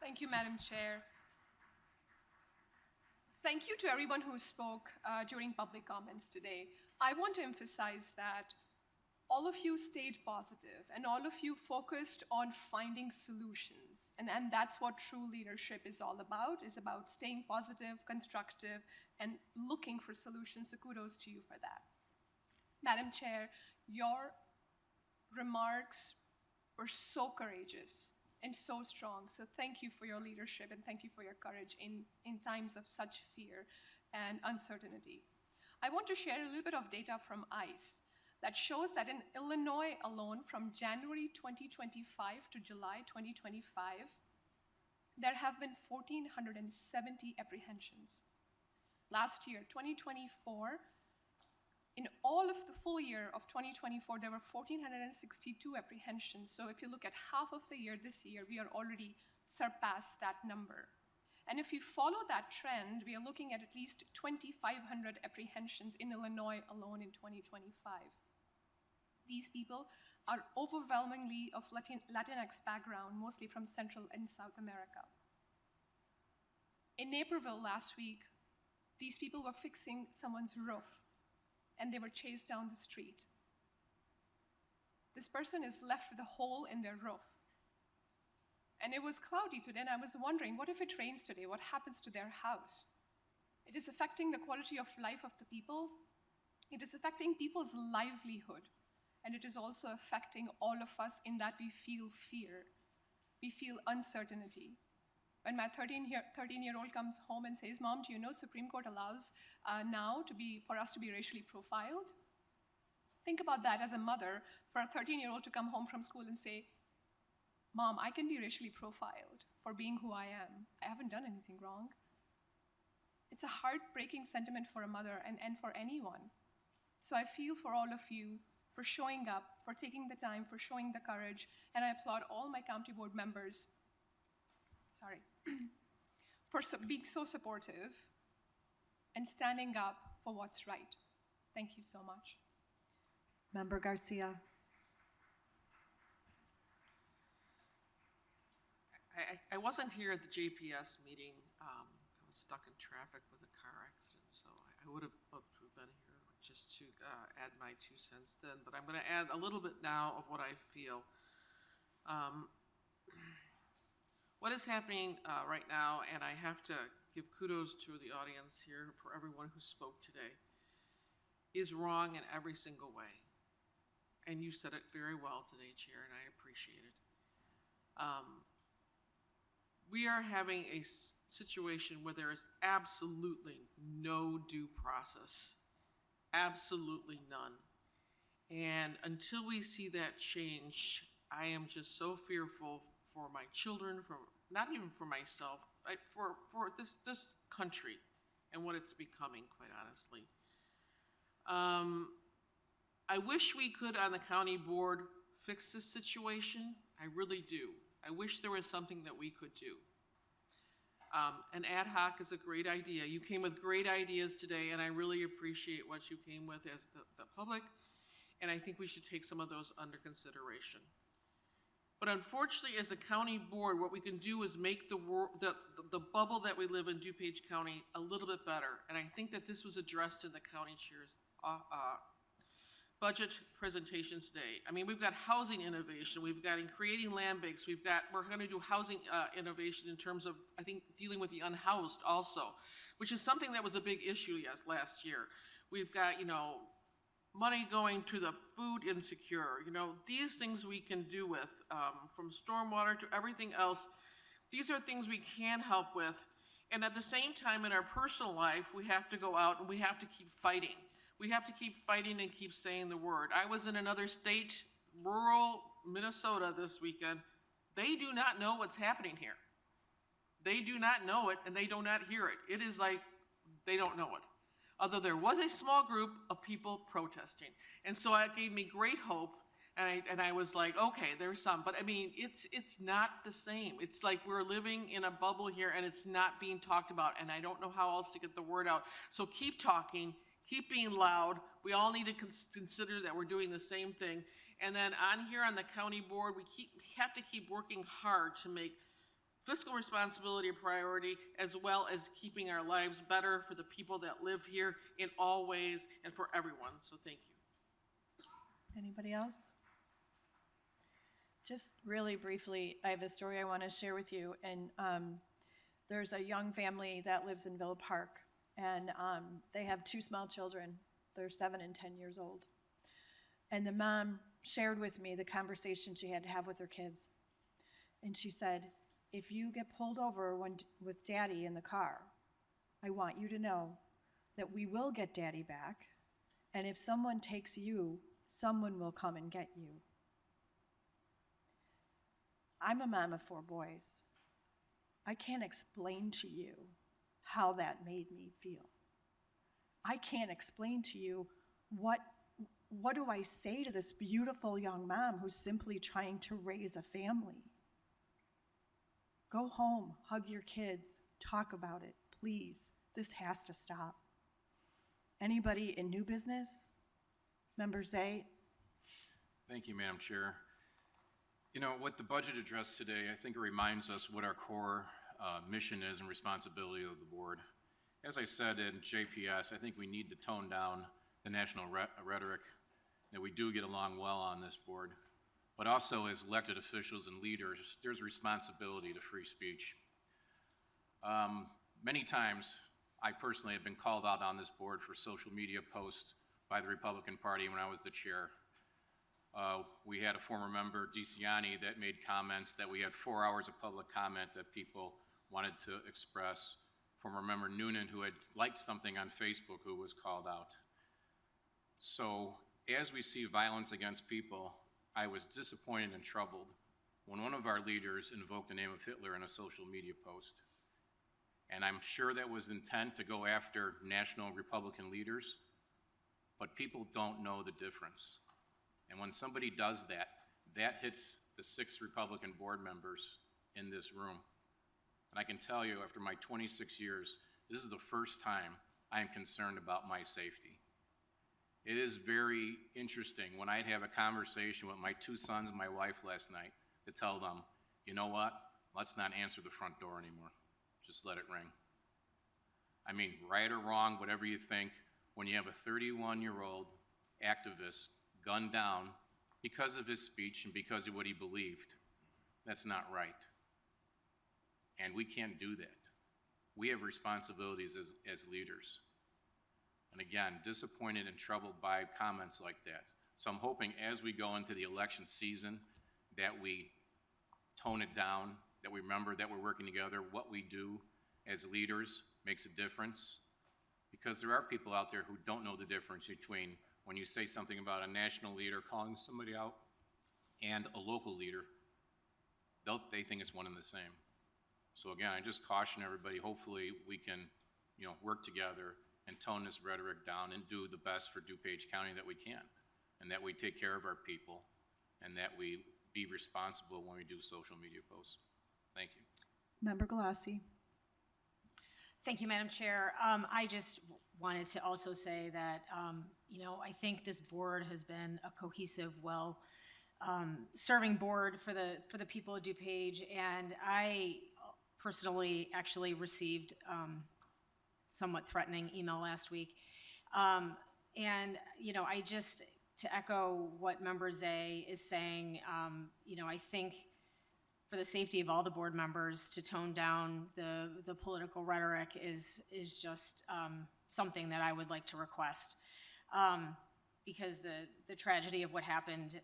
Thank you, Madam Chair. Thank you to everyone who spoke during public comments today. I want to emphasize that all of you stayed positive and all of you focused on finding solutions. And that's what true leadership is all about, is about staying positive, constructive, and looking for solutions. So kudos to you for that. Madam Chair, your remarks were so courageous and so strong. So thank you for your leadership and thank you for your courage in times of such fear and uncertainty. I want to share a little bit of data from ICE that shows that in Illinois alone, from January 2025 to July 2025, there have been 1,470 apprehensions. Last year, 2024, in all of the full year of 2024, there were 1,462 apprehensions. So if you look at half of the year this year, we are already surpassed that number. And if you follow that trend, we are looking at least 2,500 apprehensions in Illinois alone in 2025. These people are overwhelmingly of Latinx background, mostly from Central and South America. In Naperville last week, these people were fixing someone's roof and they were chased down the street. This person is left with a hole in their roof. And it was cloudy today, and I was wondering, what if it rains today? What happens to their house? It is affecting the quality of life of the people. It is affecting people's livelihood. And it is also affecting all of us in that we feel fear. We feel uncertainty. When my 13-year-old comes home and says, "Mom, do you know Supreme Court allows now for us to be racially profiled?" Think about that as a mother, for a 13-year-old to come home from school and say, "Mom, I can be racially profiled for being who I am. I haven't done anything wrong." It's a heartbreaking sentiment for a mother and for anyone. So I feel for all of you for showing up, for taking the time, for showing the courage, and I applaud all my county board members, for being so supportive and standing up for what's right. Thank you so much. Member Garcia. I wasn't here at the JPS meeting. I was stuck in traffic with a car accident, so I would have loved to have been here just to add my 2 cents then, but I'm going to add a little bit now of what I feel. What is happening right now, and I have to give kudos to the audience here for everyone who spoke today, is wrong in every single way. And you said it very well today, Chair, and I appreciate it. We are having a situation where there is absolutely no due process, absolutely none. And until we see that change, I am just so fearful for my children, for not even for myself, for this country and what it's becoming, quite honestly. I wish we could, on the county board, fix this situation. I really do. I wish there was something that we could do. An ad hoc is a great idea. You came with great ideas today, and I really appreciate what you came with as the public, and I think we should take some of those under consideration. But unfortunately, as a county board, what we can do is make the bubble that we live in DuPage County a little bit better, and I think that this was addressed in the county chair's budget presentations today. I mean, we've got housing innovation, we've got in creating land banks, we're going to do housing innovation in terms of, I think, dealing with the unhoused also, which is something that was a big issue last year. We've got, money going to the food insecure. These things we can do with, from stormwater to everything else. These are things we can help with. And at the same time, in our personal life, we have to go out and we have to keep fighting. We have to keep fighting and keep saying the word. I was in another state, rural Minnesota this weekend. They do not know what's happening here. They do not know it, and they do not hear it. It is like they don't know it. Although there was a small group of people protesting. And so it gave me great hope, and I was like, okay, there's some. But I mean, it's not the same. It's like we're living in a bubble here, and it's not being talked about, and I don't know how else to get the word out. So keep talking, keep being loud. We all need to consider that we're doing the same thing. And then on here on the county board, we have to keep working hard to make fiscal responsibility a priority, as well as keeping our lives better for the people that live here in all ways and for everyone. So thank you. Anybody else? Just really briefly, I have a story I want to share with you. And there's a young family that lives in Villa Park, and they have 2 small children. They're 7 and 10 years old. And the mom shared with me the conversation she had to have with her kids. And she said, if you get pulled over with Daddy in the car, I want you to know that we will get Daddy back. And if someone takes you, someone will come and get you. I'm a mom of 4 boys. I can't explain to you how that made me feel. I can't explain to you what do I say to this beautiful young mom who's simply trying to raise a family. Go home, hug your kids, talk about it, please. This has to stop. Anybody in new business? Member Zay? Thank you, Madam Chair. You know, with the budget address today, I think it reminds us what our core mission is and responsibility of the board. As I said in JPS, I think we need to tone down the national rhetoric, that we do get along well on this board. But also as elected officials and leaders, there's responsibility to free speech. Many times, I personally have been called out on this board for social media posts by the Republican Party when I was the chair. We had a former member, DeCiani, that made comments that we had 4 hours of public comment that people wanted to express. Former member Noonan, who had liked something on Facebook, who was called out. So as we see violence against people, I was disappointed and troubled when one of our leaders invoked the name of Hitler in a social media post. And I'm sure that was intent to go after national Republican leaders, but people don't know the difference. And when somebody does that, that hits the 6 Republican board members in this room. And I can tell you, after my 26 years, this is the first time I am concerned about my safety. It is very interesting when I'd have a conversation with my 2 sons and my wife last night to tell them, you know what, let's not answer the front door anymore. Just let it ring. I mean, right or wrong, whatever you think, when you have a 31-year-old activist gunned down because of his speech and because of what he believed, that's not right. And we can't do that. We have responsibilities as leaders. And again, disappointed and troubled by comments like that. So I'm hoping as we go into the election season that we tone it down, that we remember that we're working together. What we do as leaders makes a difference, because there are people out there who don't know the difference between when you say something about a national leader calling somebody out and a local leader. They think it's one and the same. So again, I just caution everybody, hopefully we can, work together and tone this rhetoric down and do the best for DuPage County that we can, and that we take care of our people, and that we be responsible when we do social media posts. Thank you. Member Galassi? Thank you, Madam Chair. I just wanted to also say that, I think this board has been a cohesive, serving board for the people of DuPage, and I personally actually received somewhat threatening email last week. I just, to echo what Member Zay is saying, I think for the safety of all the board members to tone down the political rhetoric is just something that I would like to request. Because the tragedy of what happened,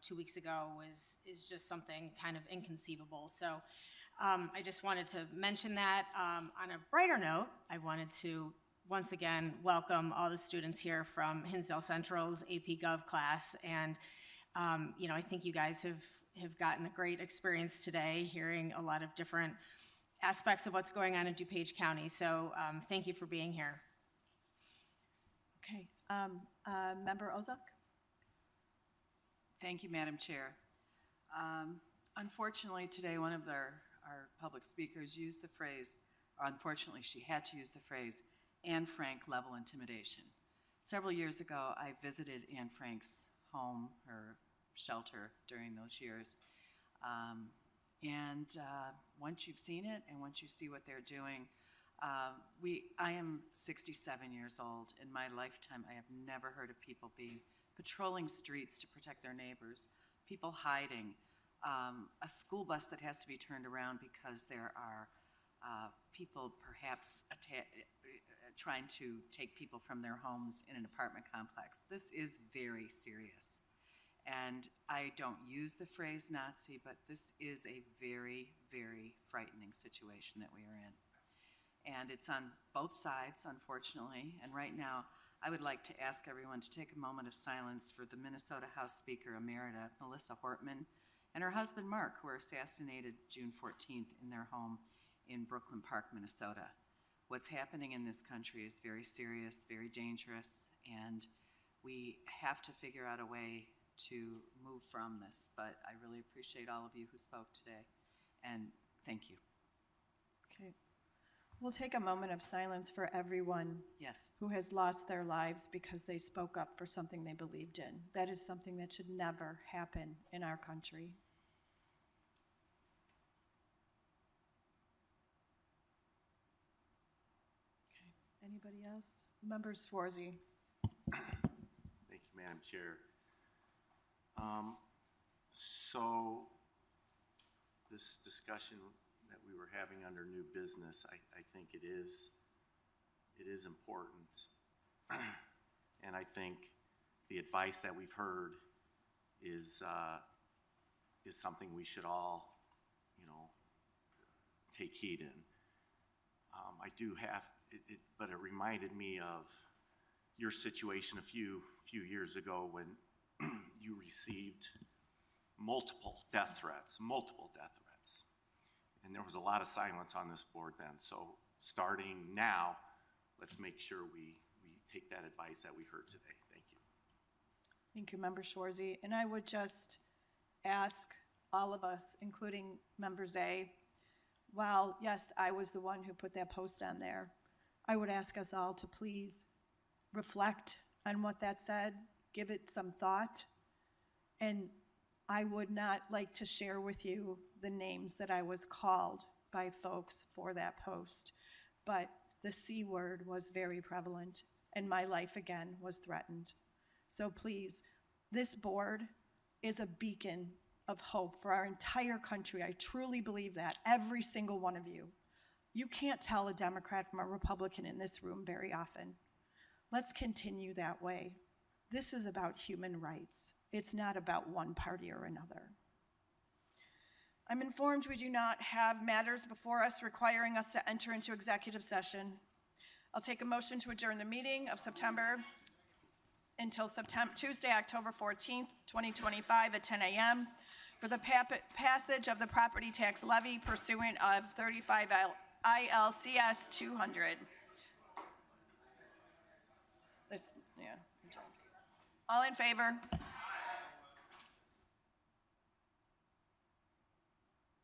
2 weeks ago is just something kind of inconceivable. So I just wanted to mention that. On a brighter note, I wanted to once again welcome all the students here from Hinsdale Central's AP Gov class. And, I think you guys have gotten a great experience today, hearing a lot of different aspects of what's going on in DuPage County. So thank you for being here. Okay. Member Ozok? Thank you, Madam Chair. Unfortunately, today, one of our public speakers used the phrase, or unfortunately, she had to use the phrase, Anne Frank level intimidation. Several years ago, I visited Anne Frank's home, her shelter during those years. Once you've seen it and once you see what they're doing, I am 67 years old. In my lifetime, I have never heard of people patrolling streets to protect their neighbors, people hiding, a school bus that has to be turned around because there are people perhaps trying to take people from their homes in an apartment complex. This is very serious. And I don't use the phrase Nazi, but this is a very, very frightening situation that we are in. And it's on both sides, unfortunately. And right now, I would like to ask everyone to take a moment of silence for the Minnesota House Speaker Emerita, Melissa Hortman, and her husband, Mark, who were assassinated June 14th in their home in Brooklyn Park, Minnesota. What's happening in this country is very serious, very dangerous, and we have to figure out a way to move from this. But I really appreciate all of you who spoke today, and thank you. Okay. We'll take a moment of silence for everyone who has lost their lives because they spoke up for something they believed in. That is something that should never happen in our country. Okay. Anybody else? Member Swarzy. Thank you, Madam Chair. So this discussion that we were having under new business, I think it is important. And I think the advice that we've heard is something we should all, take heed in. I do have, but it reminded me of your situation a few years ago when you received multiple death threats. And there was a lot of silence on this board then. So starting now, let's make sure we take that advice that we heard today. Thank you. Thank you, Member Schwarzy. And I would just ask all of us, including Member Zay, while, yes, I was the one who put that post on there, I would ask us all to please reflect on what that said, give it some thought, and I would not like to share with you the names that I was called by folks for that post, but the C word was very prevalent, and my life again was threatened. So please, this board is a beacon of hope for our entire country. I truly believe that, every single one of you. You can't tell a Democrat from a Republican in this room very often. Let's continue that way. This is about human rights. It's not about one party or another. I'm informed we do not have matters before us requiring us to enter into executive session. I'll take a motion to adjourn the meeting of until Tuesday, October 14th, 2025 at 10 a.m. for the passage of the property tax levy pursuant of 35 ILCS 200. All in favor?